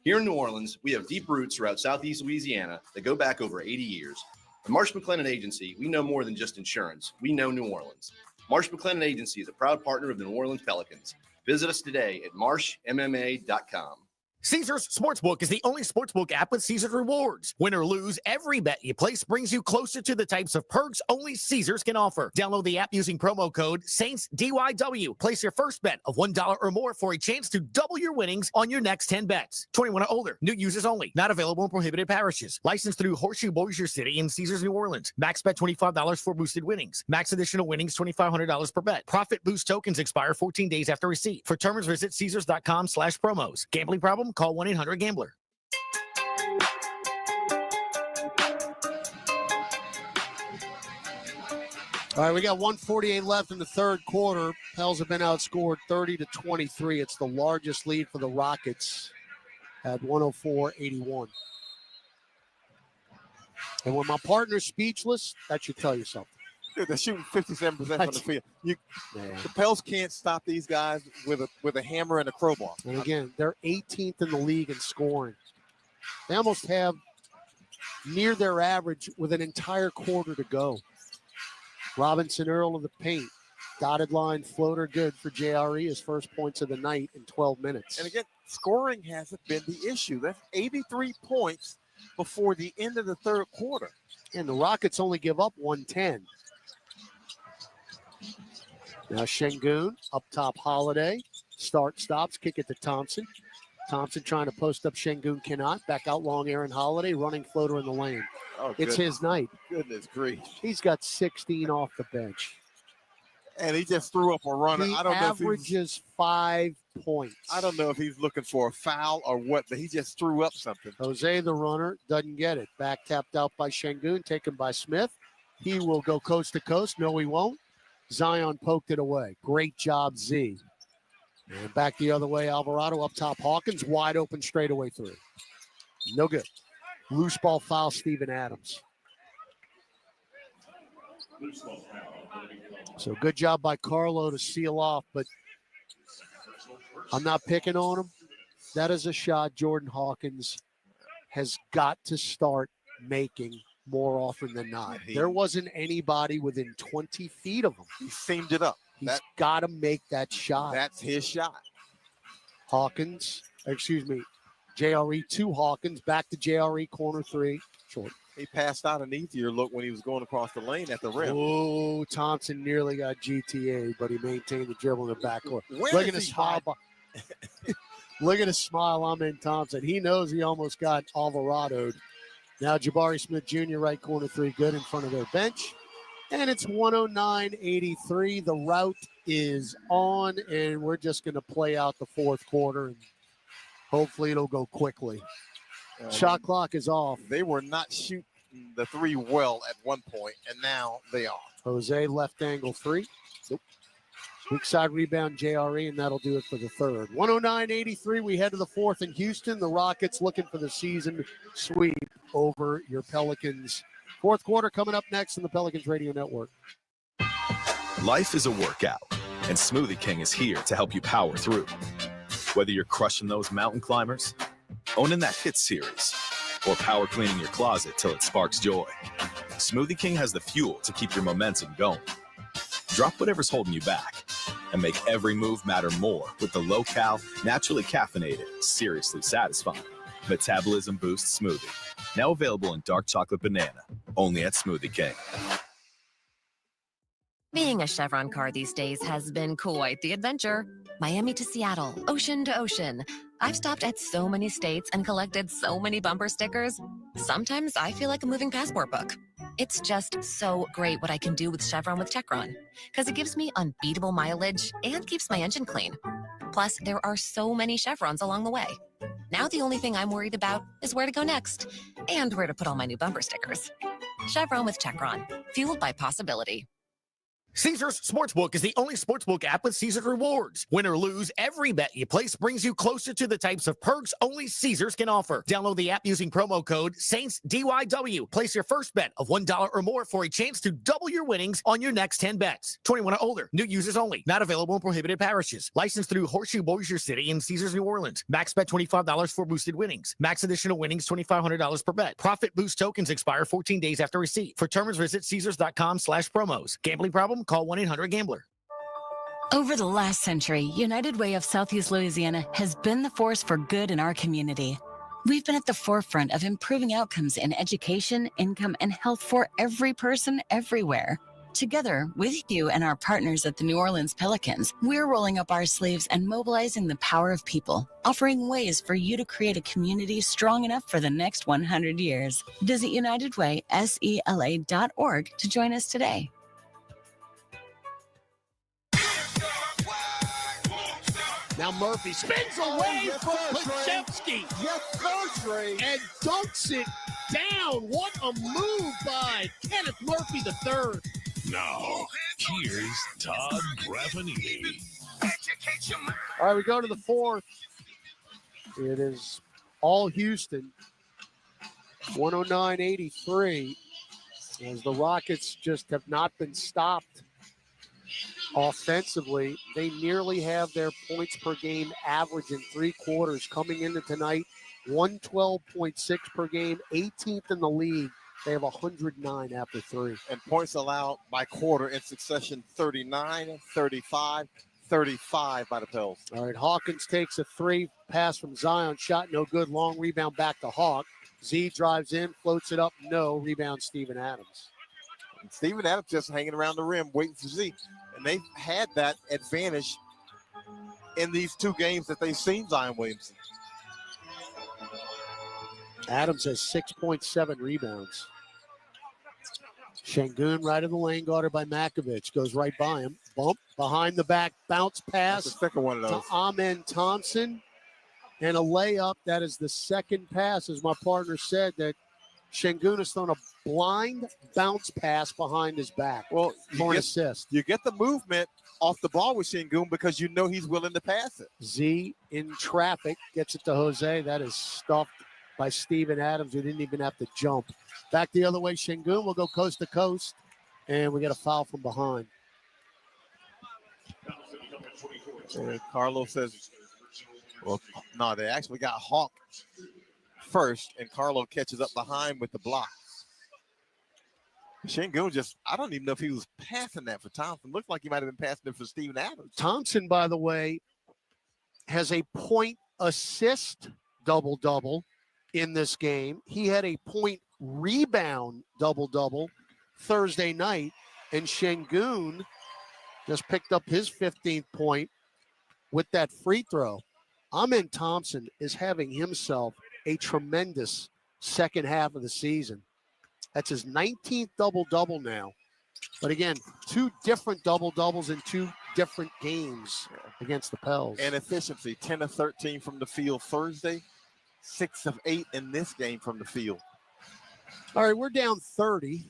Here in New Orleans, we have deep roots throughout Southeast Louisiana that go back over 80 years. At Marsh McLennan Agency, we know more than just insurance. We know New Orleans. Marsh McLennan Agency is a proud partner of the New Orleans Pelicans. Visit us today at marshmma.com.
Caesars Sportsbook is the only sportsbook app with Caesars rewards. Win or lose, every bet you place brings you closer to the types of perks only Caesars can offer. Download the app using promo code SAINTSDYW. Place your first bet of $1 or more for a chance to double your winnings on your next 10 bets. 21 or older. New users only. Not available in prohibited parishes. Licensed through Horseshoe Bossier City and Caesars New Orleans. Max bet $25 for boosted winnings. Max additional winnings $2,500 per bet. Profit boost tokens expire 14 days after receipt. For terms, visit Caesars.com/promos. Gambling problem? Call 1-800-GAMBLER.
All right, we got 1:48 left in the third quarter. Pels have been outscored 30-23. It's the largest lead for the Rockets at 104-81. And when my partner's speechless, that should tell you something.
Dude, they're shooting 57% from the field. The Pels can't stop these guys with a hammer and a crowbar.
And again, they're 18th in the league in scoring. They almost have near their average with an entire quarter to go. Robinson Earl of the paint. Dotted line floater good for JRE, his first points of the night in 12 minutes.
And again, scoring hasn't been the issue. That's 83 points before the end of the third quarter.
And the Rockets only give up 110. Now Şengün up top, Holiday. Stops, kick it to Thompson. Thompson trying to post up Şengün, cannot. Back out long, Aaron Holiday, running floater in the lane.
Oh,
it's his night.
Goodness grief.
He's got 16 off the bench.
And he just threw up a runner.
He
I don't know
averages 5 points.
I don't know if he's looking for a foul or what, but he just threw up something.
Jose, the runner, doesn't get it. Back tapped out by Şengün, taken by Smith. He will go coast to coast. No, he won't. Zion poked it away. Great job, Z. And back the other way, Alvarado up top. Hawkins wide open straightaway three. No good. Loose ball foul, Steven Adams. So good job by Carlo to seal off, but I'm not picking on him. That is a shot Jordan Hawkins has got to start making more often than not. There wasn't anybody within 20 feet of him.
He seamed it up.
He's got to make that shot.
That's his shot.
JRE to Hawkins, back to JRE, corner three, short.
He passed out an easier look when he was going across the lane at the rim.
Oh, Thompson nearly got GTA, but he maintained the dribble in the backcourt. Look at his smile. Look at his smile on Ben Thompson. He knows he almost got Alvarado'd. Now Jabari Smith Jr., right corner three, good in front of their bench. And it's 109-83. The route is on, and we're just going to play out the fourth quarter, and hopefully it'll go quickly. Shot clock is off.
They were not shooting the three well at one point, and now they are.
Jose left angle three. Nope. Weak side rebound, JRE, and that'll do it for the third. 109-83. We head to the fourth in Houston. The Rockets looking for the season sweep over your Pelicans. Fourth quarter coming up next on the Pelicans Radio Network.
Life is a workout, and Smoothie King is here to help you power through. Whether you're crushing those mountain climbers, owning that hit series, or power cleaning your closet till it sparks joy, Smoothie King has the fuel to keep your momentum going. Drop whatever's holding you back and make every move matter more with the low-cal, naturally caffeinated, seriously satisfying Metabolism Boost Smoothie. Now available in dark chocolate banana, only at Smoothie King.
Being a Chevron car these days has been quite the adventure. Miami to Seattle, ocean to ocean. I've stopped at so many states and collected so many bumper stickers. Sometimes I feel like a moving passport book. It's just so great what I can do with Chevron with Techron, because it gives me unbeatable mileage and keeps my engine clean. Plus, there are so many Chevrons along the way. Now the only thing I'm worried about is where to go next and where to put all my new bumper stickers. Chevron with Techron, fueled by possibility.
Caesars Sportsbook is the only sportsbook app with Caesars rewards. Win or lose, every bet you place brings you closer to the types of perks only Caesars can offer. Download the app using promo code SAINTSDYW. Place your first bet of $1 or more for a chance to double your winnings on your next 10 bets. 21 or older. New users only. Not available in prohibited parishes. Licensed through Horseshoe Bossier City and Caesars New Orleans. Max bet $25 for boosted winnings. Max additional winnings $2,500 per bet. Profit boost tokens expire 14 days after receipt. For terms, visit Caesars.com/promos. Gambling problem? Call 1-800-GAMBLER.
Over the last century, United Way of Southeast Louisiana has been the force for good in our community. We've been at the forefront of improving outcomes in education, income, and health for every person everywhere. Together, with you and our partners at the New Orleans Pelicans, we're rolling up our sleeves and mobilizing the power of people, offering ways for you to create a community strong enough for the next 100 years. Visit UnitedWaySELA.org to join us today.
Now Murphy spins away from Pochevsky.
Yes, sir,
and dunks it down. What a move by Kenneth Murphy III.
Now, here's Todd Graffanini.
All right, we go to the fourth. It is all Houston, 109-83, as the Rockets just have not been stopped offensively. They nearly have their points per game average in 3 quarters. Coming into tonight, 112.6 per game, 18th in the league. They have 109 after 3.
And points allowed by quarter in succession, 39, 35, 35 by the Pels.
All right, Hawkins takes a 3, pass from Zion, shot no good, long rebound back to Hawk. Z drives in, floats it up, no, rebound Steven Adams.
And Steven Adams just hanging around the rim waiting for Z. And they've had that advantage in these 2 games that they've seen Zion Williamson.
Adams has 6.7 rebounds. Şengün right of the lane, guarded by Makovich. Goes right by him. Bump behind the back, bounce pass.
That's the second one of those.
To Amen Thompson. And a layup. That is the second pass, as my partner said, that Şengün has thrown a blind bounce pass behind his back.
Well,
for an assist.
You get the movement off the ball with Şengün because you know he's willing to pass it.
Z in traffic gets it to Jose. That is stuffed by Steven Adams, who didn't even have to jump. Back the other way, Şengün will go coast to coast, and we get a foul from behind.
And Carlos says, well, no, they actually got Hawk first, and Carlo catches up behind with the block. Şengün just, I don't even know if he was passing that for Thompson. Looked like he might have been passing it for Steven Adams.
Thompson, by the way, has a point assist double-double in this game. He had a point rebound double-double Thursday night, and Şengün just picked up his 15th point with that free throw. Amen Thompson is having himself a tremendous second half of the season. That's his 19th double-double now. But again, 2 different double-doubles in 2 different games against the Pels.
And efficiency, 10 of 13 from the field Thursday, 6 of 8 in this game from the field.
All right, we're down 30.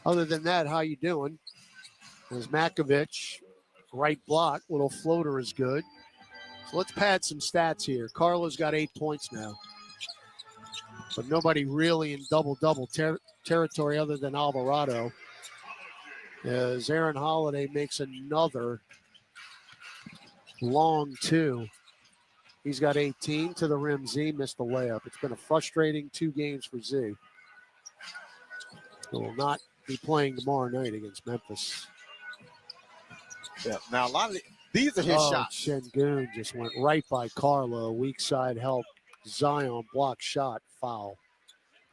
Other than that, how you doing? There's Makovich, right block, little floater is good. So let's pad some stats here. Carlo's got 8 points now. But nobody really in double-double territory other than Alvarado. As Aaron Holiday makes another long 2. He's got 18 to the rim. Z missed the layup. It's been a frustrating 2 games for Z. He will not be playing tomorrow night against Memphis.
Yeah. Now, a lot of these are his shots.
Şengün just went right by Carlo. Weak side help. Zion block shot, foul.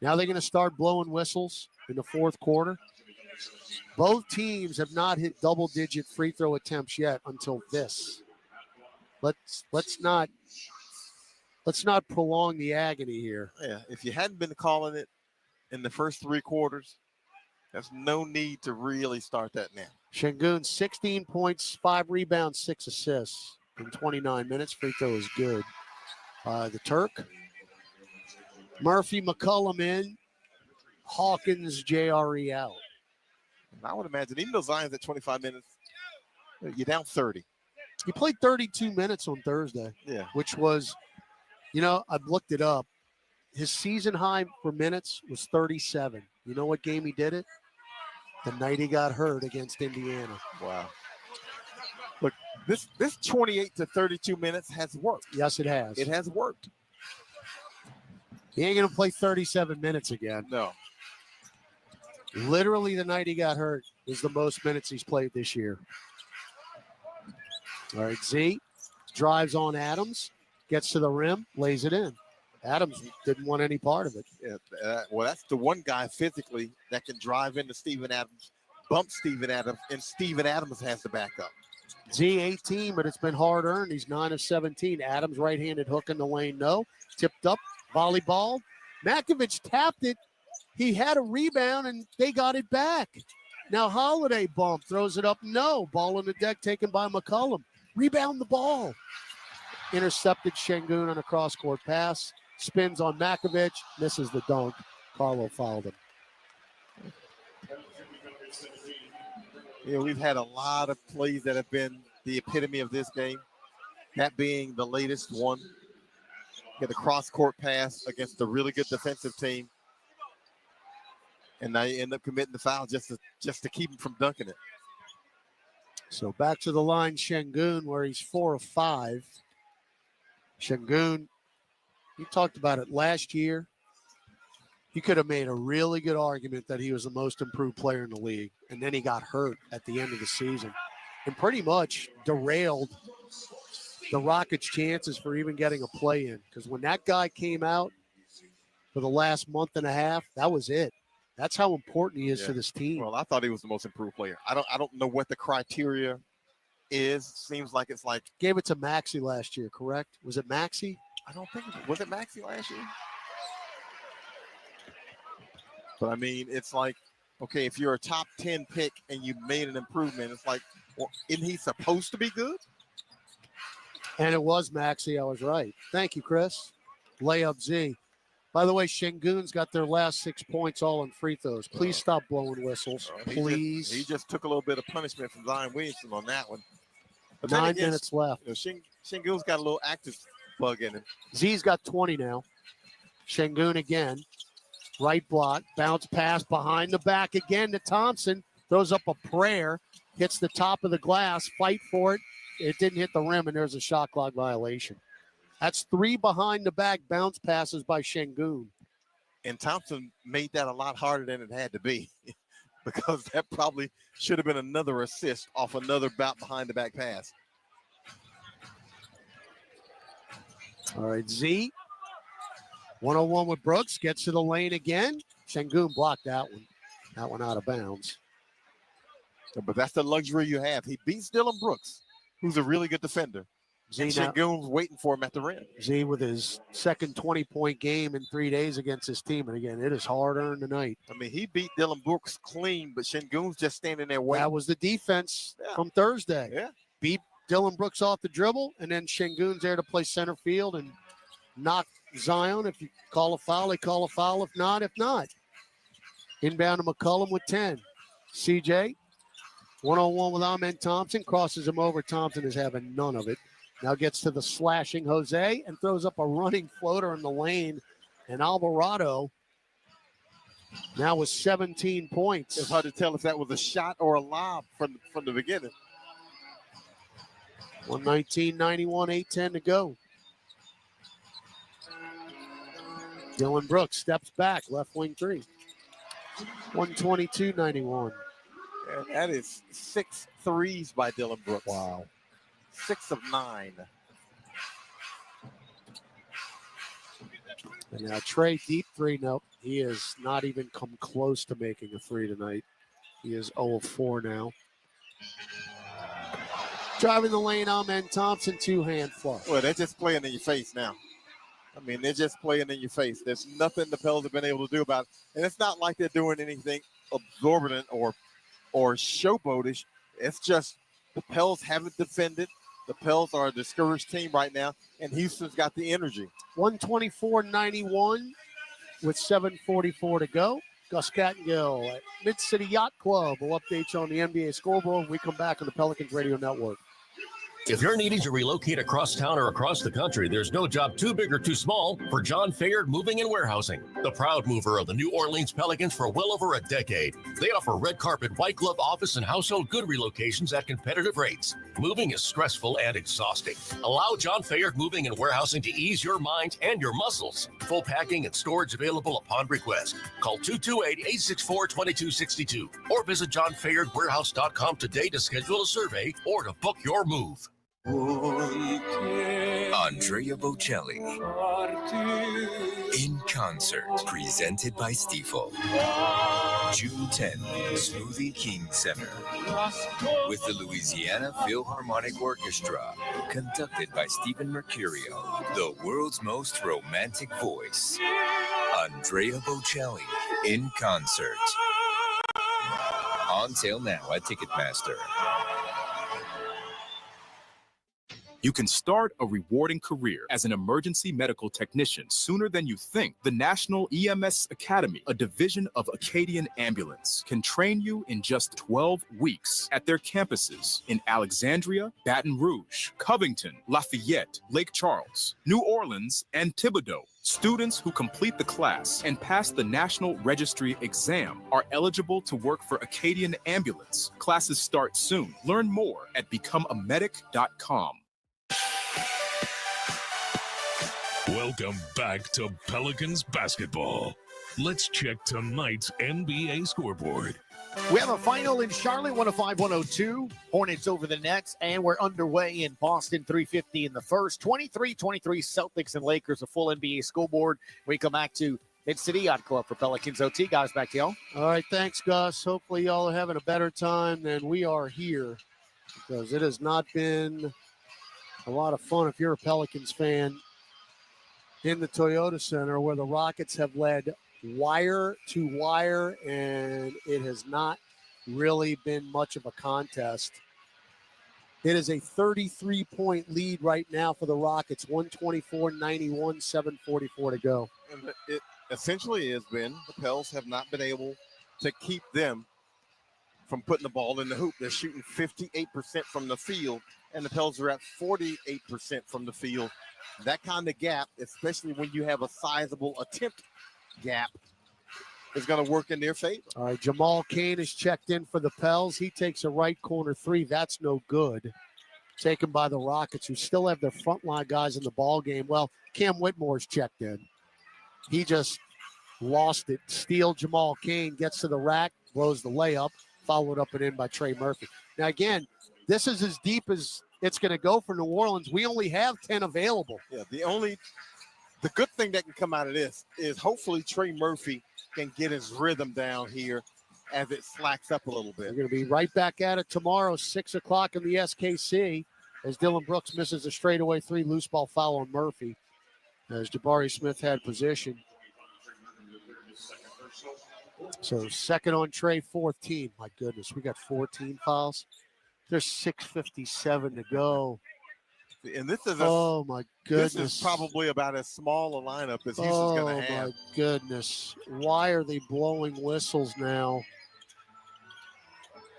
Now they're going to start blowing whistles in the 4th quarter. Both teams have not hit double-digit free throw attempts yet until this. Let's not prolong the agony here.
Yeah, if you hadn't been calling it in the first 3 quarters, there's no need to really start that now.
Şengün, 16 points, 5 rebounds, 6 assists in 29 minutes. Free throw is good. The Turk. Murphy, McCollum in. Hawkins, JRE out.
I would imagine, even though Zion's at 25 minutes, you're down 30.
He played 32 minutes on Thursday.
Yeah.
Which was, I've looked it up. His season high for minutes was 37. You know what game he did it? The night he got hurt against Indiana.
Wow. Look, this 28 to 32 minutes has worked.
Yes, it has.
It has worked.
He ain't going to play 37 minutes again.
No.
Literally the night he got hurt is the most minutes he's played this year. All right, Z drives on Adams, gets to the rim, lays it in. Adams didn't want any part of it.
Yeah, well, that's the one guy physically that can drive into Steven Adams, bump Steven Adams, and Steven Adams has to back up.
Z 18, but it's been hard earned. He's 9 of 17. Adams right-handed hook in the lane, no. Tipped up, volleyball. Makovich tapped it. He had a rebound, and they got it back. Now Holiday bump, throws it up, no. Ball on the deck taken by McCollum. Rebound the ball. Intercepted Şengün on a cross-court pass. Spins on Makovich, misses the dunk. Carlo fouled him.
Yeah, we've had a lot of plays that have been the epitome of this game. That being the latest one. Get a cross-court pass against a really good defensive team. And now you end up committing the foul just to keep him from dunking it.
So back to the line, Şengün, where he's 4 of 5. Şengün, you talked about it last year. You could have made a really good argument that he was the most improved player in the league. And then he got hurt at the end of the season and pretty much derailed the Rockets' chances for even getting a play in. Because when that guy came out for the last month and a half, that was it. That's how important he is to this team.
Well, I thought he was the most improved player. I don't know what the criteria is. Seems like it's like
gave it to Maxey last year, correct? Was it Maxey?
I don't think was it Maxey last year? But I mean, it's like, okay, if you're a top 10 pick and you made an improvement, it's like, well, isn't he supposed to be good?
And it was Maxey. I was right. Thank you, Chris. Layup Z. By the way, Şengün's got their last 6 points all in free throws. Please stop blowing whistles. Please.
He just took a little bit of punishment from Zion Williamson on that one. But
9 minutes left.
Şengün's got a little active bug in him.
Z's got 20 now. Şengün again. Right block. Bounce pass behind the back again to Thompson. Throws up a prayer. Hits the top of the glass. Fight for it. It didn't hit the rim, and there's a shot clock violation. That's 3 behind the back bounce passes by Şengün.
And Thompson made that a lot harder than it had to be because that probably should have been another assist off another bout behind the back pass.
All right, Z. 101 with Brooks. Gets to the lane again. Şengün blocked that one. That one out of bounds.
But that's the luxury you have. He beats Dillon Brooks, who's a really good defender. And Şengün's waiting for him at the rim.
Z with his second 20-point game in 3 days against his team. And again, it is hard-earned tonight.
I mean, he beat Dillon Brooks clean, but Şengün's just standing there waiting.
That was the defense from Thursday.
Yeah.
Beat Dillon Brooks off the dribble, and then Şengün's there to play center field and knock Zion. If you call a foul, they call a foul. If not, Inbound to McCollum with 10. CJ, 1-on-1 with Amen Thompson. Crosses him over. Thompson is having none of it. Now gets to the slashing Jose and throws up a running floater in the lane. And Alvarado now with 17 points.
It's hard to tell if that was a shot or a lob from the beginning.
119-91, 8:10 to go. Dillon Brooks steps back, left wing 3. 122-91.
And that is 6 threes by Dillon Brooks.
Wow.
6 of 9.
And now Trey deep 3. Nope. He has not even come close to making a 3 tonight. He is 0 of 4 now. Driving the lane, Amen Thompson, 2-hand flush.
Well, they're just playing in your face now. I mean, they're just playing in your face. There's nothing the Pels have been able to do about it. And it's not like they're doing anything absorbent or showboatish. It's just the Pels haven't defended. The Pels are a discouraged team right now, and Houston's got the energy.
124-91 with 7:44 to go. Gus Cattengill at Mid-City Yacht Club will update you on the NBA scoreboard when we come back on the Pelicans Radio Network.
If you're needing to relocate across town or across the country, there's no job too big or too small for John Fayard Moving and Warehousing, the proud mover of the New Orleans Pelicans for well over a decade. They offer red carpet, white glove office and household good relocations at competitive rates. Moving is stressful and exhausting. Allow John Fayard Moving and Warehousing to ease your mind and your muscles. Full packing and storage available upon request. Call 228-864-2262 or visit johnfayardwarehouse.com today to schedule a survey or to book your move.
Andrea Bocelli in concert, presented by Stifel. June 10, Smoothie King Center with the Louisiana Philharmonic Orchestra, conducted by Stephen Mercurio, the world's most romantic voice. Andrea Bocelli in concert. On sale now at Ticketmaster.
You can start a rewarding career as an emergency medical technician sooner than you think. The National EMS Academy, a division of Acadian Ambulance, can train you in just 12 weeks at their campuses in Alexandria, Baton Rouge, Covington, Lafayette, Lake Charles, New Orleans, and Thibodaux. Students who complete the class and pass the National Registry exam are eligible to work for Acadian Ambulance. Classes start soon. Learn more at becomeamedic.com.
Welcome back to Pelicans basketball. Let's check tonight's NBA scoreboard.
We have a final in Charlotte, 105-102. Hornets over the Nets, and we're underway in Boston, 3:50 in the first. 23-23 Celtics and Lakers, a full NBA scoreboard. We come back to Mid-City Yacht Club for Pelicans OT. Guys, back to y'all.
All right, thanks, Gus. Hopefully y'all are having a better time than we are here, because it has not been a lot of fun if you're a Pelicans fan in the Toyota Center, where the Rockets have led wire to wire, and it has not really been much of a contest. It is a 33-point lead right now for the Rockets, 124-91, 7:44 to go.
And it essentially has been the Pels have not been able to keep them from putting the ball in the hoop. They're shooting 58% from the field, and the Pels are at 48% from the field. That kind of gap, especially when you have a sizable attempt gap, is going to work in their favor.
All right, Jamal Cain is checked in for the Pels. He takes a right corner three. That's no good. Taken by the Rockets, who still have their frontline guys in the ball game. Well, Cam Whitmore's checked in. He just lost it. Steal Jamal Cain, gets to the rack, blows the layup, followed up and in by Trey Murphy. Now, again, this is as deep as it's going to go for New Orleans. We only have 10 available.
Yeah, the good thing that can come out of this is hopefully Trey Murphy can get his rhythm down here as it slacks up a little bit.
We're going to be right back at it tomorrow, 6 o'clock in the SKC, as Dylan Brooks misses a straightaway three, loose ball foul on Murphy, as Jabari Smith had position. So second on Trey, 14. My goodness, we got 14 fouls. There's 6:57 to go.
And this is
oh my goodness.
This is probably about as small a lineup as Houston's going to have.
Oh my goodness. Why are they blowing whistles now?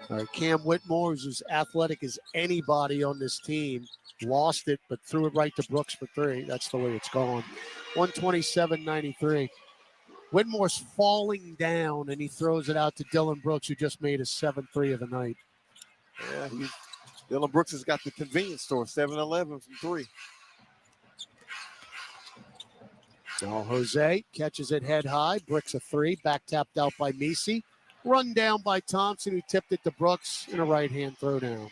All right, Cam Whitmore, who's as athletic as anybody on this team, lost it, but threw it right to Brooks for three. That's the way it's gone. 127-93. Whitmore's falling down, and he throws it out to Dylan Brooks, who just made his 7th-3 of the night.
Yeah, Dylan Brooks has got the convenience store, 7-Eleven from three.
Now Jose catches it head high, bricks a three, back tapped out by Misi. Run down by Thompson, who tipped it to Brooks in a right-hand throwdown.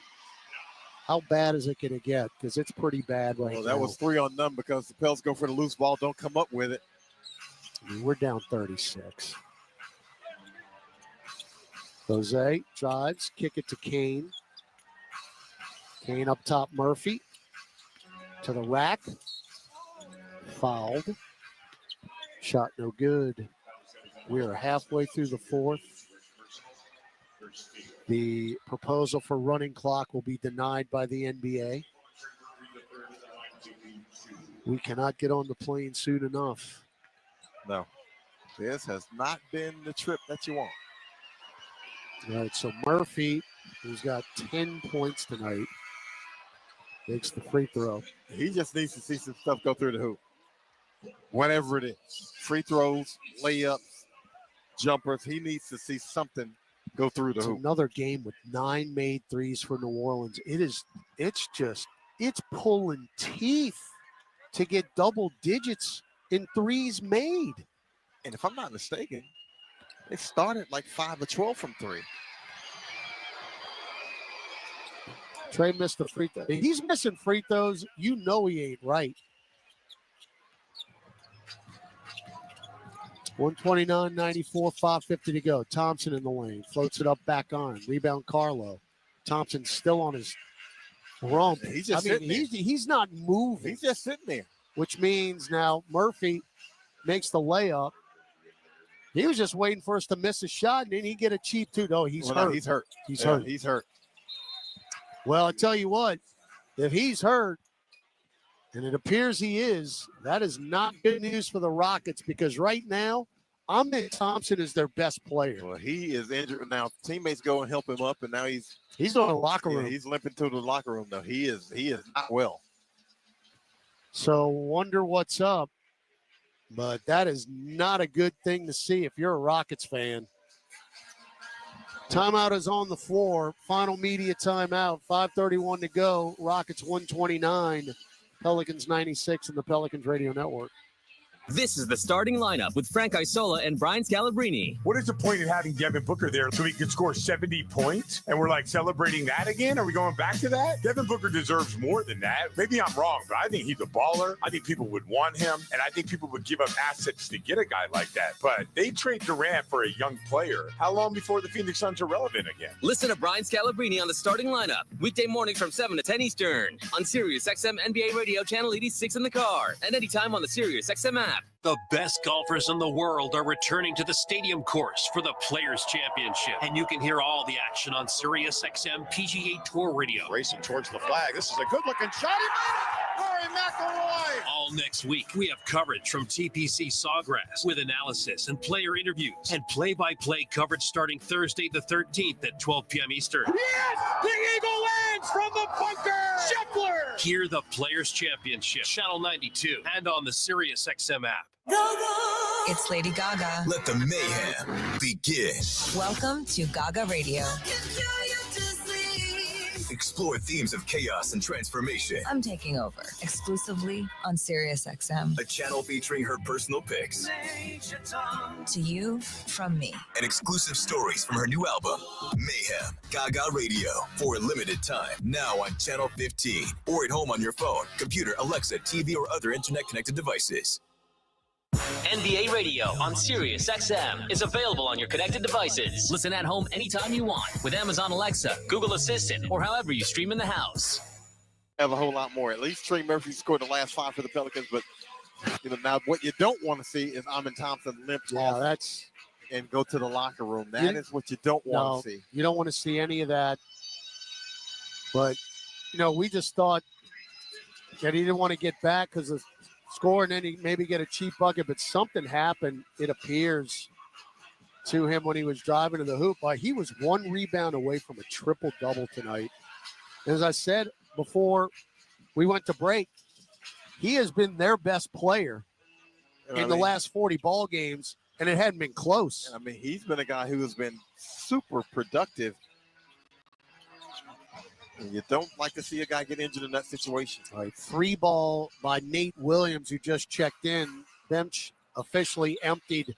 How bad is it going to get? Because it's pretty bad right now.
That was 3 on none because the Pels go for the loose ball, don't come up with it.
I mean, we're down 36. Jose drives, kick it to Kane. Kane up top, Murphy. To the rack. Fouled. Shot no good. We are halfway through the fourth. The proposal for running clock will be denied by the NBA. We cannot get on the plane soon enough.
No. This has not been the trip that you want.
All right, so Murphy, who's got 10 points tonight, makes the free throw.
He just needs to see some stuff go through the hoop. Whatever it is. Free throws, layups, jumpers. He needs to see something go through the
It's
hoop.
another game with 9 made threes for New Orleans. It's pulling teeth to get double digits in threes made.
And if I'm not mistaken, they started like 5 or 12 from 3.
Trey missed the free throw. If he's missing free throws, you know he ain't right. 129-94, 5:50 to go. Thompson in the lane. Floats it up back on. Rebound Carlo. Thompson still on his rump.
He's just sitting there.
He's not moving.
He's just sitting there.
Which means now Murphy makes the layup. He was just waiting for us to miss a shot, and then he get a cheap two. No, he's hurt.
No, he's hurt.
He's hurt.
He's hurt.
Well, I tell you what, if he's hurt, and it appears he is, that is not good news for the Rockets because right now, Ahmed Thompson is their best player.
Well, he is injured now. Teammates go and help him up, and now he's
in the locker room.
He's limping to the locker room though. He is not well.
So wonder what's up, but that is not a good thing to see if you're a Rockets fan. Timeout is on the floor. Final media timeout. 5:31 to go. Rockets 129. Pelicans 96 in the Pelicans Radio Network.
This is the starting lineup with Frank Isola and Brian Scalabrine.
What is the point of having Devin Booker there so he could score 70 points? And we're like celebrating that again? Are we going back to that? Devin Booker deserves more than that. Maybe I'm wrong, but I think he's a baller. I think people would want him. And I think people would give up assets to get a guy like that. But they trade Durant for a young player. How long before the Phoenix Suns are relevant again?
Listen to Brian Scalabrine on the starting lineup. Weekday mornings from 7 to 10 Eastern on Sirius XM NBA Radio Channel 86 in the car. And anytime on the Sirius XM app.
The best golfers in the world are returning to the stadium course for the Players' Championship. And you can hear all the action on Sirius XM PGA Tour Radio.
Racing towards the flag. This is a good-looking shot. Rory McIlroy.
All next week, we have coverage from TPC Sawgrass with analysis and player interviews and play-by-play coverage starting Thursday the 13th at 12 p.m. Eastern.
Yes! The Eagle lands from the bunker. Scheffler.
Hear the Players' Championship, Channel 92, and on the Sirius XM app.
It's Lady Gaga.
Let the mayhem begin.
Welcome to Gaga Radio.
Explore themes of chaos and transformation.
I'm taking over exclusively on Sirius XM.
A channel featuring her personal picks.
To you, from me.
And exclusive stories from her new album, Mayhem. Gaga Radio. For a limited time. Now on Channel 15. Or at home on your phone, computer, Alexa, TV, or other internet-connected devices.
NBA Radio on Sirius XM is available on your connected devices. Listen at home anytime you want with Amazon Alexa, Google Assistant, or however you stream in the house.
Have a whole lot more. At least Trey Murphy scored the last 5 for the Pelicans, but now what you don't want to see is Ahmed Thompson limp off and go to the locker room. That is what you don't want to see.
You don't want to see any of that. But we just thought that he didn't want to get back because of score and then he maybe get a cheap bucket, but something happened, it appears, to him when he was driving to the hoop. He was 1 rebound away from a triple-double tonight. As I said before we went to break, he has been their best player in the last 40 ball games, and it hadn't been close.
I mean, he's been a guy who has been super productive. And you don't like to see a guy get injured in that situation.
All right, 3 ball by Nate Williams, who just checked in. Bench officially emptied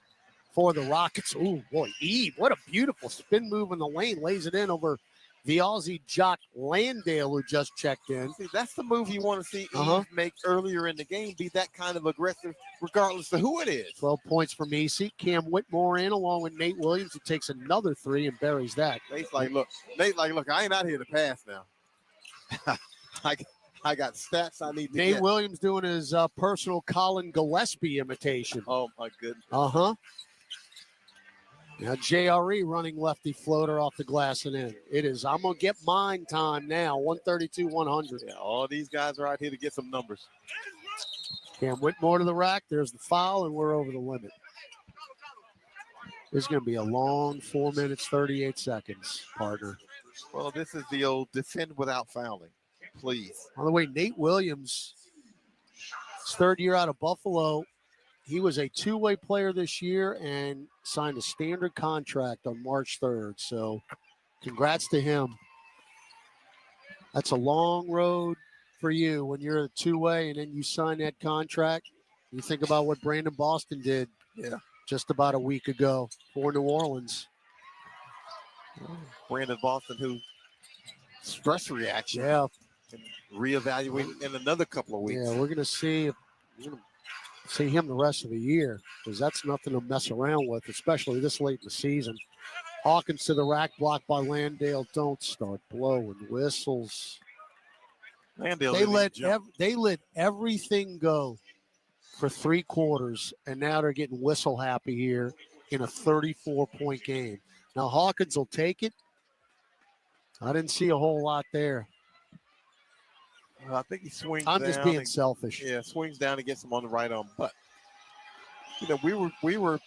for the Rockets. Ooh, boy, Eve, what a beautiful spin move in the lane. Lays it in over the Aussie Jock Landale, who just checked in.
See, that's the move you want to see Eve make earlier in the game, be that kind of aggressive, regardless of who it is.
12 points for Messi. Cam Whitmore in, along with Nate Williams, who takes another 3 and buries that.
Nate's like, look, I ain't out here to pass now. I got stats I need to
Nate
get.
Williams doing his personal Colin Gillespie imitation.
Oh, my goodness.
Now JRE running lefty floater off the glass and in. It is, I'm going to get mine time now, 132-100.
Yeah, all these guys are out here to get some numbers.
Cam Whitmore to the rack. There's the foul, and we're over the limit. This is going to be a long 4 minutes, 38 seconds, partner.
Well, this is the old defend without fouling. Please.
By the way, Nate Williams, his third year out of Buffalo, he was a two-way player this year and signed a standard contract on March 3rd. So congrats to him. That's a long road for you when you're a two-way and then you sign that contract. You think about what Brandon Boston did just about a week ago for New Orleans.
Brandon Boston, who stress reaction.
Yeah.
And reevaluate in another couple of weeks.
Yeah, we're going to see him the rest of the year because that's nothing to mess around with, especially this late in the season. Hawkins to the rack, blocked by Landale. Don't start blowing whistles.
Landale
They let everything go for 3 quarters, and now they're getting whistle happy here in a 34-point game. Now Hawkins will take it. I didn't see a whole lot there.
I think he swings
I'm
down.
just being selfish.
Yeah, swings down and gets him on the right arm. But, we were,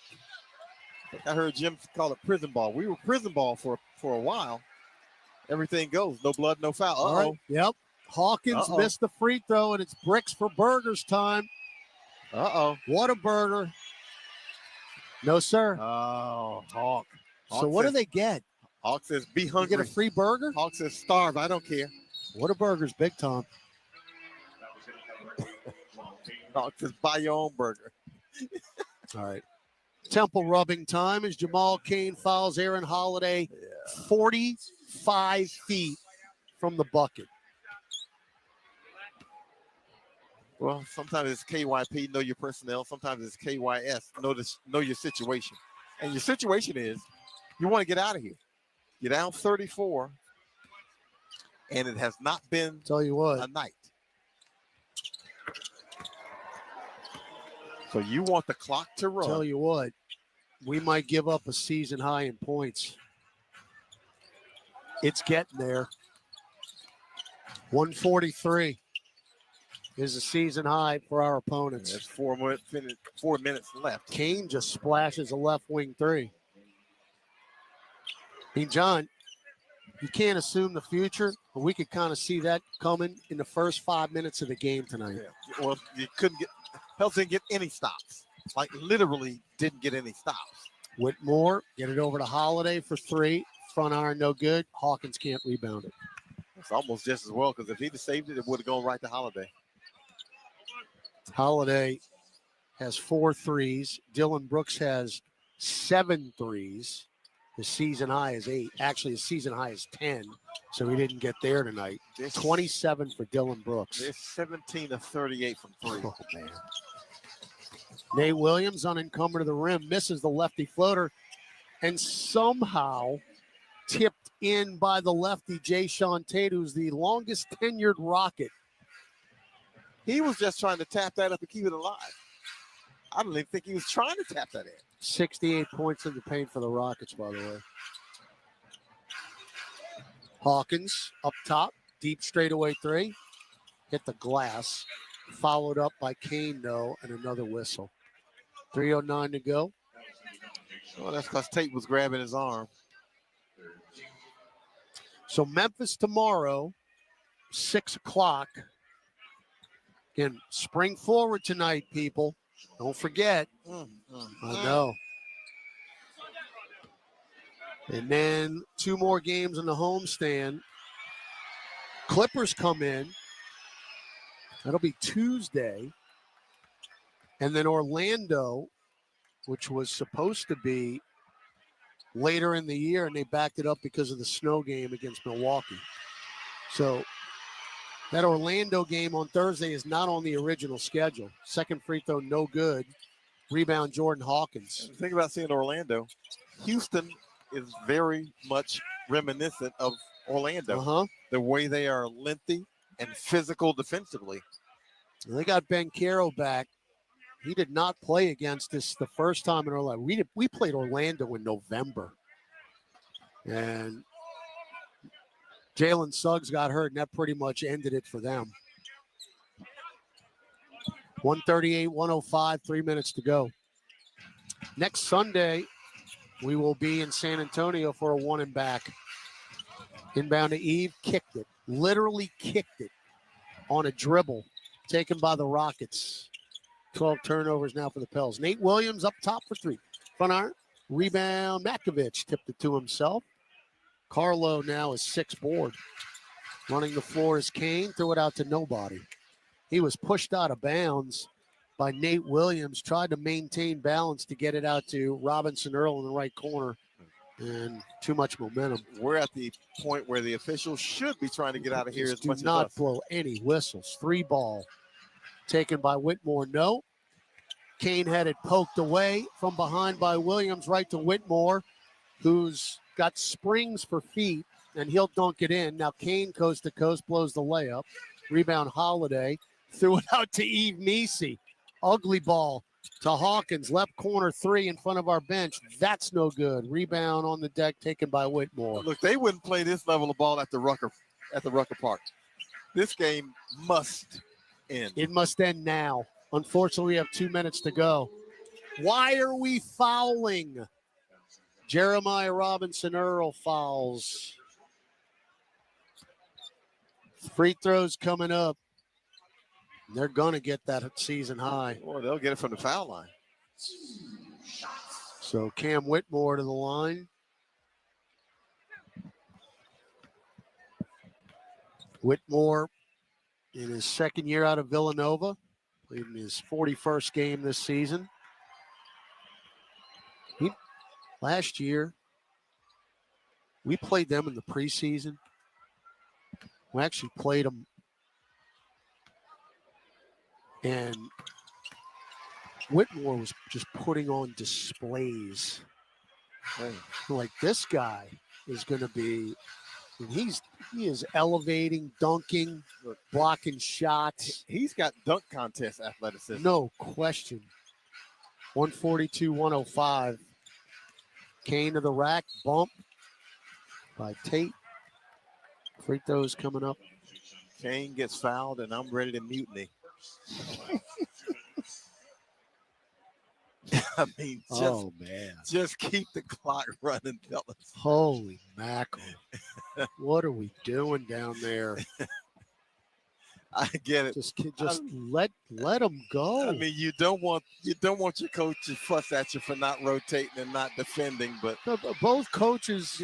I heard Jim call it prison ball. We were prison ball for a while. Everything goes. No blood, no foul.
All right. Yep. Hawkins missed the free throw, and it's bricks for burgers time. What a burger. No, sir.
Oh, Hawk.
So what do they get?
Hawk says, be hungry.
You get a free burger?
Hawk says, starve. I don't care.
What a burger's Big Tom.
Hawk says, buy your own burger.
All right. Temple rubbing time as Jamal Cain fouls Aaron Holiday 45 feet from the bucket.
Well, sometimes it's KYP, know your personnel. Sometimes it's KYS, know your situation. And your situation is you want to get out of here. You're down 34, and it has not been a night. So you want the clock to run.
Tell you what, we might give up a season high in points. It's getting there. 143 is the season high for our opponents.
There's 4 minutes left.
Cain just splashes a left wing three. I mean, John, you can't assume the future, but we could kind of see that coming in the first 5 minutes of the game tonight.
Yeah. Well, you couldn't get – Pels didn't get any stops. Like, literally didn't get any stops.
Whitmore, get it over to Holiday for 3. Front iron, no good. Hawkins can't rebound it.
It's almost just as well because if he'd have saved it, it would have gone right to Holiday.
Holiday has 4 threes. Dylan Brooks has 7 threes. His season high is 8. Actually, his season high is 10, so he didn't get there tonight. 27 for Dylan Brooks.
They're 17 of 38 from 3.
Oh, man. Nate Williams, unencumbered to the rim, misses the lefty floater, and somehow tipped in by the lefty, Jayshawn Tate, who's the longest tenured Rocket.
He was just trying to tap that up and keep it alive. I don't even think he was trying to tap that in.
68 points in the paint for the Rockets, by the way. Hawkins up top, deep straightaway 3. Hit the glass. Followed up by Cain, though, and another whistle. 3:09 to go.
Well, that's because Tate was grabbing his arm.
So Memphis tomorrow, 6 o'clock. Again, spring forward tonight, people. Don't forget. I know. And then 2 more games on the homestand. Clippers come in. That'll be Tuesday. And then Orlando, which was supposed to be later in the year, and they backed it up because of the snow game against Milwaukee. So that Orlando game on Thursday is not on the original schedule. Second free throw, no good. Rebound, Jordan Hawkins.
Think about seeing Orlando. Houston is very much reminiscent of Orlando. The way they are lengthy and physical defensively.
They got Ben Caro back. He did not play against us the first time in Orlando. We played Orlando in November. And Jalen Suggs got hurt, and that pretty much ended it for them. 138-105, 3 minutes to go. Next Sunday, We will be in San Antonio for a one and back. Inbound to Eve, kicked it. Literally kicked it on a dribble taken by the Rockets. 12 turnovers now for the Pels. Nate Williams up top for three. Front iron, rebound, Makovich tipped it to himself. Carlo now is 6 board. Running the floor is Kane, threw it out to nobody. He was pushed out of bounds by Nate Williams, tried to maintain balance to get it out to Robinson Earl in the right corner, and too much momentum.
We're at the point where the officials should be trying to get out of here as much as
Do not
us.
blow any whistles. 3 ball taken by Whitmore, no. Kane had it poked away from behind by Williams, right to Whitmore, who's got springs for feet, and he'll dunk it in. Now Kane coast to coast blows the layup. Rebound Holiday, threw it out to Eve Nisi. Ugly ball to Hawkins, left corner 3 in front of our bench. That's no good. Rebound on the deck taken by Whitmore.
Look, they wouldn't play this level of ball at the Rucker Park. This game must end.
It must end now. Unfortunately, we have 2 minutes to go. Why are we fouling? Jeremiah Robinson Earl fouls. Free throws coming up. They're going to get that season high.
Or they'll get it from the foul line.
So Cam Whitmore to the line. Whitmore in his second year out of Villanova. Played in his 41st game this season. Last year, we played them in the preseason. We actually played them. And Whitmore was just putting on displays. Like, this guy is going to be, and he is elevating, dunking, blocking shots.
He's got dunk contest athleticism.
No question. 142-105. Kane to the rack, bump by Tate. Free throws coming up.
Kane gets fouled, and I'm ready to mutiny. I mean, just keep the clock running, fellas.
Holy mackerel. What are we doing down there?
I get it.
Just let them go.
I mean, you don't want your coach to fuss at you for not rotating and not defending, but
both coaches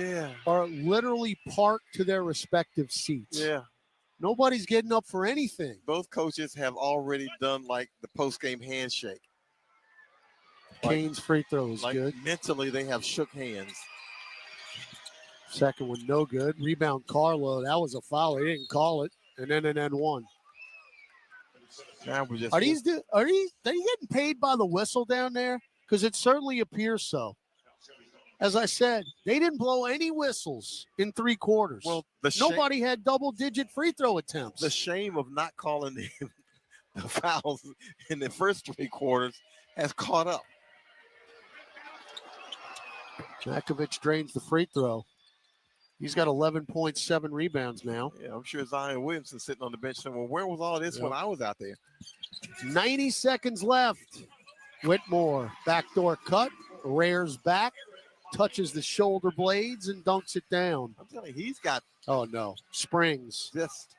are literally parked to their respective seats.
Yeah.
Nobody's getting up for anything.
Both coaches have already done like the post-game handshake.
Kane's free throw is good.
Mentally, they have shook hands.
Second one, no good. Rebound Carlo. That was a foul. He didn't call it. And then an N one.
Now we're just
Are they getting paid by the whistle down there? Because it certainly appears so. As I said, they didn't blow any whistles in 3 quarters.
Well,
nobody had double-digit free throw attempts.
The shame of not calling the fouls in the first 3 quarters has caught up.
Makovich drains the free throw. He's got 11.7 rebounds now.
Yeah, I'm sure Zion Williamson sitting on the bench saying, well, where was all this when I was out there?
90 seconds left. Whitmore, backdoor cut, rears back, touches the shoulder blades, and dunks it down.
I'm telling you, he's got
springs.
Just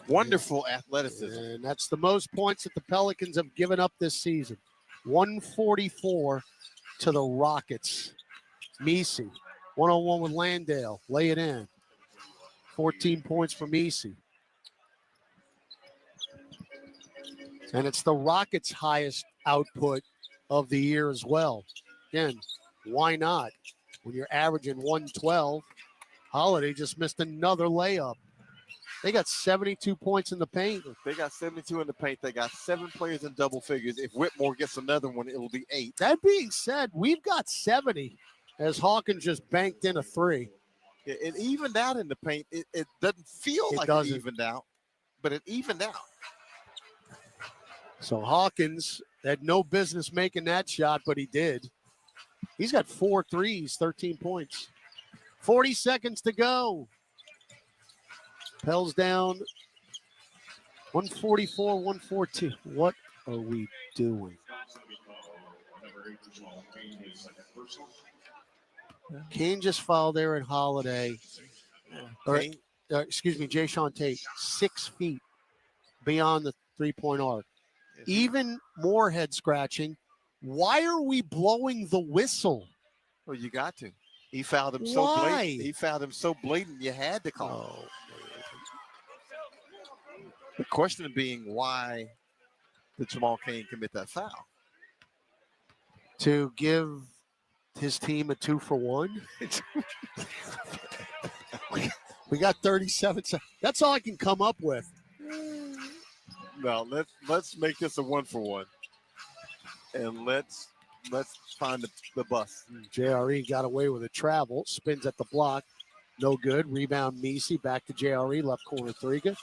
wonderful athleticism.
And that's the most points that the Pelicans have given up this season. 144 to the Rockets. Misi, 101 with Landale. Lay it in. 14 points for Misi. And it's the Rockets' highest output of the year as well. Again, why not? When you're averaging 112, Holiday just missed another layup. They got 72 points in the paint.
They got 72 in the paint. They got 7 players in double figures. If Whitmore gets another one, it will be 8.
That being said, we've got 70 as Hawkins just banked in a 3.
It evened out in the paint. It doesn't feel like it evened out, but it evened out.
So Hawkins had no business making that shot, but he did. He's got 4 threes, 13 points. 40 seconds to go. Pels down 144, 114. What are we doing? Kane just fouled Aaron Holiday.
Kane-
Jay Sean Tate, 6 feet beyond the three-point arc. Even more head scratching. Why are we blowing the whistle?
Well, you got to. He fouled him so
Why?
blatant. He fouled him so blatant. You had to call. The question being, why did Jamal Kane commit that foul?
To give his team a 2-for-1. We got 37 seconds. That's all I can come up with.
No, let's make this a 1-for-1, and let's find the bus.
JRE got away with a travel. Spins at the block. No good. Rebound Misi. Back to JRE. Left corner three. Good.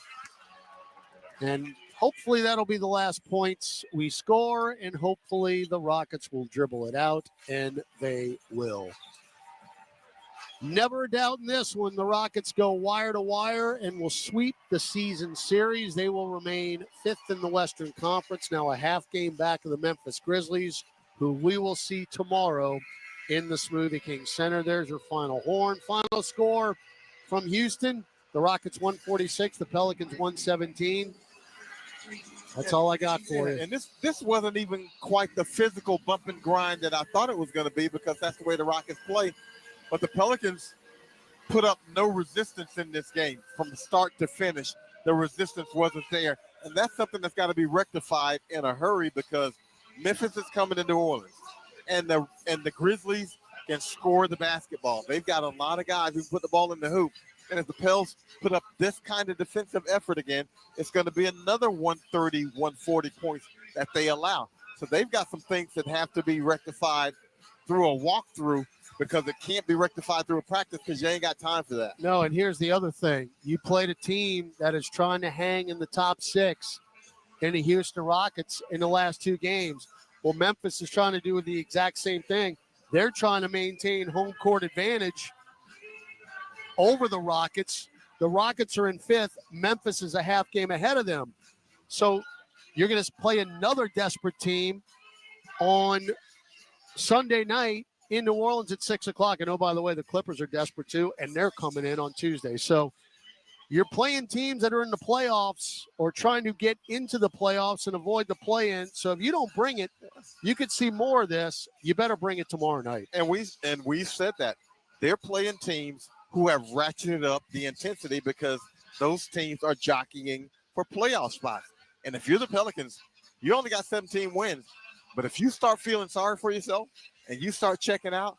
And hopefully that'll be the last points we score, and hopefully the Rockets will dribble it out, and they will. Never a doubt in this one. The Rockets go wire to wire and will sweep the season series. They will remain 5th in the Western Conference, now a half game back of the Memphis Grizzlies, who we will see tomorrow in the Smoothie King Center. There's your final horn. Final score from Houston. The Rockets 146, the Pelicans 117. That's all I got for you.
And this wasn't even quite the physical bump and grind that I thought it was going to be, because that's the way the Rockets play. But the Pelicans put up no resistance in this game from start to finish. The resistance wasn't there. And that's something that's got to be rectified in a hurry, because Memphis is coming to New Orleans. And the Grizzlies can score the basketball. They've got a lot of guys who put the ball in the hoop. And if the Pels put up this kind of defensive effort again, it's going to be another 130, 140 points that they allow. So they've got some things that have to be rectified through a walkthrough, because it can't be rectified through a practice, because you ain't got time for that.
No, and here's the other thing. You played a team that is trying to hang in the top 6 in the Houston Rockets in the last 2 games. Well, Memphis is trying to do the exact same thing. They're trying to maintain home court advantage over the Rockets. The Rockets are in 5th. Memphis is a half game ahead of them. So you're going to play another desperate team on Sunday night in New Orleans at 6 o'clock. And oh, by the way, the Clippers are desperate too, and they're coming in on Tuesday. So you're playing teams that are in the playoffs or trying to get into the playoffs and avoid the play-in. So if you don't bring it, you could see more of this. You better bring it tomorrow night.
And we said that. They're playing teams who have ratcheted up the intensity, because those teams are jockeying for playoff spots. And if you're the Pelicans, you only got 17 wins. But if you start feeling sorry for yourself and you start checking out,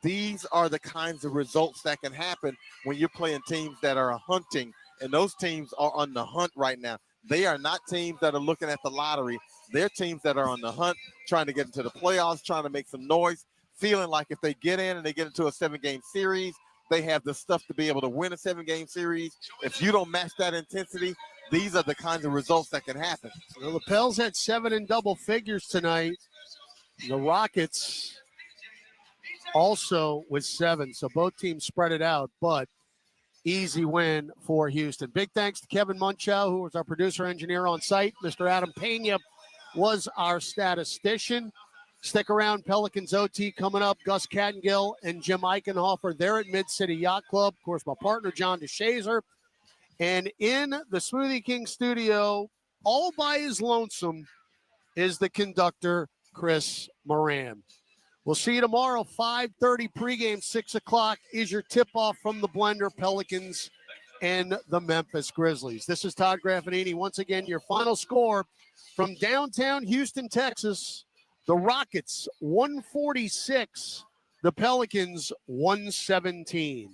these are the kinds of results that can happen when you're playing teams that are hunting, and those teams are on the hunt right now. They are not teams that are looking at the lottery. They're teams that are on the hunt, trying to get into the playoffs, trying to make some noise, feeling like if they get in and they get into a 7-game series, they have the stuff to be able to win a 7-game series. If you don't match that intensity, these are the kinds of results that can happen.
Well, the Pels had 7 in double figures tonight. The Rockets also with 7. So both teams spread it out, but easy win for Houston. Big thanks to Kevin Munchow, who was our producer engineer on site. Mr. Adam Pena was our statistician. Stick around. Pelicans OT coming up. Gus Kattengill and Jim Eichenhofer. They're at Mid-City Yacht Club. Of course, my partner, John DeShazer. And in the Smoothie King studio, all by his lonesome, is the conductor, Chris Moran. We'll see you tomorrow, 5:30 pregame, 6 o'clock is your tip-off from the Blender, Pelicans and the Memphis Grizzlies. This is Todd Graffanini. Once again, your final score from downtown Houston, Texas. The Rockets, 146. The Pelicans, 117.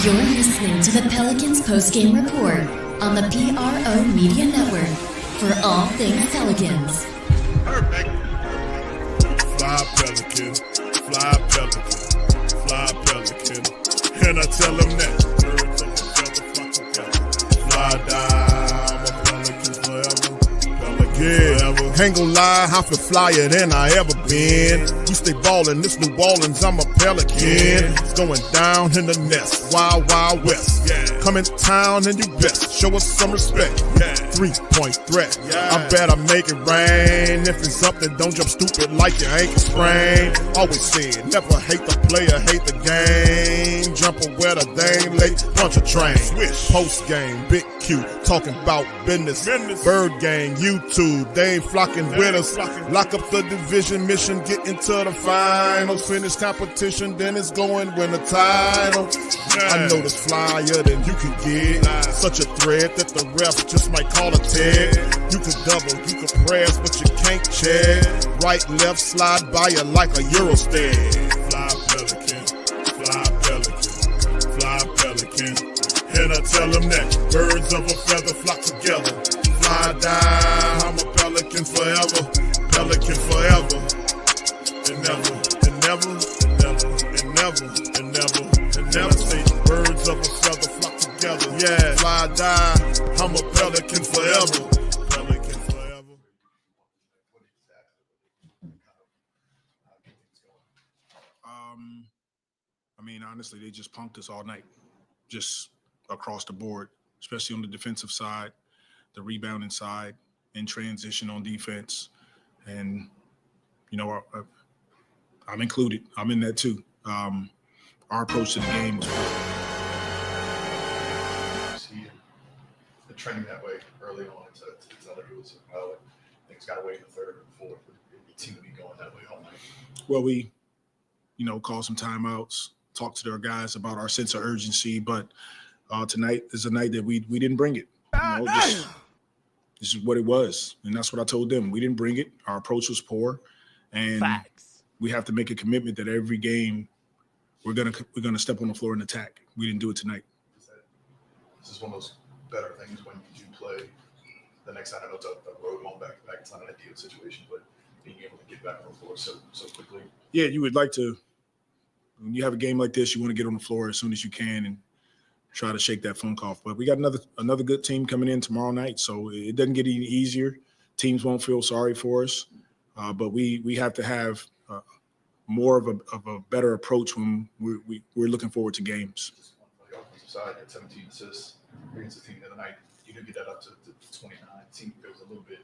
You're listening to the Pelicans Postgame Report on the PRO Media Network for all things Pelicans.
Perfect. Fly Pelican, fly Pelican, fly Pelican. And I tell them that birds of a feather flock together. Fly down, I'm a Pelican forever. Yeah, ain't gon' lie, I feel flyer than I ever been. We stay ballin', this New Orleans, I'm a Pelican. It's going down in the nest, wild, wild west. Come in town and you best show us some respect. 3-point threat, I better make it rain. If it's something, don't jump stupid like your ankle sprain. Always said, never hate the player, hate the game. Jumpin' where the dame late, punch a train. Post game, big Q, talking about business. Bird gang, YouTube, they ain't flocking with us. Lock up the division mission, get into the finals. Finish competition, then it's going win the title. I know this flyer than you can get. Such a threat that the ref just might call a tag. You could double, you could press, but you can't check. Right, left, slide by you like a Eurostep. Fly Pelican, fly Pelican, fly Pelican. And I tell them that birds of a feather flock together. Fly down, I'm a Pelican forever, Pelican forever. And never, and never, and never, and never, and never, and never say birds of a feather flock together. Yeah, fly down, I'm a Pelican forever, Pelican forever.
I mean, honestly, they just punked us all night, just across the board, especially on the defensive side, the rebounding side, in transition on defense. And, you know, I'm included. I'm in that too. Our approach to the game was poor.
See the trending that way early on. It's not like it was, well, things got away in the third and fourth. It seemed to be going that way all night.
Well, we, you know, called some timeouts, talked to their guys about our sense of urgency, but tonight is a night that we didn't bring it. You know, this is what it was, and that's what I told them. We didn't bring it. Our approach was poor, and we have to make a commitment that every game we're gonna step on the floor and attack. We didn't do it tonight.
This is one of those better things when you play the next time. I know it's a road home back. It's not an ideal situation, but being able to get back on the floor so quickly.
Yeah, you would like to. When you have a game like this, you want to get on the floor as soon as you can and try to shake that funk off. But we got another good team coming in tomorrow night, so it doesn't get any easier. Teams won't feel sorry for us, but we have to have more of a better approach when we're looking forward to games.
On the offensive side, you had 17 assists against the team the other night. You did get that up to 29. It seemed it was a little bit,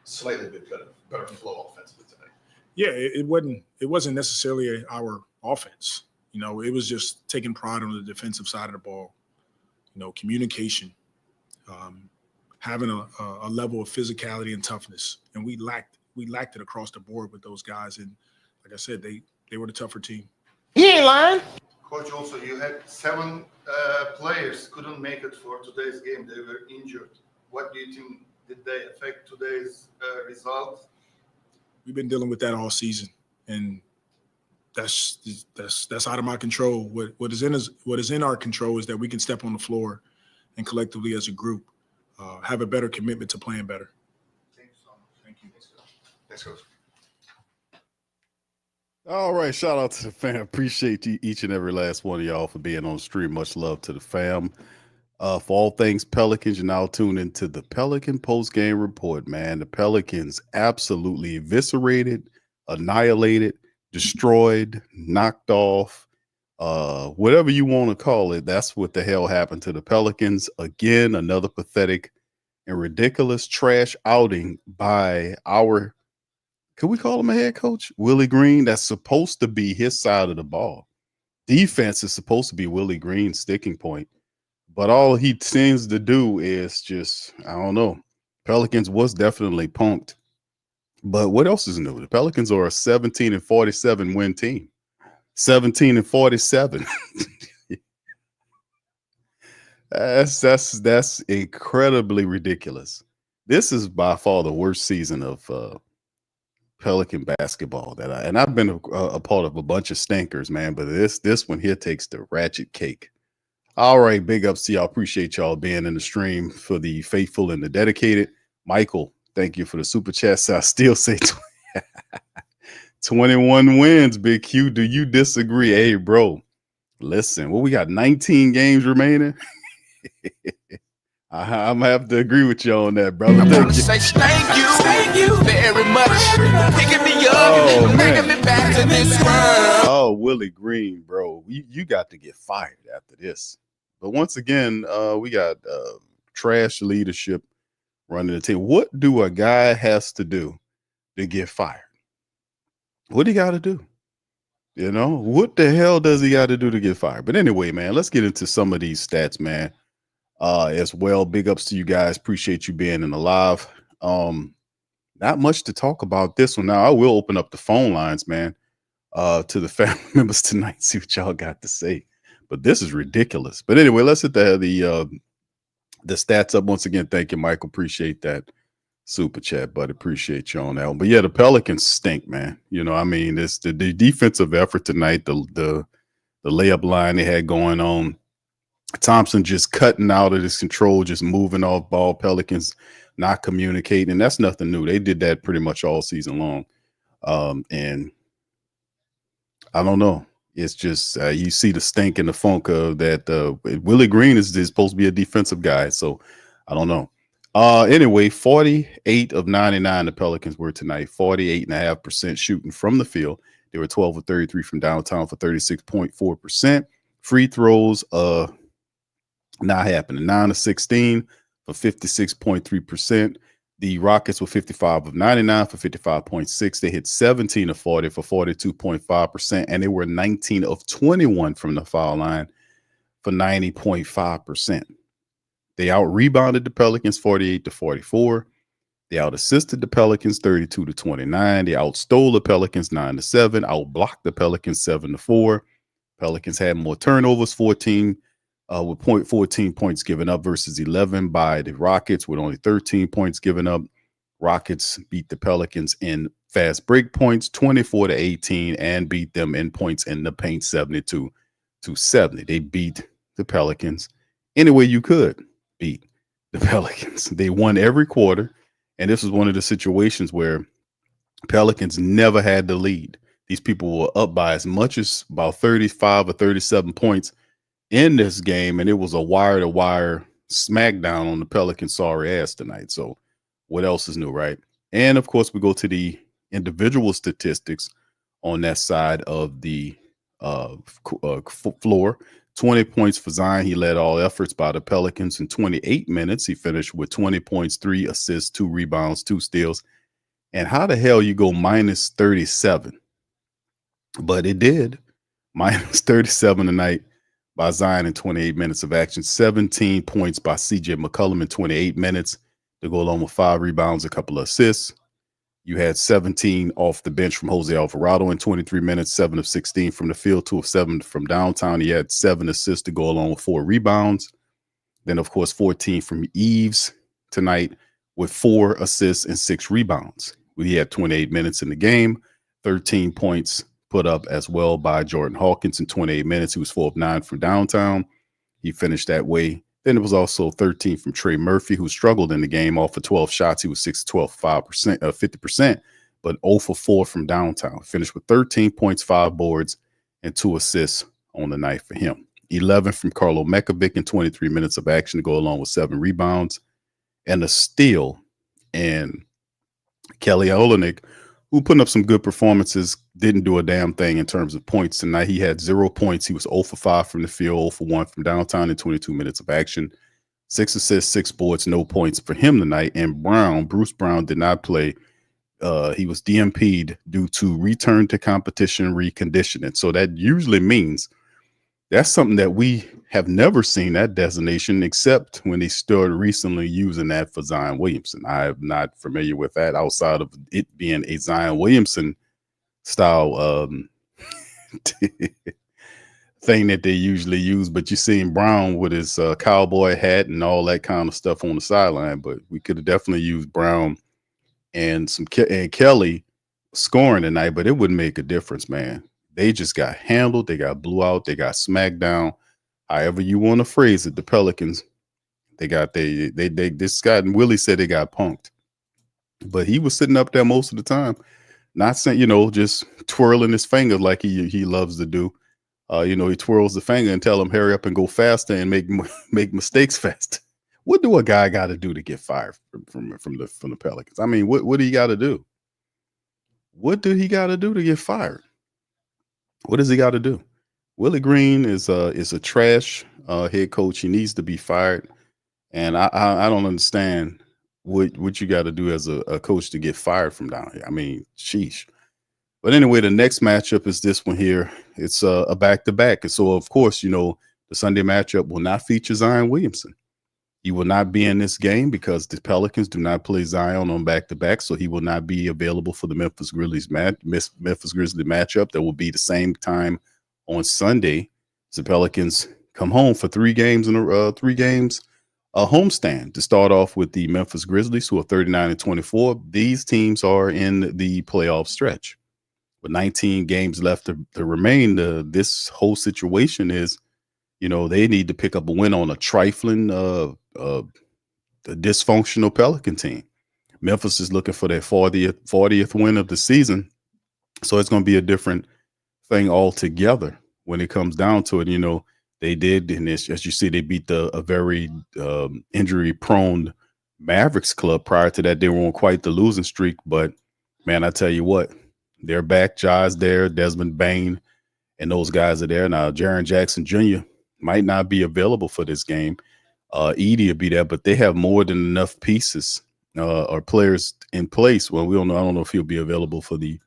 slightly bit better flow offensively tonight.
Yeah, it wasn't necessarily our offense. You know, it was just taking pride on the defensive side of the ball. You know, communication, having a level of physicality and toughness, and we lacked it across the board with those guys. And like I said, they were the tougher team.
You ain't lying.
Coach, also you had 7 players couldn't make it for today's game. They were injured. What do you think? Did they affect today's result?
We've been dealing with that all season, and that's out of my control. What is in our control is that we can step on the floor and collectively as a group have a better commitment to playing better.
Thank you. Thanks, Coach.
All right, shout out to the fam. Appreciate you, each and every last one of y'all for being on the stream. Much love to the fam. For all things Pelicans, you're now tuned into the Pelican Postgame Report, man. The Pelicans absolutely eviscerated, annihilated, destroyed, knocked off, whatever you want to call it. That's what the hell happened to the Pelicans. Again, another pathetic and ridiculous trash outing by our, could we call him a head coach? Willie Green. That's supposed to be his side of the ball. Defense is supposed to be Willie Green's sticking point. But all he tends to do is just, I don't know. Pelicans was definitely punked. But what else is new? The Pelicans are a 17-47 win team. 17-47. That's incredibly ridiculous. This is by far the worst season of Pelican basketball and I've been a part of a bunch of stinkers, man. But this one here takes the ratchet cake. All right, big ups to y'all. Appreciate y'all being in the stream. For the faithful and the dedicated, Michael, thank you for the super chats. I still say 21 wins, Big Q. Do you disagree? Hey, bro, listen, we got 19 games remaining. I'm gonna have to agree with you on that, brother.
Thank you very much. Picking me up and bringing me back to this world.
Oh, Willie Green, bro, you got to get fired after this. But once again, we got trash leadership running the team. What do a guy has to do to get fired? What do you got to do? You know, what the hell does he got to do to get fired? But anyway, man, let's get into some of these stats, man. As well, big ups to you guys. Appreciate you being in the live. Not much to talk about this one. Now, I will open up the phone lines, man, to the family members tonight. See what y'all got to say. But this is ridiculous. But anyway, let's hit the stats up once again. Thank you, Michael. Appreciate that super chat, buddy. Appreciate you on that one. But yeah, the Pelicans stink, man. You know, I mean, it's the defensive effort tonight. The layup line they had going on. Thompson just cutting out of his control, just moving off ball. Pelicans not communicating. And that's nothing new. They did that pretty much all season long. And I don't know. It's just you see the stink and the funk of that. Willie Green is supposed to be a defensive guy. So I don't know. Anyway, 48 of 99 the Pelicans were tonight. 48.5% shooting from the field. They were 12 of 33 from downtown for 36.4%. Free throws not happening. 9 of 16 for 56.3%. The Rockets were 55 of 99 for 55.6. They hit 17 of 40 for 42.5%, and they were 19 of 21 from the foul line for 90.5%. They out-rebounded the Pelicans 48 to 44. They out-assisted the Pelicans 32 to 29. They outstole the Pelicans 9 to 7. Out-blocked the Pelicans 7 to 4. Pelicans had more turnovers, 14 with 14 points given up versus 11 by the Rockets with only 13 points given up. Rockets beat the Pelicans in fast break points 24 to 18 and beat them in points in the paint 72 to 70. They beat the Pelicans any way you could beat the Pelicans. They won every quarter, and this was one of the situations where Pelicans never had the lead. These people were up by as much as about 35 or 37 points in this game, and it was a wire-to-wire smackdown on the Pelicans' sorry ass tonight. So what else is new, right? And, of course, we go to the individual statistics on that side of the floor. 20 points for Zion. He led all efforts by the Pelicans in 28 minutes. He finished with 20 points, 3 assists, 2 rebounds, 2 steals. And how the hell you go minus 37? But it did. Minus 37 tonight by Zion in 28 minutes of action. 17 points by C.J. McCollum in 28 minutes to go along with 5 rebounds, a couple of assists. You had 17 off the bench from Jose Alvarado in 23 minutes, 7 of 16 from the field, 2 of 7 from downtown. He had 7 assists to go along with 4 rebounds. Then, of course, 14 from Eves tonight with 4 assists and 6 rebounds. We had 28 minutes in the game, 13 points put up as well by Jordan Hawkins in 28 minutes. He was 4 of 9 from downtown. He finished that way. Then it was also 13 from Trey Murphy, who struggled in the game. Off of 12 shots, he was 6 of 12, 50%, but 0 for 4 from downtown. Finished with 13 points, 5 boards, and 2 assists on the night for him. 11 from Karlo Mekovic in 23 minutes of action to go along with 7 rebounds and a steal. And Kelly Olynyk, who putting up some good performances, didn't do a damn thing in terms of points tonight. He had 0 points. He was 0 for 5 from the field, 0 for 1 from downtown in 22 minutes of action. 6 assists, 6 boards, no points for him tonight. And Bruce Brown did not play. He was DNP'd due to return to competition reconditioning. So that usually means that's something that we have never seen, that designation, except when they started recently using that for Zion Williamson. I am not familiar with that outside of it being a Zion Williamson style thing that they usually use. But you're seeing Brown with his cowboy hat and all that kind of stuff on the sideline. But we could have definitely used Brown and Kelly scoring tonight, but it wouldn't make a difference, man. They just got handled. They got blew out. They got smacked down however you want to phrase it, the Pelicans, they this guy and Willie said they got punked. But he was sitting up there most of the time, not saying, just twirling his finger like he loves to do. He twirls the finger and tell him hurry up and go faster and make mistakes fast. What do a guy got to do to get fired from the Pelicans? I mean, what do he got to do? What do he got to do to get fired? What does he got to do? Willie Green is a trash head coach. He needs to be fired. And I don't understand what you got to do as a coach to get fired from down here. I mean, sheesh. But anyway, the next matchup is this one here. It's a back-to-back. And so, of course, the Sunday matchup will not feature Zion Williamson. He will not be in this game because the Pelicans do not play Zion on back-to-back, so he will not be available for the Memphis Grizzlies matchup. That will be the same time on Sunday. The Pelicans come home for 3 games a homestand to start off with the Memphis Grizzlies, who are 39-24. These teams are in the playoff stretch. With 19 games left to remain, this whole situation is, they need to pick up a win on a trifling, dysfunctional Pelican team. Memphis is looking for their 40th win of the season. So it's going to be a different thing altogether when it comes down to it. They did, and as you see, they beat a very injury-prone Mavericks club. Prior to that, they were on quite the losing streak. But, man, I tell you what, they're back. Ja's there, Desmond Bain, and those guys are there. Now, Jaren Jackson Jr. might not be available for this game. Edie will be there, but they have more than enough pieces or players in place. Well, we don't know. I don't know if he'll be available for the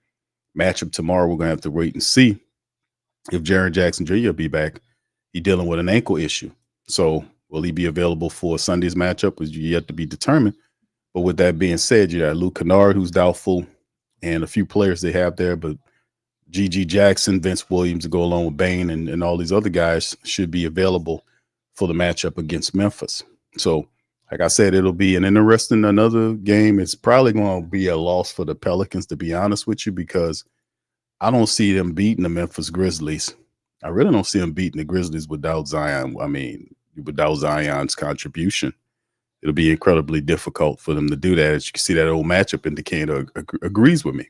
matchup tomorrow. We're going to have to wait and see if Jaren Jackson Jr. will be back. He's dealing with an ankle issue. So will he be available for Sunday's matchup? Is yet to be determined. But with that being said, you got Luke Kennard, who's doubtful, and a few players they have there. But G.G. Jackson, Vince Williams to go along with Bain and all these other guys should be available for the matchup against Memphis. So, like I said, it'll be an interesting another game. It's probably going to be a loss for the Pelicans, to be honest with you, because I don't see them beating the Memphis Grizzlies. I really don't see them beating the Grizzlies without Zion. I mean, without Zion's contribution, it'll be incredibly difficult for them to do that. As you can see, that old matchup indicator agrees with me.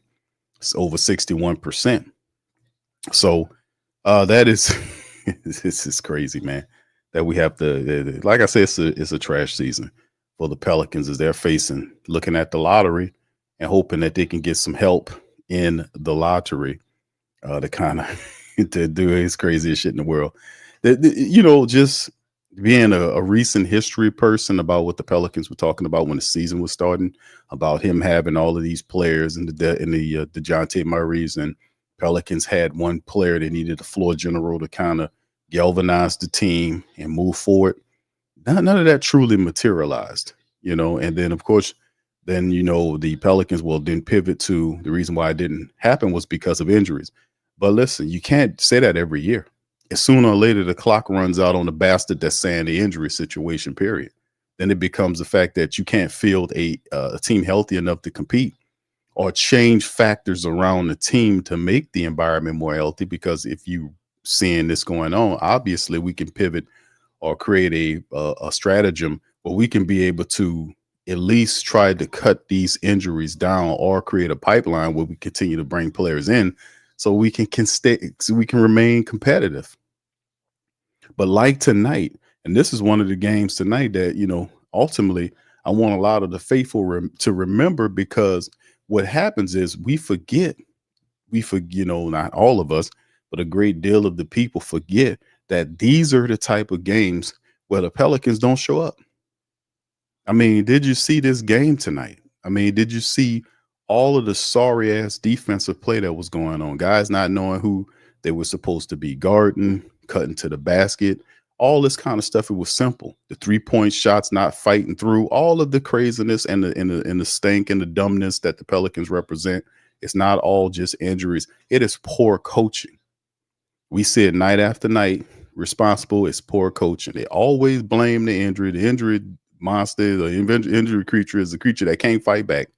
It's over 61%. So that is this is crazy, man. That we have to, like I said, it's a trash season for the Pelicans as they're looking at the lottery and hoping that they can get some help in the lottery to kind of to do his craziest shit in the world. Just being a recent history person about what the Pelicans were talking about when the season was starting, about him having all of these players and the DeJounte Murrays, and Pelicans had one player that needed a floor general to kind of galvanize the team and move forward. None of that truly materialized, and then of course, the Pelicans will then pivot to the reason why it didn't happen was because of injuries. But listen, you can't say that every year. Sooner or later, the clock runs out on the bastard that's saying the injury situation, period. Then it becomes the fact that you can't field a team healthy enough to compete or change factors around the team to make the environment more healthy. Because if you seeing this going on, obviously we can pivot or create a stratagem where we can be able to at least try to cut these injuries down or create a pipeline where we continue to bring players in so we can stay, so we can remain competitive. But like tonight, and this is one of the games tonight that, ultimately I want a lot of the faithful to remember, because what happens is we forget, not all of us, but a great deal of the people forget that these are the type of games where the Pelicans don't show up. I mean, did you see this game tonight? I mean, did you see all of the sorry ass defensive play that was going on? Guys not knowing who they were supposed to be guarding, cutting to the basket, all this kind of stuff. It was simple. The 3-point shots not fighting through, all of the craziness and the stink and the dumbness that the Pelicans represent. It's not all just injuries. It is poor coaching. We see it night after night. Responsible is poor coaching. They always blame the injury. The injury monster, the injury creature is the creature that can't fight back.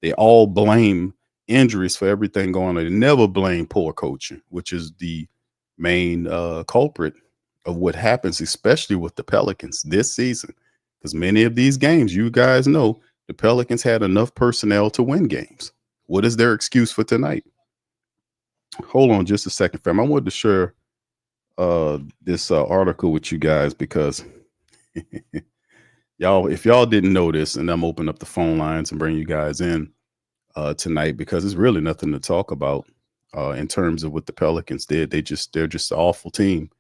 They all blame injuries for everything going on. They never blame poor coaching, which is the main culprit of what happens, especially with the Pelicans this season, because many of these games, you guys know, the Pelicans had enough personnel to win games. What is their excuse for tonight? Hold on just a second, fam. I wanted to share this article with you guys because y'all, if y'all didn't know this, and I'm opening up the phone lines and bring you guys in tonight because there's really nothing to talk about in terms of what the Pelicans did. They're just an awful team.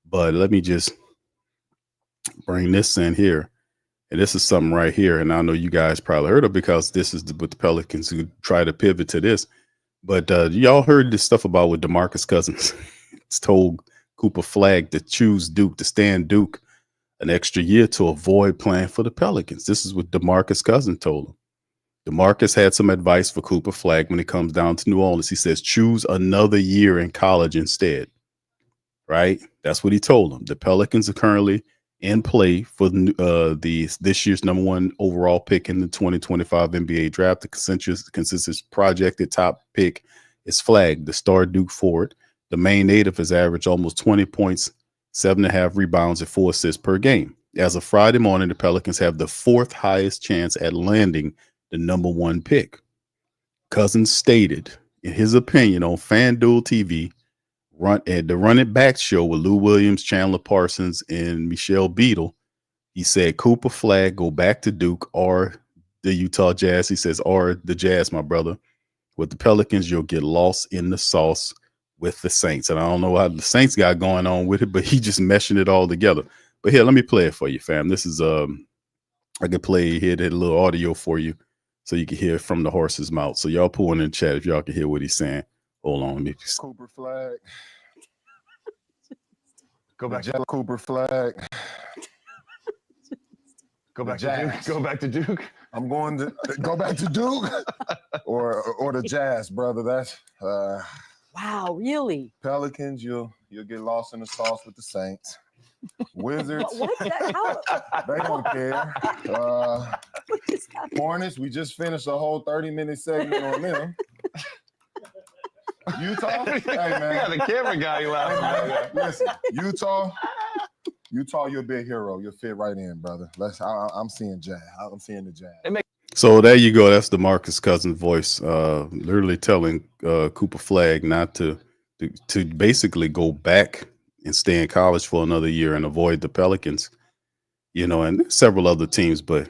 But let me just bring this in here. And this is something right here. And I know you guys probably heard of because this is what the Pelicans who try to pivot to this. But y'all heard this stuff about with DeMarcus Cousins. It's told Cooper Flagg to choose Duke, to stand Duke an extra year to avoid playing for the Pelicans. This is what DeMarcus Cousins told him. DeMarcus had some advice for Cooper Flagg when it comes down to New Orleans. He says, choose another year in college instead. Right? That's what he told him. The Pelicans are currently in play for this year's number 1 overall pick in the 2025 NBA draft. The consensus projected top pick is Flagg, the star Duke forward. The main native has averaged almost 20 points, 7.5 rebounds, and 4 assists per game. As of Friday morning, the Pelicans have the 4th highest chance at landing the number 1 pick. Cousins stated, in his opinion, on FanDuel TV, the Run It Back show with Lou Williams, Chandler Parsons, and Michelle Beadle, he said Cooper Flagg go back to Duke or the Utah Jazz. He says, or the Jazz, my brother. With the Pelicans, you'll get lost in the sauce with the Saints. And I don't know how the Saints got going on with it, but he just meshing it all together. But here, let me play it for you, fam. This is I could play here that little audio for you so you can hear it from the horse's mouth. So y'all pull in the chat if y'all can hear what he's saying. Hold on, let me just...
Cooper Flagg. Go back to Cooper Flagg.
Go back to Duke. Go back to Duke.
I'm going to go back to Duke or the Jazz, brother. That's
wow, really?
Pelicans, you'll get lost in the sauce with the Saints. Wizards,
What's that? How?
they don't care. Hornets, we just finished a whole 30-minute segment on them. Utah, hey man,
You got a camera guy last night.
Listen, Utah, you're a big hero. You'll fit right in, brother. I'm seeing Jazz. I'm seeing the Jazz.
So there you go. That's DeMarcus Cousins' voice, literally telling Cooper Flagg not to basically go back and stay in college for another year and avoid the Pelicans, and several other teams. But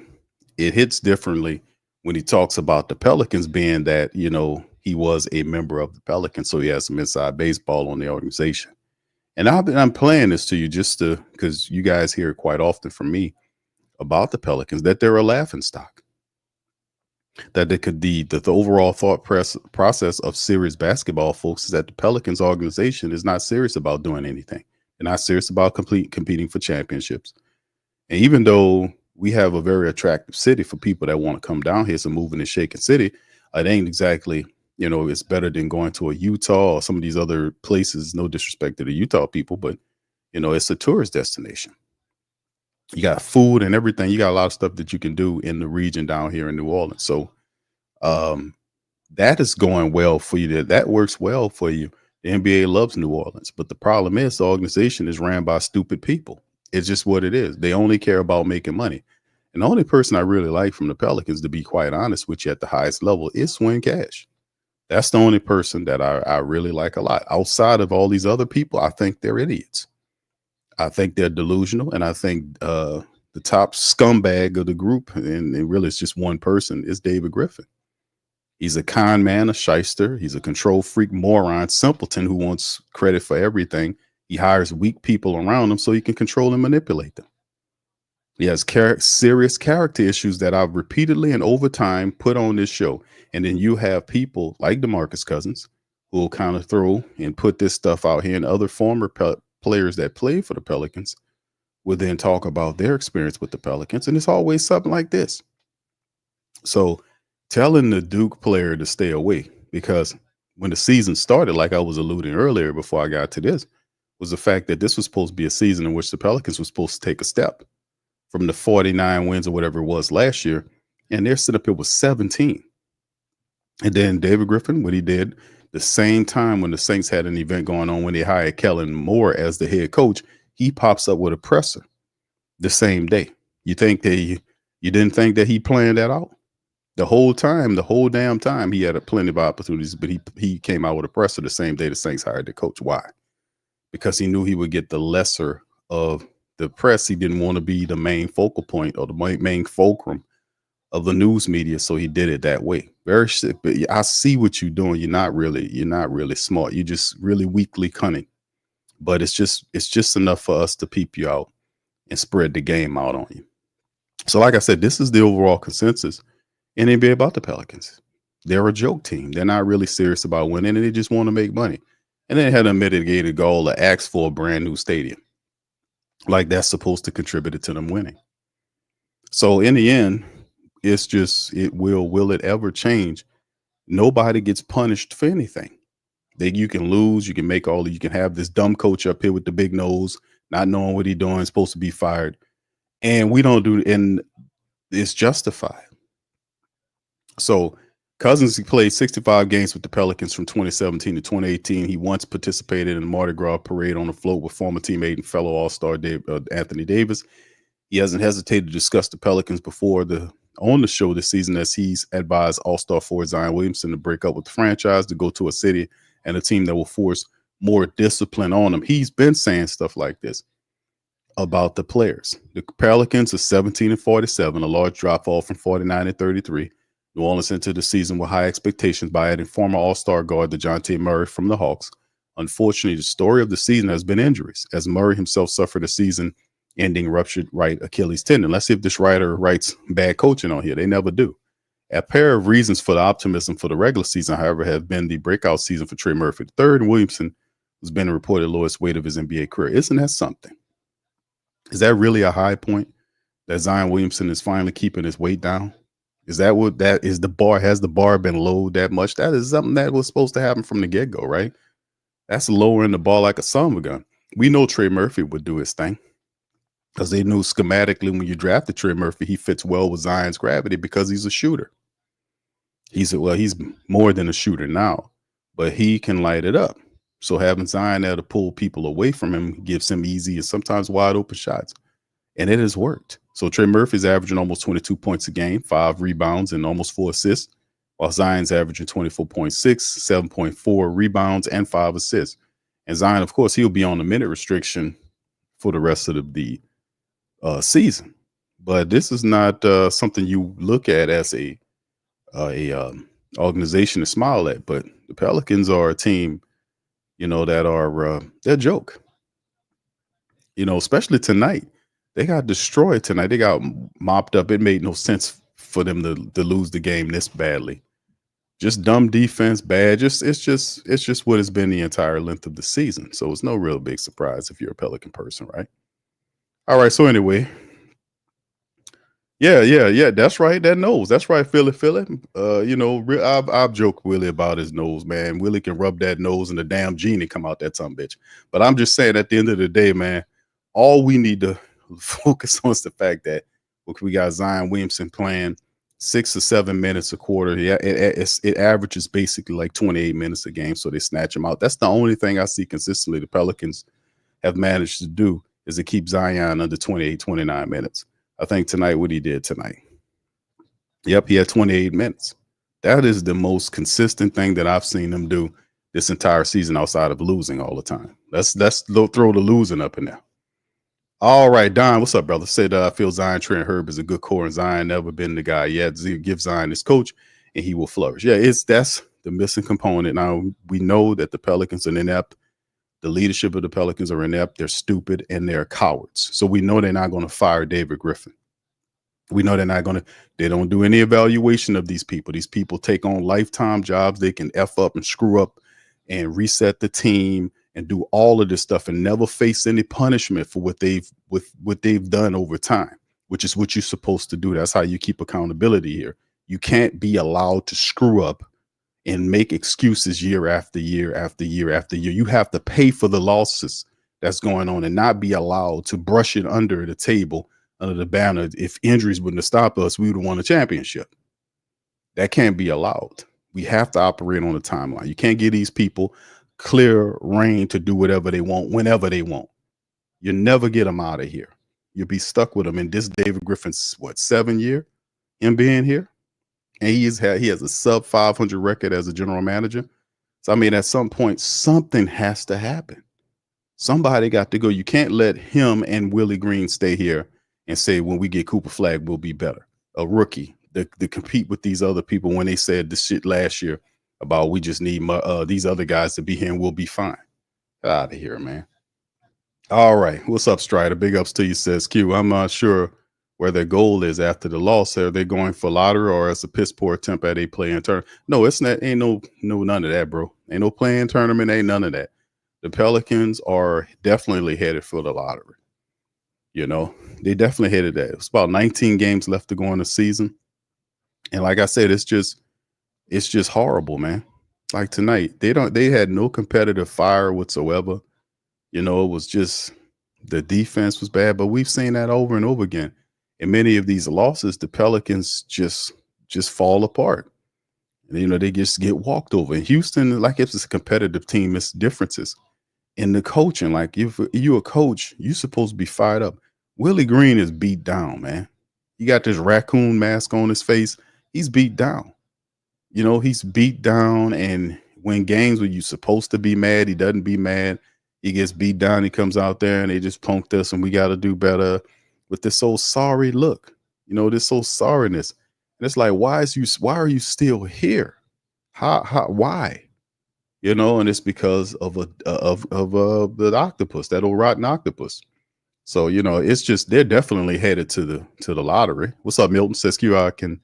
it hits differently when he talks about the Pelicans being that, he was a member of the Pelicans, so he has some inside baseball on the organization. And I'm playing this to you just because you guys hear it quite often from me about the Pelicans, that they're a laughingstock. That they could the overall thought process of serious basketball, folks, is that the Pelicans organization is not serious about doing anything. They're not serious about competing for championships. And even though we have a very attractive city for people that want to come down here, it's a moving and shaking city, it ain't exactly, it's better than going to a Utah or some of these other places. No disrespect to the Utah people, but, it's a tourist destination. You got food and everything. You got a lot of stuff that you can do in the region down here in New Orleans. So that is going well for you. That works well for you. The NBA loves New Orleans, but the problem is the organization is ran by stupid people. It's just what it is. They only care about making money. And the only person I really like from the Pelicans, to be quite honest with you, at the highest level is Swin Cash. That's the only person that I really like a lot. Outside of all these other people, I think they're idiots. I think they're delusional. And I think the top scumbag of the group, and really it's just one person, is David Griffin. He's a con man, a shyster. He's a control freak, moron, simpleton who wants credit for everything. He hires weak people around him so he can control and manipulate them. He has serious character issues that I've repeatedly and over time put on this show. And then you have people like DeMarcus Cousins who will kind of throw and put this stuff out here, and other former players that play for the Pelicans will then talk about their experience with the Pelicans. And it's always something like this. So telling the Duke player to stay away, because when the season started, like I was alluding earlier before I got to this, was the fact that this was supposed to be a season in which the Pelicans were supposed to take a step from the 49 wins or whatever it was last year. And they're sitting up here with 17. And then David Griffin, what he did the same time when the Saints had an event going on when they hired Kellen Moore as the head coach, he pops up with a presser the same day. You think that you didn't think that he planned that out? The whole time, the whole damn time, he had plenty of opportunities, but he came out with a presser the same day the Saints hired the coach. Why? Because he knew he would get the lesser of the press. He didn't want to be the main focal point or the main fulcrum of the news media, so he did it that way. Very sick, but I see what you're doing. You're not really smart. You're just really weakly cunning. But it's just enough for us to peep you out and spread the game out on you. So, like I said, this is the overall consensus in NBA about the Pelicans. They're a joke team. They're not really serious about winning, and they just want to make money. And they had a mitigated goal to ask for a brand new stadium. Like that's supposed to contribute to them winning. So in the end, it's just, will it ever change? Nobody gets punished for anything. You can lose, you can you can have this dumb coach up here with the big nose, not knowing what he's doing, supposed to be fired. And we don't do, and it's justified. So Cousins played 65 games with the Pelicans from 2017 to 2018. He once participated in the Mardi Gras parade on the float with former teammate and fellow All-Star Anthony Davis. He hasn't hesitated to discuss the Pelicans on the show this season, as he's advised All-Star forward Zion Williamson to break up with the franchise, to go to a city and a team that will force more discipline on him. He's been saying stuff like this about the players. The Pelicans are 17-47, a large drop off from 49-33. New Orleans entered the season with high expectations by adding former All-Star guard DeJounte Murray from the Hawks. Unfortunately, the story of the season has been injuries, as Murray himself suffered a season-ending ruptured right Achilles tendon. Let's see if this writer writes bad coaching on here. They never do. A pair of reasons for the optimism for the regular season, however, have been the breakout season for Trey Murphy III and Williamson, who's been a reported lowest weight of his NBA career. Isn't that something? Is that really a high point, that Zion Williamson is finally keeping his weight down? Is that what that is? The bar, has the bar been low that much? That is something that was supposed to happen from the get-go, right? That's lowering the bar like a son of a gun. We know Trey Murphy would do his thing, because they knew schematically when you drafted Trey Murphy, he fits well with Zion's gravity because he's a shooter. He's more than a shooter now, but he can light it up. So having Zion there to pull people away from him gives him easy and sometimes wide open shots. And it has worked. So Trey Murphy's averaging almost 22 points a game, 5 rebounds, and almost 4 assists, while Zion's averaging 24.6, 7.4 rebounds, and 5 assists. And Zion, of course, he'll be on the minute restriction for the rest of the season. But this is not something you look at as a organization to smile at. But the Pelicans are a team, that are they're a joke. Especially tonight. They got destroyed tonight. They got mopped up. It made no sense for them to lose the game this badly. Just dumb defense, bad. It's just what it's been the entire length of the season. So it's no real big surprise if you're a Pelican person, right? All right. So anyway, yeah. That's right. That nose. That's right. Philly. I've joked Willie about his nose, man. Willie can rub that nose and the damn genie come out that son bitch. But I'm just saying, at the end of the day, man, all we need to focus on is the fact that we got Zion Williamson playing 6 or 7 minutes a quarter. Yeah, it averages basically like 28 minutes a game, so they snatch him out. That's the only thing I see consistently the Pelicans have managed to do, is to keep Zion under 28, 29 minutes. I think tonight, what he did tonight. Yep, he had 28 minutes. That is the most consistent thing that I've seen them do this entire season, outside of losing all the time. Let's throw the losing up in there. All right, Don, what's up, brother? Said I feel Zion, Trent, Herb is a good core, and Zion never been the guy yet. Give Zion his coach, and he will flourish. Yeah, that's the missing component. Now, we know that the Pelicans are inept. The leadership of the Pelicans are inept. They're stupid, and they're cowards. So we know they're not going to fire David Griffin. We know they don't do any evaluation of these people. These people take on lifetime jobs. They can F up and screw up and reset the team and do all of this stuff and never face any punishment for what they've done over time, which is what you're supposed to do. That's how you keep accountability here. You can't be allowed to screw up and make excuses year after year after year after year. You have to pay for the losses that's going on and not be allowed to brush it under the table, under the banner. If injuries wouldn't have stopped us, we would have won a championship. That can't be allowed. We have to operate on a timeline. You can't give these people clear reign to do whatever they want, whenever they want. You never get him out of here. You'll be stuck with him. And this David Griffin's, 7 year him being here? And he has a sub 500 record as a general manager. So, I mean, at some point, something has to happen. Somebody got to go. You can't let him and Willie Green stay here and say, when we get Cooper Flagg, we'll be better. A rookie to compete with these other people when they said this shit last year about we just need these other guys to be here and we'll be fine. Get out of here, man. All right. What's up, Strider? Big ups to you, says Q. I'm not sure where their goal is after the loss. Are they going for lottery or as a piss poor attempt at a play-in tournament? No, it's not. Ain't no none of that, bro. Ain't no play-in tournament. Ain't none of that. The Pelicans are definitely headed for the lottery. You know, they definitely headed that. It's about 19 games left to go in the season. And like I said, it's just horrible, man. Like tonight, they had no competitive fire whatsoever. You know, it was just the defense was bad, but we've seen that over and over again. In many of these losses, the Pelicans just fall apart. And, you know, they just get walked over. In Houston, like it's a competitive team, it's differences. In the coaching, like if you're a coach, you're supposed to be fired up. Willie Green is beat down, man. He got this raccoon mask on his face. He's beat down. You know, he's beat down. And when games where you're supposed to be mad, he doesn't be mad. He gets beat down. He comes out there and they just punked us and we got to do better with this so sorry look, you know, this so sorriness. And it's like, why are you still here? Why? You know, and it's because of the octopus, that old rotten octopus. So, you know, it's just, they're definitely headed to the lottery. What's up, Milton? Says Q, I can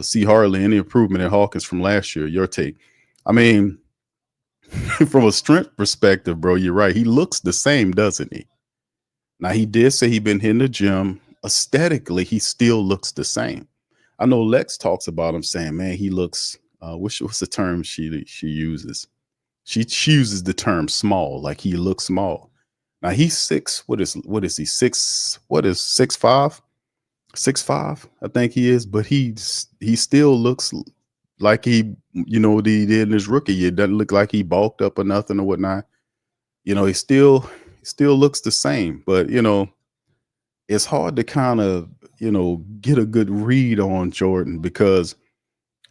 see hardly any improvement in Hawkins from last year. Your take. I mean, from a strength perspective, bro, you're right. He looks the same, doesn't he? Now, he did say he'd been hitting the gym. Aesthetically, he still looks the same. I know Lex talks about him saying, man, he looks, what's the term she uses? She uses the term small, like he looks small. Now, he's 6. What is he? 6? What is 6'5"? 6'5", I think he is. But he still looks like he, you know, what he did in his rookie year. Doesn't look like he bulked up or nothing or whatnot. You know, he still looks the same. But, you know, it's hard to kind of, you know, get a good read on Jordan because,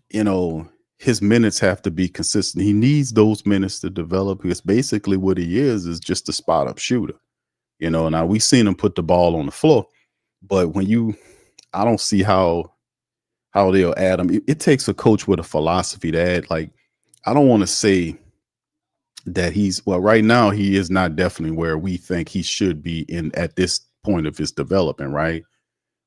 you know, his minutes have to be consistent. He needs those minutes to develop because basically what he is just a spot up shooter. You know, now we've seen him put the ball on the floor, but I don't see how they'll add him. It takes a coach with a philosophy to add. Like, I don't want to say that right now he is not definitely where we think he should be at this point of his development, right?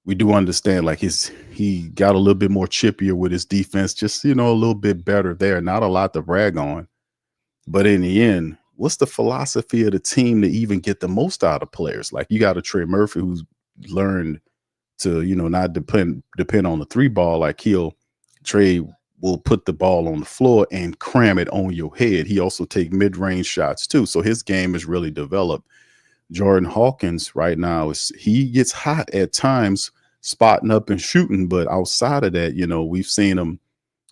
We do understand like he got a little bit more chippier with his defense, just, you know, a little bit better there. Not a lot to brag on. But in the end, what's the philosophy of the team to even get the most out of players? Like, you got a Trey Murphy who's learned to, you know, not depend on the 3 ball. Like Trey will put the ball on the floor and cram it on your head. He also take mid-range shots too. So his game is really developed. Jordan Hawkins right now he gets hot at times spotting up and shooting, but outside of that, you know, we've seen him.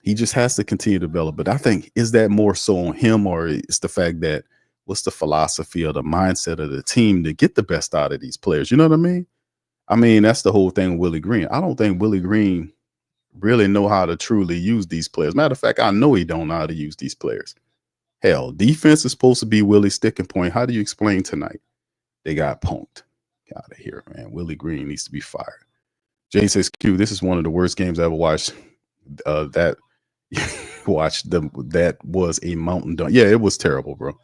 He just has to continue to develop. But I think, is that more so on him, or it's the fact that what's the philosophy or the mindset of the team to get the best out of these players? You know what I mean? I mean, that's the whole thing with Willie Green. I don't think Willie Green really know how to truly use these players. Matter of fact, I know he don't know how to use these players. Hell, defense is supposed to be Willie's sticking point. How do you explain tonight? They got punked. Get out of here, man. Willie Green needs to be fired. Jay says, Q, this is one of the worst games I ever watched. That was a mountain dunk. Yeah, it was terrible, bro.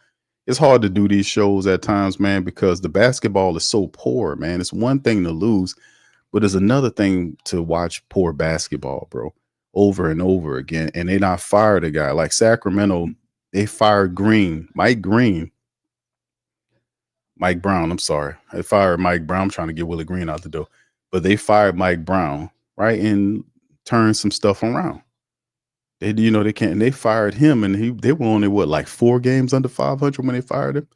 It's hard to do these shows at times, man, because the basketball is so poor, man. It's one thing to lose, but it's another thing to watch poor basketball, bro, over and over again. And they not fired a guy like Sacramento. They fired Mike Brown. I'm sorry. They fired Mike Brown. I'm trying to get Willie Green out the door, but they fired Mike Brown, right, and turned some stuff around. They, you know, they fired him, and they were only like 4 games under 500 when they fired him.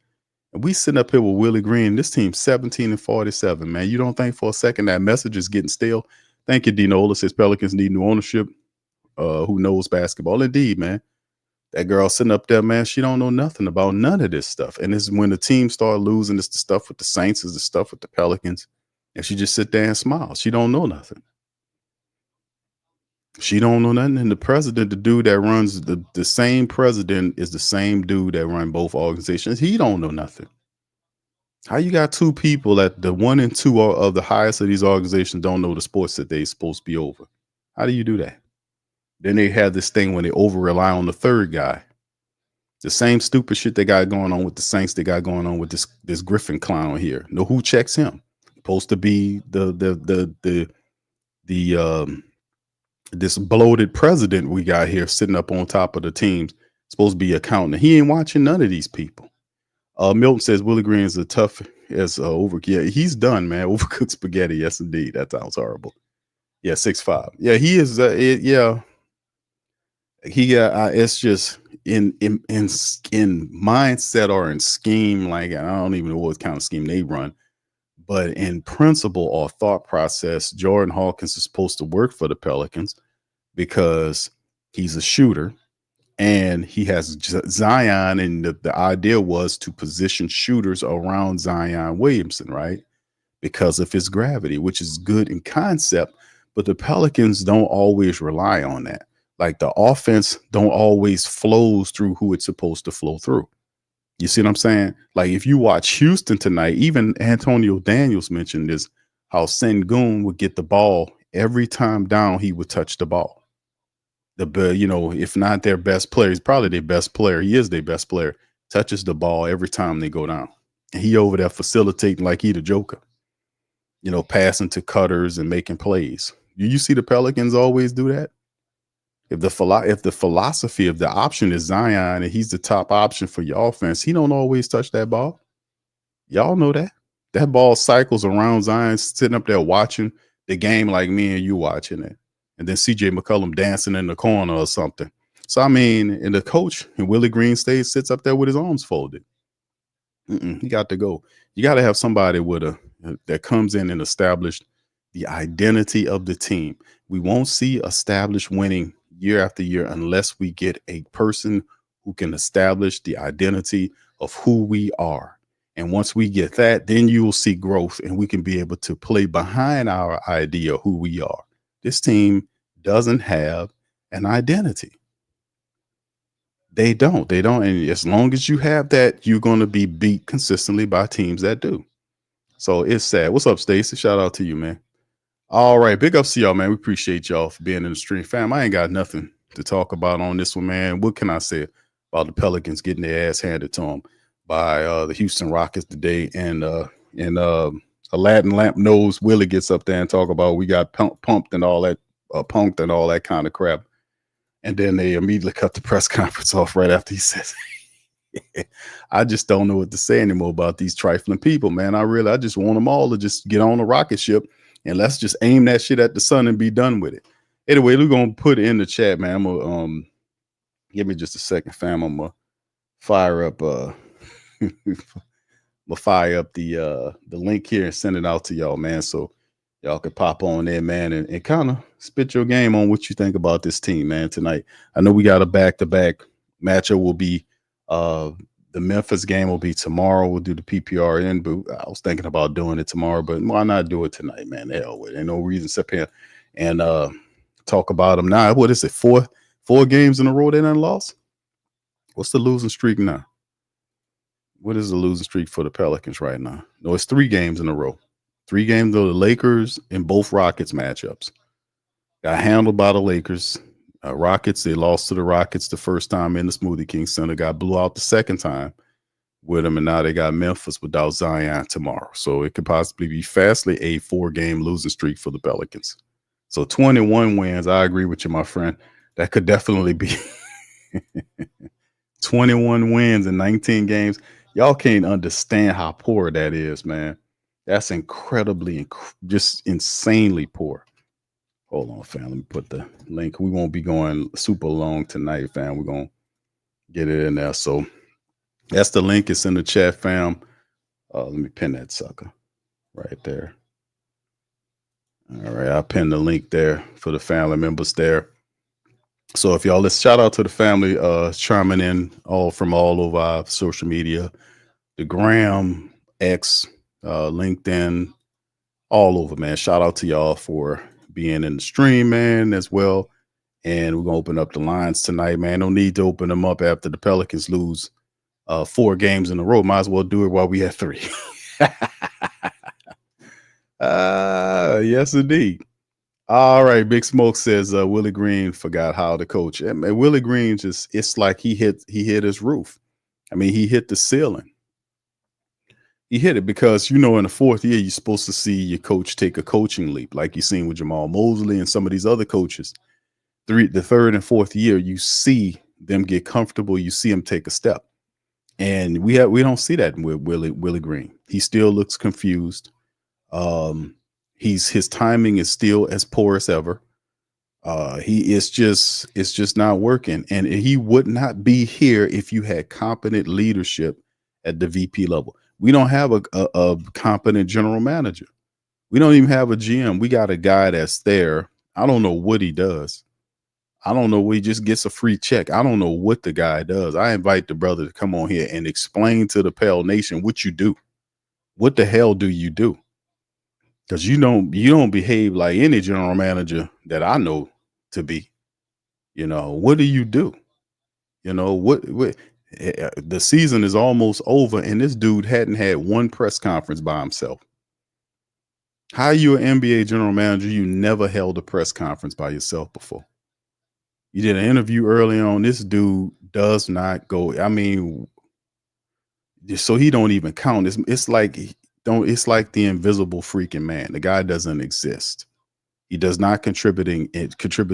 And we sitting up here with Willie Green. This team's 17-47, man. You don't think for a second that message is getting stale? Thank you, Dinola. Says Pelicans need new ownership. Who knows basketball? Indeed, man. That girl sitting up there, man, she don't know nothing about none of this stuff. And this is when the team start losing. It's the stuff with the Saints, is the stuff with the Pelicans. And she just sit there and smile. She don't know nothing. She don't know nothing. And the president, the dude that runs the same president is the same dude that run both organizations. He don't know nothing. How you got two people that the 1 and 2 are of the highest of these organizations don't know the sports that they supposed to be over? How do you do that? Then they have this thing when they over rely on the third guy. The same stupid shit they got going on with the Saints, they got going on with this Griffin clown here. Know who checks him? Supposed to be this bloated president we got here sitting up on top of the teams. Supposed to be accountant. He ain't watching none of these people. Milton says Willie Green is a tough as over. Yeah, he's done, man. Overcooked spaghetti. Yes, indeed. That sounds horrible. Yeah, 6'5". Yeah, he is. Yeah, he. It's just in mindset or in scheme. Like, I don't even know what kind of scheme they run, but in principle or thought process, Jordan Hawkins is supposed to work for the Pelicans because he's a shooter. And he has Zion, and the idea was to position shooters around Zion Williamson, right? Because of his gravity, which is good in concept, but the Pelicans don't always rely on that. Like, the offense don't always flows through who it's supposed to flow through. You see what I'm saying? Like, if you watch Houston tonight, even Antonio Daniels mentioned this, how Sengun would get the ball every time down, he would touch the ball. If not their best player, he's probably their best player. He is their best player. Touches the ball every time they go down. And he over there facilitating like he the Joker. Passing to cutters and making plays. You see the Pelicans always do that? If the philosophy of the option is Zion and he's the top option for your offense, he don't always touch that ball. Y'all know that. That ball cycles around Zion sitting up there watching the game like me and you watching it. And then CJ McCollum dancing in the corner or something. So, I mean, and the coach and Willie Green sits up there with his arms folded. He got to go. You got to have somebody that comes in and establish the identity of the team. We won't see established winning year after year unless we get a person who can establish the identity of who we are. And once we get that, then you will see growth and we can be able to play behind our idea of who we are. This team doesn't have an identity. They don't. And as long as you have that, you're going to be beat consistently by teams that do. So it's sad. What's up, Stacey? Shout out to you, man. All right. Big ups to y'all, man. We appreciate y'all for being in the stream. Fam, I ain't got nothing to talk about on this one, man. What can I say about the Pelicans getting their ass handed to them by the Houston Rockets today? And Aladdin Lamp knows Willie gets up there and talk about we got pumped and all that, punked and all that kind of crap. And then they immediately cut the press conference off right after he says, I just don't know what to say anymore about these trifling people, man. I just want them all to just get on a rocket ship and let's just aim that shit at the sun and be done with it. Anyway, we're going to put it in the chat, man. I'm going to give me just a second, fam. I'm going to fire up we'll fire up the link here and send it out to y'all, man. So y'all can pop on there, man, and kind of spit your game on what you think about this team, man, tonight. I know we got a back-to-back matchup. Will be the Memphis game will be tomorrow. We'll do the PPR in, but I was thinking about doing it tomorrow, but why not do it tonight, man? The hell with it. Ain't no reason to sit here and talk about them now. What is it? Four games in a row they done lost? What's the losing streak now? What is the losing streak for the Pelicans right now? No, it's 3 games in a row. 3 games though, the Lakers and both Rockets matchups. Got handled by the Lakers. Rockets, they lost to the Rockets the first time in the Smoothie King Center. Got blew out the second time with them, and now they got Memphis without Zion tomorrow. So it could possibly be fastly a 4-game losing streak for the Pelicans. So 21 wins. I agree with you, my friend. That could definitely be 21 wins in 19 games. Y'all can't understand how poor that is, man. That's just insanely poor. Hold on, fam. Let me put the link. We won't be going super long tonight, fam. We're going to get it in there. So that's the link. It's in the chat, fam. Let me pin that sucker right there. All right. I'll pin the link there for the family members there. So if y'all, let's shout out to the family chiming in all over our social media, the Gram, X, LinkedIn, all over, man. Shout out to y'all for being in the stream, man, as well. And we're gonna open up the lines tonight, man. No need to open them up after the Pelicans lose 4 games in a row. Might as well do it while we have 3. Yes, indeed. All right, Big Smoke says Willie Green forgot how to coach. And Willie Green it's like he hit his roof. I mean, he hit the ceiling. He hit it because, in the 4th year, you're supposed to see your coach take a coaching leap, like you've seen with Jamal Mosley and some of these other coaches. The 3rd and 4th year, you see them get comfortable. You see them take a step. And we don't see that with Willie Green. He still looks confused. His timing is still as poor as ever. It's just not working. And he would not be here if you had competent leadership at the VP level. We don't have a competent general manager. We don't even have a GM. We got a guy that's there. I don't know what he does. I don't know. He just gets a free check. I don't know what the guy does. I invite the brother to come on here and explain to the Pale Nation what you do. What the hell do you do? Because you don't behave like any general manager that I know to be. What do you do? What the season is almost over, and this dude hadn't had one press conference by himself. How are you an NBA general manager? You never held a press conference by yourself before. You did an interview early on. This dude does not go. I mean, so he don't even count. It's like the invisible freaking man. The guy doesn't exist. He does not contribute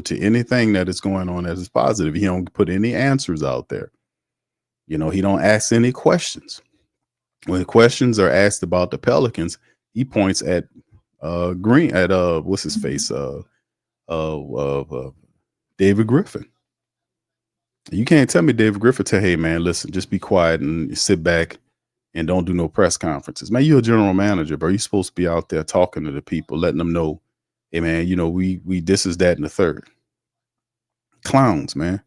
to anything that is going on that is positive. He don't put any answers out there. He don't ask any questions. When questions are asked about the Pelicans, he points at Green, at what's his face, David Griffin. You can't tell me David Griffin hey man, listen, just be quiet and sit back and don't do no press conferences. Man, you're a general manager, bro. You're supposed to be out there talking to the people, letting them know, hey man, we this is that and the third. Clowns, man.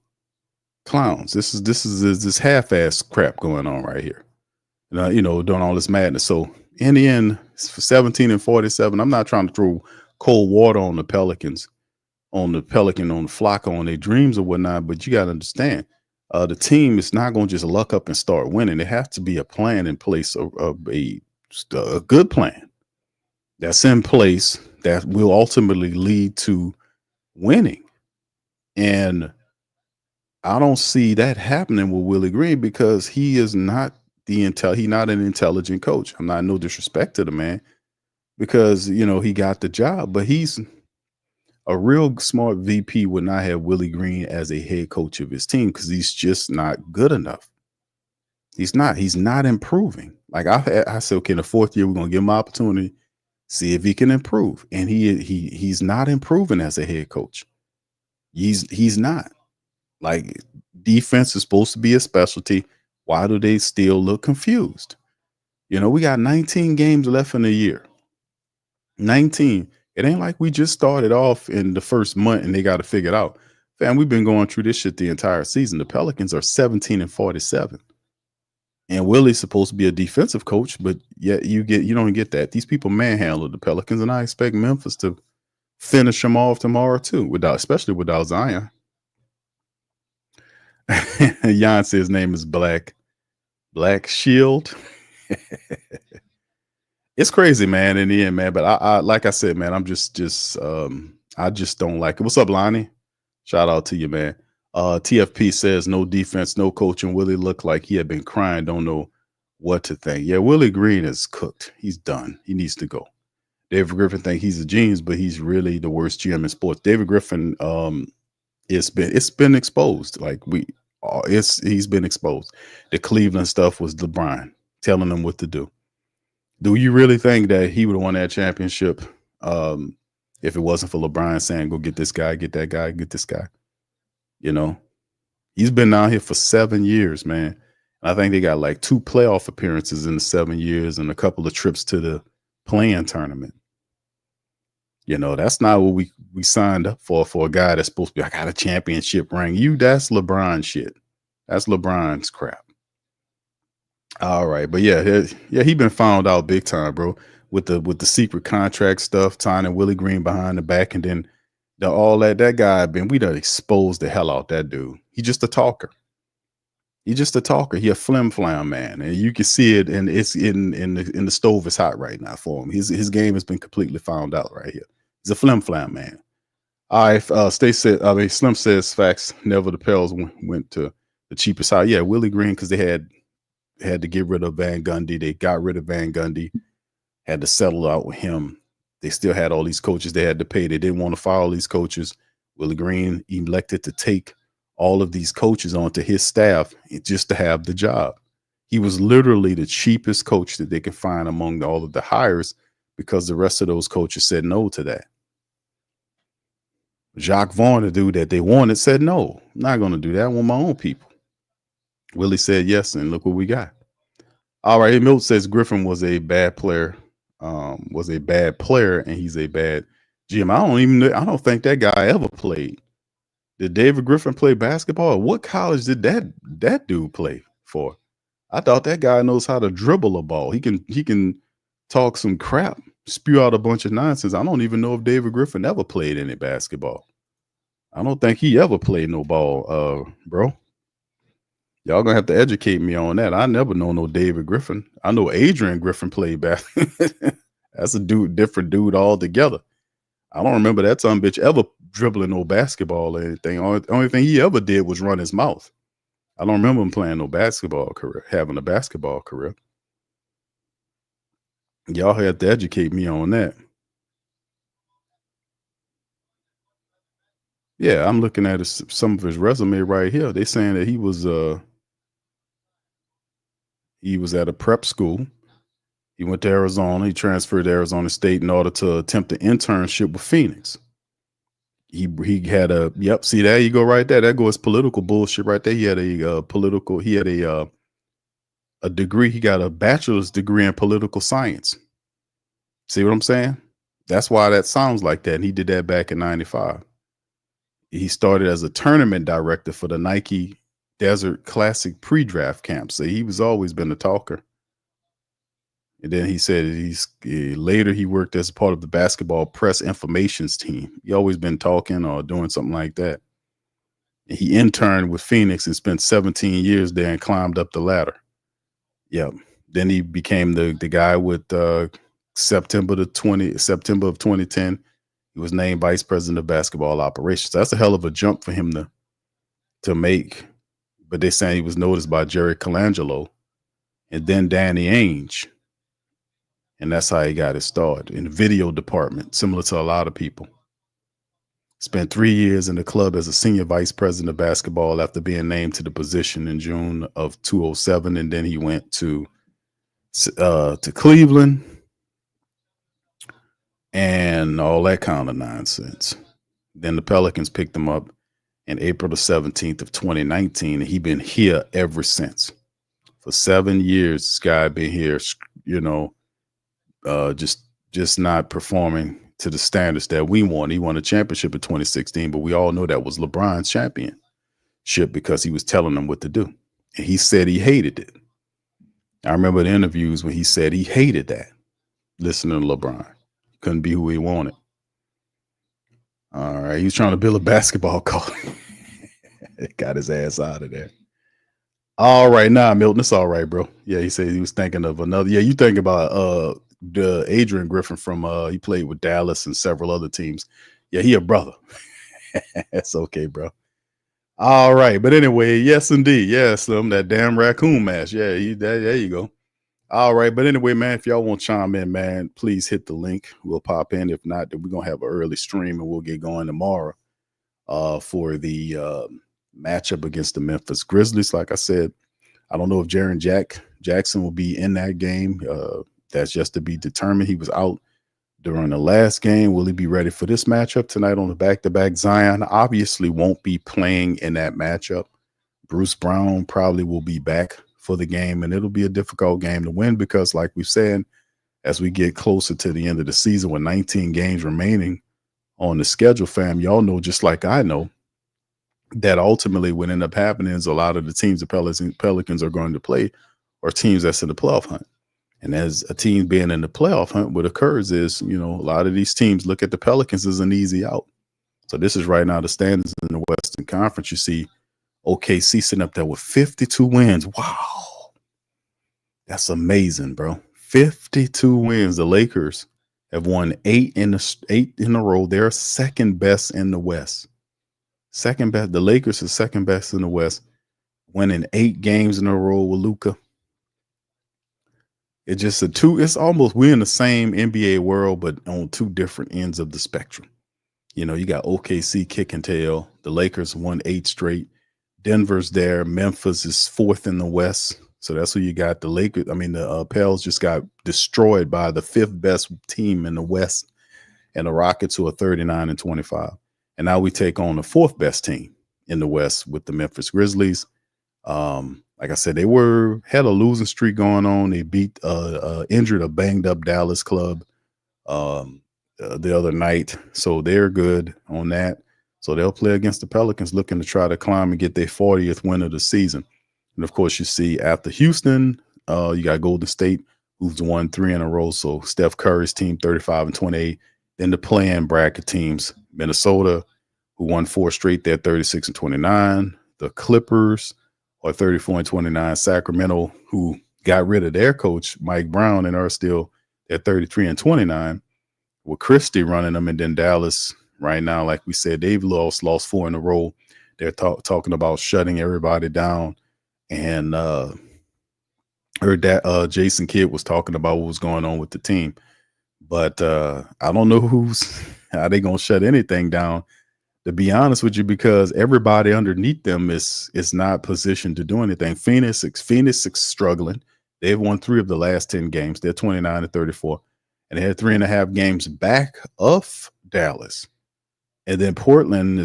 Clowns. This is half-ass crap going on right here. Doing all this madness. So in the end, 17-47. I'm not trying to throw cold water on the Pelicans, on the Flacco, on their dreams or whatnot, but you got to understand, the team is not going to just luck up and start winning. There has to be a plan in place, a good plan that's in place that will ultimately lead to winning. And I don't see that happening with Willie Green because he is not he's not an intelligent coach. I'm not no disrespect to the man because, he got the job, but he's a real smart VP would not have Willie Green as a head coach of his team because he's just not good enough. He's not improving. Like I said, okay, in the 4th year, we're going to give him an opportunity, see if he can improve. And he's not improving as a head coach. He's not. Like, defense is supposed to be a specialty. Why do they still look confused? We got 19 games left in the year. 19. It ain't like we just started off in the first month and they got to figure it out. Fam, we've been going through this shit the entire season. The Pelicans are 17-47. And Willie's supposed to be a defensive coach, but yet you don't get that. These people manhandle the Pelicans, and I expect Memphis to finish them off tomorrow too, especially without Zion. Jan says his name is Black Shield. It's crazy, man, in the end, man. But I like I said, man, I'm just I just don't like it. What's up, Lonnie? Shout out to you, man. TFP says no defense, no coaching. Willie looked like he had been crying, don't know what to think. Yeah, Willie Green is cooked. He's done. He needs to go. David Griffin think he's a genius, but he's really the worst GM in sports. David Griffin, it's been exposed. Like he's been exposed. The Cleveland stuff was LeBron telling them what to do. Do you really think that he would have won that championship if it wasn't for LeBron saying, go get this guy, get that guy, get this guy? He's been down here for 7 years, man. I think they got like 2 playoff appearances in the 7 years and a couple of trips to the play-in tournament. That's not what we signed up for a guy that's supposed to be, I got a championship ring. That's LeBron shit. That's LeBron's crap. All right. But yeah, he been found out big time, bro, with the secret contract stuff, tying Willie Green behind the back, and then all that guy we done exposed the hell out that dude. He just a talker. He a flim flam man, and you can see it, and it's in the stove is hot right now for him. His game has been completely found out right here. He's a flim flam man. All right, Slim says facts. Never the Pels went to the cheapest hire. Yeah, Willie Green, because they had to get rid of Van Gundy. They got rid of Van Gundy, had to settle out with him. They still had all these coaches they had to pay. They didn't want to fire all these coaches. Willie Green elected to take all of these coaches onto his staff just to have the job. He was literally the cheapest coach that they could find among all of the hires, because the rest of those coaches said no to that. Jacques Vaughn, the dude that they wanted, said no, I'm not going to do that. I want my own people. Willie said yes, and look what we got. All right, Milt says Griffin was a bad player, and he's a bad GM. I don't think that guy ever played. Did David Griffin play basketball? What college did that dude play for? I thought that guy knows how to dribble a ball. He can talk some crap, spew out a bunch of nonsense. I don't even know if David Griffin ever played any basketball. I don't think he ever played no ball, bro. Y'all gonna have to educate me on that. I never know no David Griffin. I know Adrian Griffin played basketball. That's a different dude altogether. I don't remember that some bitch ever dribbling no basketball or anything. Only thing he ever did was run his mouth. I don't remember him playing no basketball career, having a basketball career. Y'all have to educate me on that. Yeah, I'm looking at some of his resume right here. They saying that he was at a prep school. He went to Arizona. He transferred to Arizona State in order to attempt an internship with Phoenix. He had see, there you go right there. That goes political bullshit right there. He had a degree. He got a bachelor's degree in political science. See what I'm saying? That's why that sounds like that. And he did that back in 95. He started as a tournament director for the Nike Desert Classic pre-draft camp. So he was always been a talker. And then he said later he worked as part of the basketball press informations team. He always been talking or doing something like that. And he interned with Phoenix and spent 17 years there and climbed up the ladder. Yep. Then he became the guy with September of 2010. He was named vice president of basketball operations. That's a hell of a jump for him to make. But they're saying he was noticed by Jerry Colangelo and then Danny Ainge. And that's how he got his start in the video department, similar to a lot of people. Spent 3 years in the club as a senior vice president of basketball after being named to the position in June of 2007. And then he went to Cleveland and all that kind of nonsense. Then the Pelicans picked him up in April the 17th of 2019. And he's been here ever since. For 7 years, this guy been here, just not performing to the standards that we want. He won a championship in 2016, but we all know that was LeBron's championship because he was telling them what to do. And he said he hated it. I remember the interviews when he said he hated that, listening to LeBron. Couldn't be who he wanted. All right, he was trying to build a basketball court. Got his ass out of there. All right, Milton, it's all right, bro. Yeah, he said he was thinking of another. Yeah, you think about the Adrian Griffin from he played with Dallas and several other teams. Yeah, he a brother. That's okay, bro. All right, but anyway, yes, indeed, yes, that damn raccoon mask. Yeah, there you go. All right, but anyway, man, if y'all want to chime in, man, please hit the link. We'll pop in. If not, then we're gonna have an early stream and we'll get going tomorrow for the matchup against the Memphis Grizzlies. Like I said, I don't know if Jaren Jackson will be in that game. That's just to be determined. He was out during the last game. Will he be ready for this matchup tonight on the back-to-back? Zion obviously won't be playing in that matchup. Bruce Brown probably will be back for the game, and it'll be a difficult game to win because, like we've said, as we get closer to the end of the season with 19 games remaining on the schedule, fam, y'all know just like I know that ultimately what end up happening is a lot of the teams the Pelicans are going to play are teams that's in the playoff hunt. And as a team being in the playoff hunt, what occurs is, you know, a lot of these teams look at the Pelicans as an easy out. So this is right now the standings in the Western Conference. You see OKC sitting up there with 52 wins. Wow. That's amazing, bro. 52 wins. The Lakers have won 8 in a row. They're second best in the West. Second best. The Lakers are second best in the West, winning 8 games in a row with Luka. It's just it's almost, we're in the same NBA world, but on two different ends of the spectrum. You know, you got OKC kicking tail. The Lakers won 8 straight. Denver's there. Memphis is 4th in the West. So that's who you got. The Lakers, the Pels just got destroyed by the 5th best team in the West, and the Rockets, who are 39-25. And now we take on the 4th best team in the West with the Memphis Grizzlies. Like I said, they had a losing streak going on. They beat injured a banged up Dallas club the other night. So they're good on that. So they'll play against the Pelicans, looking to try to climb and get their 40th win of the season. And of course, you see after Houston, you got Golden State, who's won 3 in a row. So Steph Curry's team 35-28. Then the play-in bracket teams, Minnesota, who won 4 straight, they're 36-29. The Clippers are 34-29. Sacramento, who got rid of their coach, Mike Brown, and are still at 33-29, with Christie running them. And then Dallas right now, like we said, they've lost 4 in a row. They're talking about shutting everybody down. And heard that Jason Kidd was talking about what was going on with the team. But I don't know how they going to shut anything down, to be honest with you, because everybody underneath them is not positioned to do anything. Phoenix is struggling. They've won 3 of the last 10 games. They're 29-34. And they had 3.5 games back of Dallas. And then Portland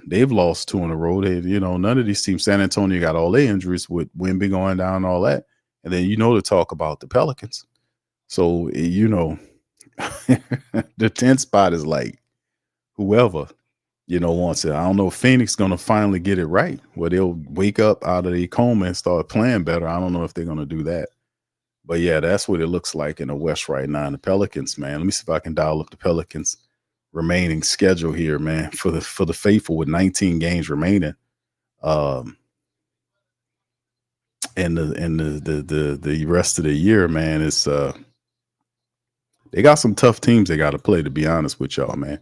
they've lost 2 in a row. None of these teams, San Antonio got all their injuries with Wemby going down and all that. And then, to talk about the Pelicans. So, the 10th spot is like whoever, wants it. I don't know if Phoenix going to finally get it right, where they'll wake up out of the coma and start playing better. I don't know if they're going to do that. But yeah, that's what it looks like in the West right now. And the Pelicans, man, let me see if I can dial up the Pelicans remaining schedule here, man, for the faithful with 19 games remaining. And the rest of the year, man, it's they got some tough teams they got to play, to be honest with y'all, man.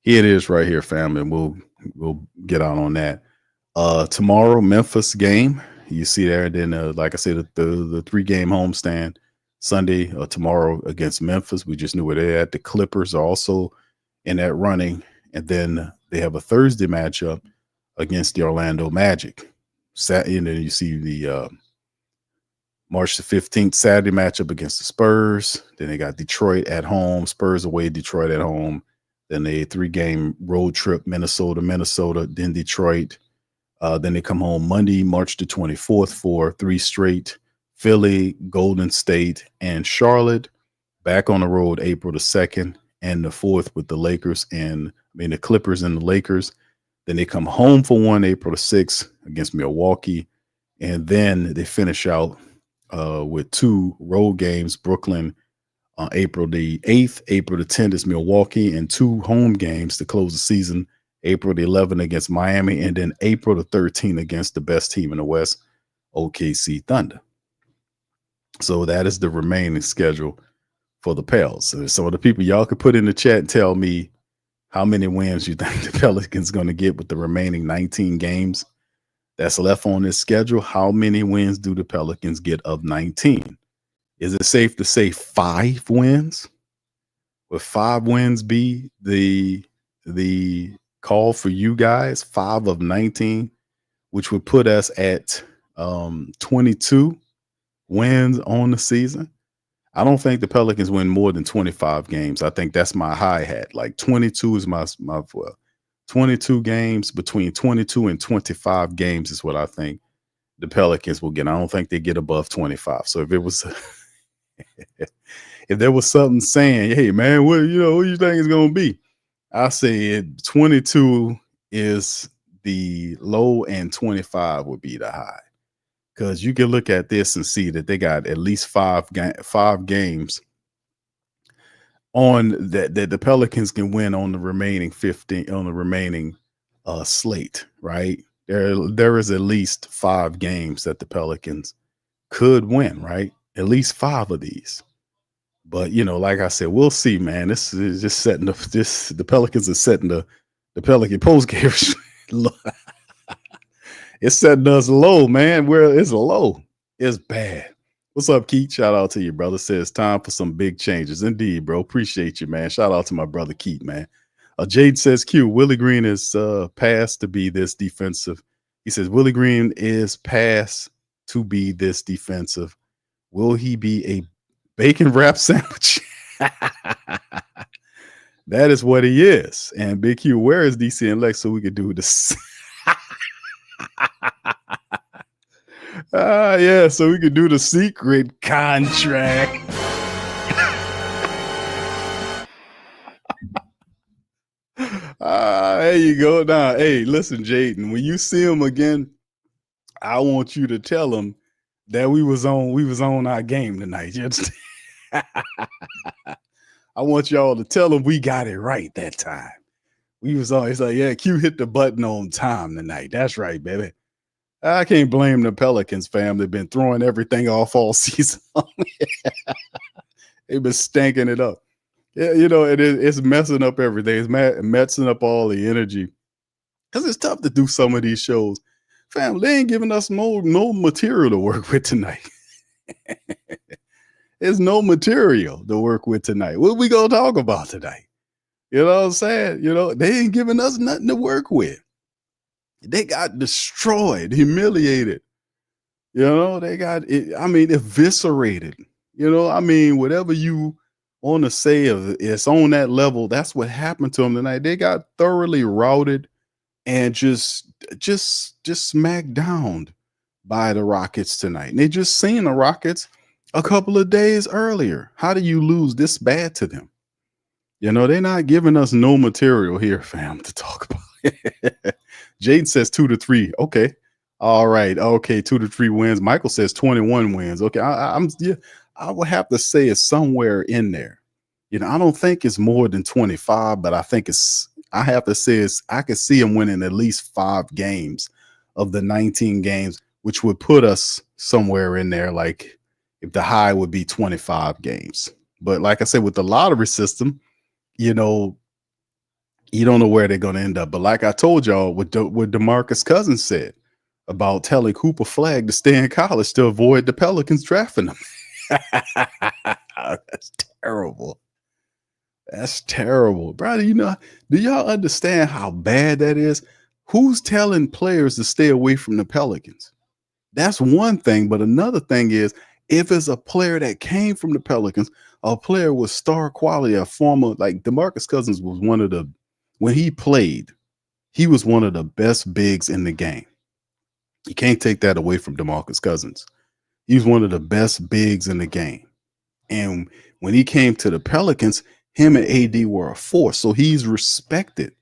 Here it is right here, family. We'll get out on that. Tomorrow, Memphis game. You see there. And then, like I said, the 3-game homestand Sunday, tomorrow against Memphis. We just knew where they're at. The Clippers are also in that running. And then they have a Thursday matchup against the Orlando Magic. And then you see the March the 15th Saturday matchup against the Spurs. Then they got Detroit at home, Spurs away, Detroit at home. Then a 3-game road trip, Minnesota, then Detroit. Then they come home Monday, March the 24th for 3 straight, Philly, Golden State, and Charlotte. Back on the road April the 2nd and the 4th with the the Clippers and the Lakers. Then they come home for 1 April the 6th against Milwaukee. And then they finish out with 2 road games, Brooklyn on April the 8th, April the 10th is Milwaukee, and 2 home games to close the season, April the 11th against Miami, and then April the 13th against the best team in the West, OKC Thunder. So that is the remaining schedule for the Pels. So some of the people, y'all could put in the chat and tell me how many wins you think the Pelicans going to get with the remaining 19 games that's left on this schedule. How many wins do the Pelicans get of 19? Is it safe to say 5 wins? Would 5 wins be the call for you guys? 5 of 19, which would put us at 22 wins on the season. I don't think the Pelicans win more than 25 games. I think that's my high hat. Like 22 is my 22 games, between 22 and 25 games is what I think the Pelicans will get. I don't think they get above 25. So if it was if there was something saying, hey man, what you think it's gonna be? I said 22 is the low and 25 would be the high. Because you can look at this and see that they got at least five games on that the Pelicans can win on the remaining 15 on the remaining slate, right? There is at least 5 games that the Pelicans could win, right? At least 5 of these. But like I said, we'll see, man. This is just setting the Pelicans are setting the Pelican postgame. It's setting us low, man. It's low. It's bad. What's up, Keith? Shout out to you, brother. Says time for some big changes. Indeed, bro. Appreciate you, man. Shout out to my brother Keith, man. Jade says, Q, Willie Green is passed to be this defensive. He says, Willie Green is passed to be this defensive. Will he be a bacon wrap sandwich? That is what he is. And Big Q, where is DC and Lex so we could do this? Yeah, so we could do the secret contract. There you go. Now, hey, listen, Jaden, when you see him again, I want you to tell him that we was on our game tonight. You understand? I want y'all to tell him we got it right that time. We was on. It's like, yeah, Q hit the button on time tonight. That's right, baby. I can't blame the Pelicans, fam. They've been throwing everything off all season. They've been stanking it up. Yeah, it's messing up everything. It's messing up all the energy. Because it's tough to do some of these shows. Fam, they ain't giving us no material to work with tonight. There's no material to work with tonight. What we gonna talk about tonight? You know what I'm saying? They ain't giving us nothing to work with. They got destroyed, humiliated. They got eviscerated. Whatever you want to say of it's on that level, that's what happened to them tonight. They got thoroughly routed and just smacked down by the Rockets tonight. And they just seen the Rockets a couple of days earlier. How do you lose this bad to them? They're not giving us no material here, fam, to talk about. Jade says 2 to 3. Okay. All right. Okay. 2 to 3 wins. Michael says 21 wins. Okay. I would have to say it's somewhere in there. I don't think it's more than 25, but I have to say I could see him winning at least 5 games of the 19 games, which would put us somewhere in there. Like if the high would be 25 games. But like I said, with the lottery system, you don't know where they're going to end up. But like I told y'all, what DeMarcus Cousins said about telling Cooper Flagg to stay in college to avoid the Pelicans drafting him. That's terrible. That's terrible. Brother, do y'all understand how bad that is? Who's telling players to stay away from the Pelicans? That's one thing. But another thing is, if it's a player that came from the Pelicans, a player with star quality, a former, like DeMarcus Cousins was when he played, he was one of the best bigs in the game. You can't take that away from DeMarcus Cousins. He was one of the best bigs in the game. And when he came to the Pelicans, him and AD were a force. So he's respected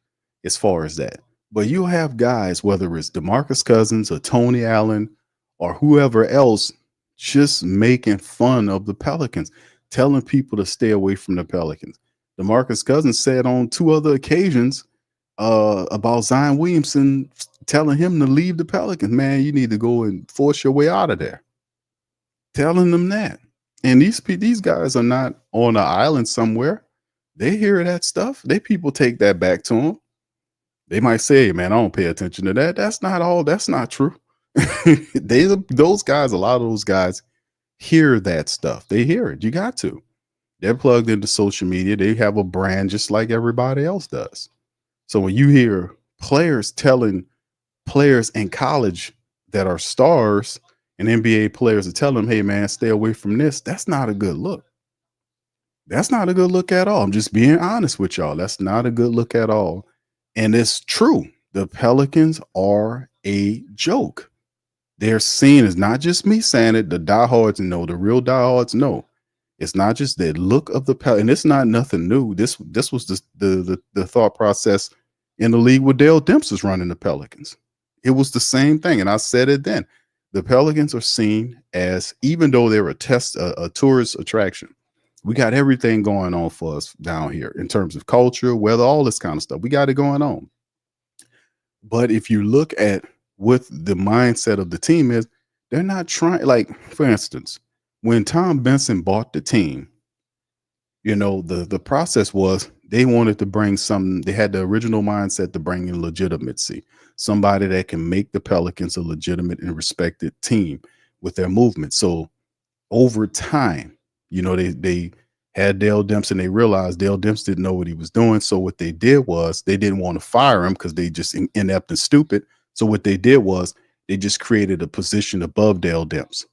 as far as that. But you have guys, whether it's DeMarcus Cousins or Tony Allen or whoever else, just making fun of the Pelicans, telling people to stay away from the Pelicans. DeMarcus Cousins said on 2 other occasions about Zion Williamson telling him to leave the Pelicans. Man, you need to go and force your way out of there. Telling them that. And these guys are not on an island somewhere. They hear that stuff. People take that back to them. They might say, man, I don't pay attention to that. That's not true. Those guys, a lot of those guys hear that stuff. They hear it. You got to. They're plugged into social media. They have a brand just like everybody else does. So when you hear players telling players in college that are stars and NBA players to tell them, hey, man, stay away from this, that's not a good look. That's not a good look at all. I'm just being honest with y'all. That's not a good look at all. And it's true. The Pelicans are a joke. They're seen as not just me saying it. The diehards know. The real diehards know. It's not just the look of the and it's not nothing new. This was the thought process in the league with Dale Demps was running the Pelicans. It was the same thing, and I said it then. The Pelicans are seen as, even though they're a tourist attraction, we got everything going on for us down here in terms of culture, weather, all this kind of stuff. We got it going on. But if you look at what the mindset of the team is, they're not trying. Like, for instance, when Tom Benson bought the team, the process was they wanted to bring they had the original mindset to bring in legitimacy, somebody that can make the Pelicans a legitimate and respected team with their movement. So over time, they had Dale Demps, and they realized Dale Demps didn't know what he was doing. So what they did was they didn't want to fire him because they just inept and stupid. So what they did was they just created a position above Dale Demps,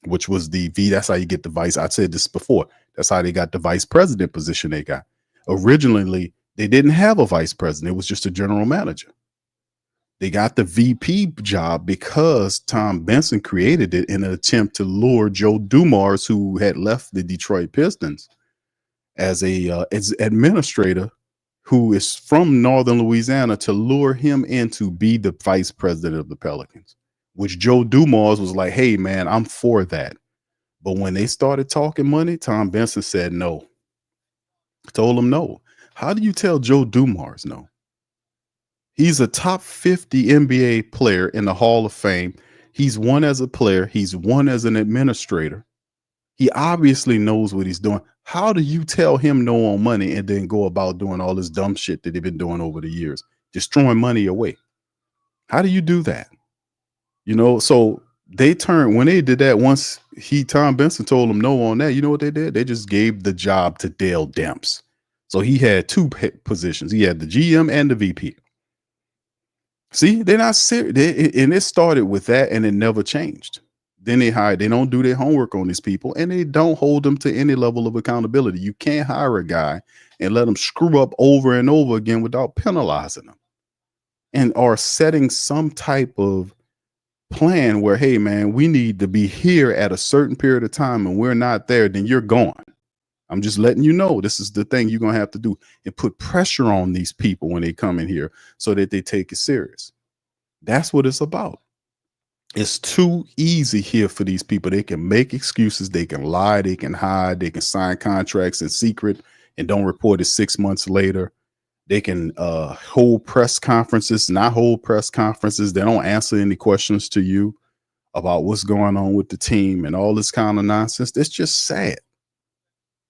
which was the V. That's how you get the vice. I said this before. That's how they got the vice president position they got. Originally, they didn't have a vice president. It was just a general manager. They got the VP job because Tom Benson created it in an attempt to lure Joe Dumars, who had left the Detroit Pistons, as administrator, who is from Northern Louisiana, to lure him in to be the vice president of the Pelicans, which Joe Dumars was like, hey, man, I'm for that. But when they started talking money, Tom Benson said no. Told him no. How do you tell Joe Dumars no? He's a top 50 NBA player in the Hall of Fame. He's won as a player. He's won as an administrator. He obviously knows what he's doing. How do you tell him no on money and then go about doing all this dumb shit that they've been doing over the years, just throwing money away? How do you do that? So they turned, when they did that, once Tom Benson told them no on that, you know what they did? They just gave the job to Dale Demps. So he had two positions. He had the GM and the VP. See, they're not serious. And it started with that, and it never changed. Then they don't do their homework on these people, and they don't hold them to any level of accountability. You can't hire a guy and let him screw up over and over again without penalizing them, and are setting some type of plan where, hey, man, we need to be here at a certain period of time, and we're not there, then you're gone. I'm just letting you know this is the thing you're going to have to do, and put pressure on these people when they come in here so that they take it serious. That's what it's about. It's too easy here for these people. They can make excuses. They can lie. They can hide. They can sign contracts in secret and don't report it 6 months later. They can hold press conferences, not hold press conferences. They don't answer any questions to you about what's going on with the team and all this kind of nonsense. It's just sad.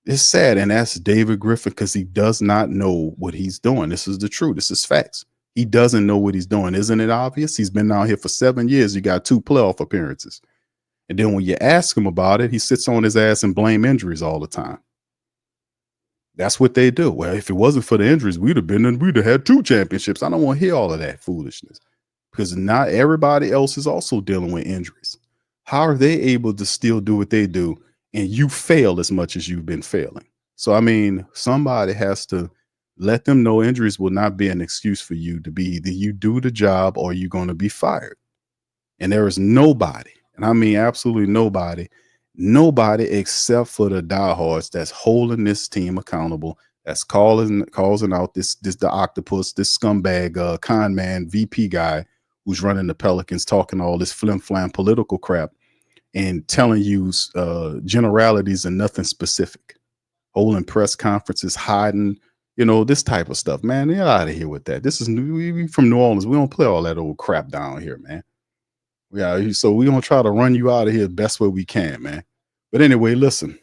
It's sad. And that's David Griffin, because he does not know what he's doing. This is the truth. This is facts. He doesn't know what he's doing. Isn't it obvious? He's been out here for 7 years. You got 2 playoff appearances. And then when you ask him about it, he sits on his ass and blame injuries all the time. That's what they do. Well, if it wasn't for the injuries, we'd have had 2 championships. I don't want to hear all of that foolishness, because not everybody else is also dealing with injuries. How are they able to still do what they do and you fail as much as you've been failing? So, I mean, somebody has to let them know injuries will not be an excuse for you to be either you do the job or you're going to be fired. And there is nobody, and I mean absolutely nobody except for the diehards that's holding this team accountable, that's causing out the octopus, this scumbag, con man, VP guy who's running the Pelicans, talking all this flim-flam political crap and telling you generalities and nothing specific, holding press conferences, hiding, this type of stuff. Man, get out of here with that. This is we from New Orleans. We don't play all that old crap down here, man. So we're going to try to run you out of here the best way we can, man. But anyway, listen,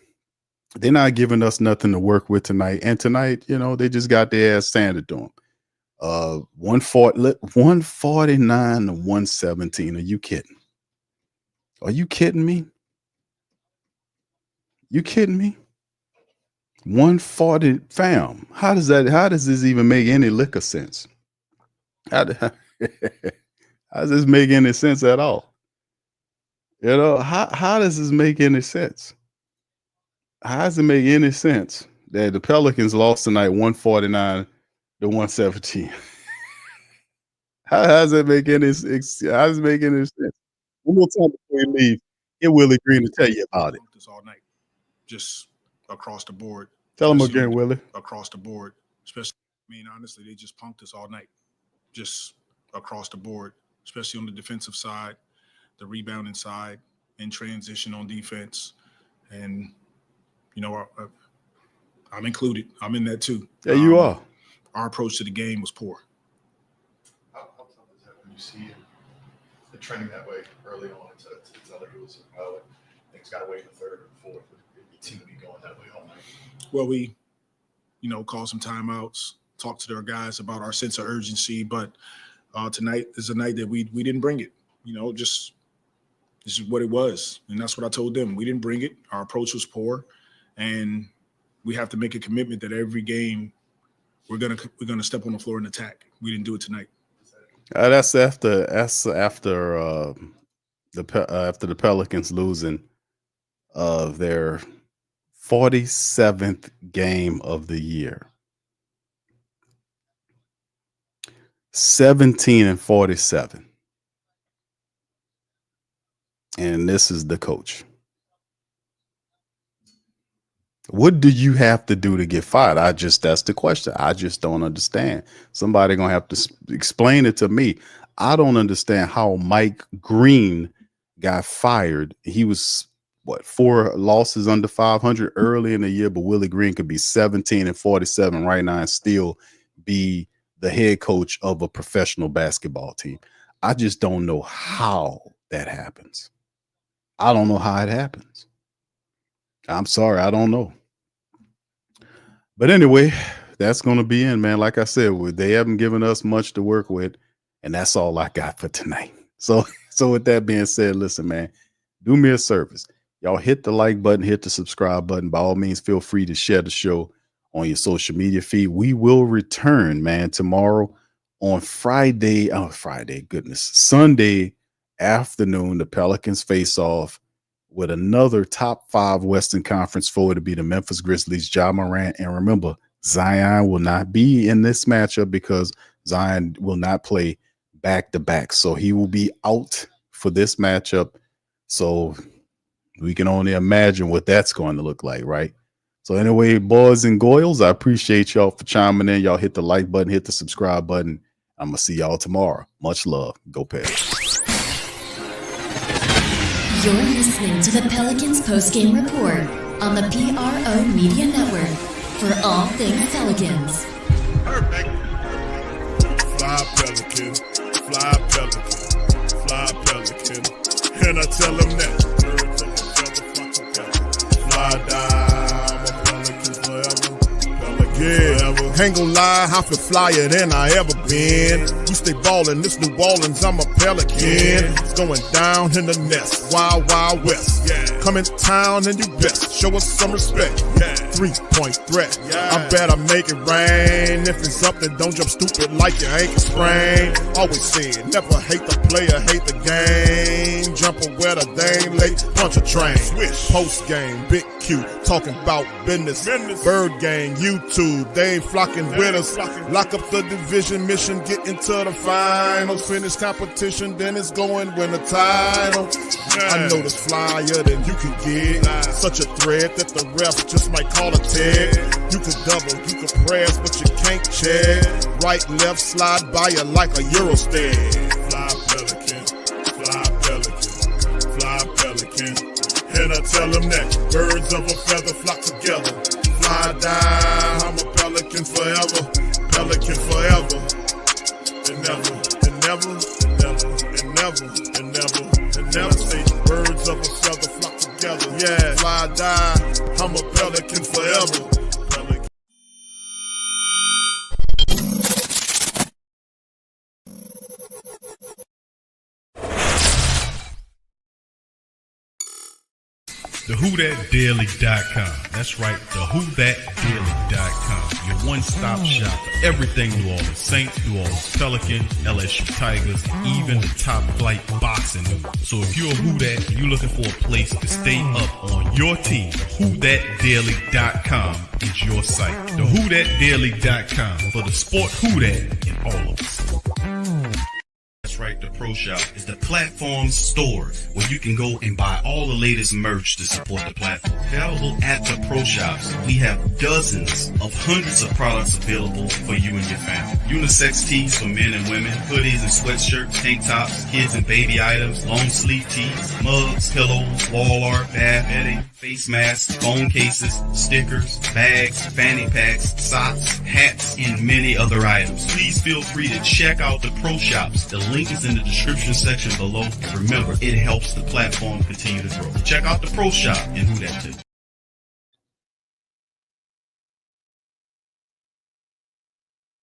they're not giving us nothing to work with tonight. And tonight, they just got their ass sanded to them. 149 to 117. Are you kidding? Are you kidding me? You kidding me? 140, fam. How does this even make any lick of sense? How does this make any sense at all? How does this make any sense? How does it make any sense that the Pelicans lost tonight 149 to 117? How does it make any sense? One more time before we leave, get Willie Green to tell you about it.
This all night. Just across the board.
Tell them again, Willie.
Across the board, especially. I mean, honestly, they just punked us all night, just across the board, especially on the defensive side, the rebounding side, in transition on defense, and you know, I'm included. I'm in that too.
Yeah, you are.
Our approach to the game was poor.
How tough is that when you see it trending that way early on into other rules? How things got away in the third and fourth. It seemed to be going that way all night.
Well, we, you know, called some timeouts, talked to their guys about our sense of urgency, but tonight is a night that we didn't bring it. You know, just this is what it was, and that's what I told them. We didn't bring it. Our approach was poor, and we have to make a commitment that every game we're gonna step on the floor and attack. We didn't do it tonight.
That's after the Pelicans losing their 47th game of the year. 17-47. And this is the coach. What do you have to do to get fired? That's the question. I just don't understand. Somebody gonna have to explain it to me. I don't understand how Mike Green got fired. He was 4 losses under 500 early in the year, but Willie Green could be 17-47 right now and still be the head coach of a professional basketball team. I just don't know how that happens. I don't know how it happens. I'm sorry, I don't know. But anyway, that's going to be in, man. Like I said, they haven't given us much to work with, and that's all I got for tonight. So with that being said, listen, man, do me a service. Y'all hit the like button, hit the subscribe button. By all means, feel free to share the show on your social media feed. We will return, man, tomorrow on Sunday afternoon. The Pelicans face off with another top 5 Western Conference forward to be the Memphis Grizzlies, Ja Morant. And remember, Zion will not be in this matchup because Zion will not play back-to-back. So he will be out for this matchup. So we can only imagine what that's going to look like, right? So anyway, boys and goyles, I appreciate y'all for chiming in. Y'all hit the like button, hit the subscribe button. I'm going to see y'all tomorrow. Much love. Go Pels.
You're listening to the Pelicans postgame report on the PRO Media Network for all things Pelicans.
Perfect. Fly Pelican, fly Pelican, fly Pelican. And I tell them that. Fly down, I'm a Pelican forever. Yeah, ain't gon' lie, I feel flyer than I ever been. We stay ballin', this New Orleans, I'm a Pelican. It's going down in the nest, wild, wild west. Come in town and you best, show us some respect. 3-point threat, I better make it rain. If it's up, then don't jump stupid like your ankle sprain. Always said, never hate the player, hate the game. Jumpin' where the dame late, punch a train. Post game, Big Q, talking about business. Bird gang, YouTube, they ain't flocking with us. Lock up the division mission, get into the finals. Finish competition, then it's going win the title. I know this flyer than you can get. Such a threat that the refs just might call a tag. You can double, you can press, but you can't check. Right, left, slide by you like a Eurostep. Fly Pelican, fly Pelican, fly Pelican. And I tell them that birds of a feather flock together. Fly down, I'm a Pelican forever, Pelican forever. And never, and never, and never, and never, and never, and never. Say birds of a feather flock together. Yeah, fly down, I'm a Pelican forever.
TheWhoThatDaily.com. That's right, TheWhoThatDaily.com. Your one-stop shop for everything New Orleans Saints, New Orleans Pelicans, LSU Tigers, even the top flight boxing news. So if you're a Who That and you're looking for a place to stay up on your team, WhoThatDaily.com is your site. TheWhoThatDaily.com for the sport Who That in all of us. That's That's right, the Pro Shop is the platform store where you can go and buy all the latest merch to support the platform. Available at the Pro Shops, we have dozens of hundreds of products available for you and your family. Unisex tees for men and women, hoodies and sweatshirts, tank tops, kids and baby items, long sleeve tees, mugs, pillows, wall art, bath bedding, face masks, phone cases, stickers, bags, fanny packs, socks, hats, and many other items. Please feel free to check out the Pro Shops. The link is in the description section below. Remember, it helps the platform continue to grow. Check out the Pro Shop and who that too.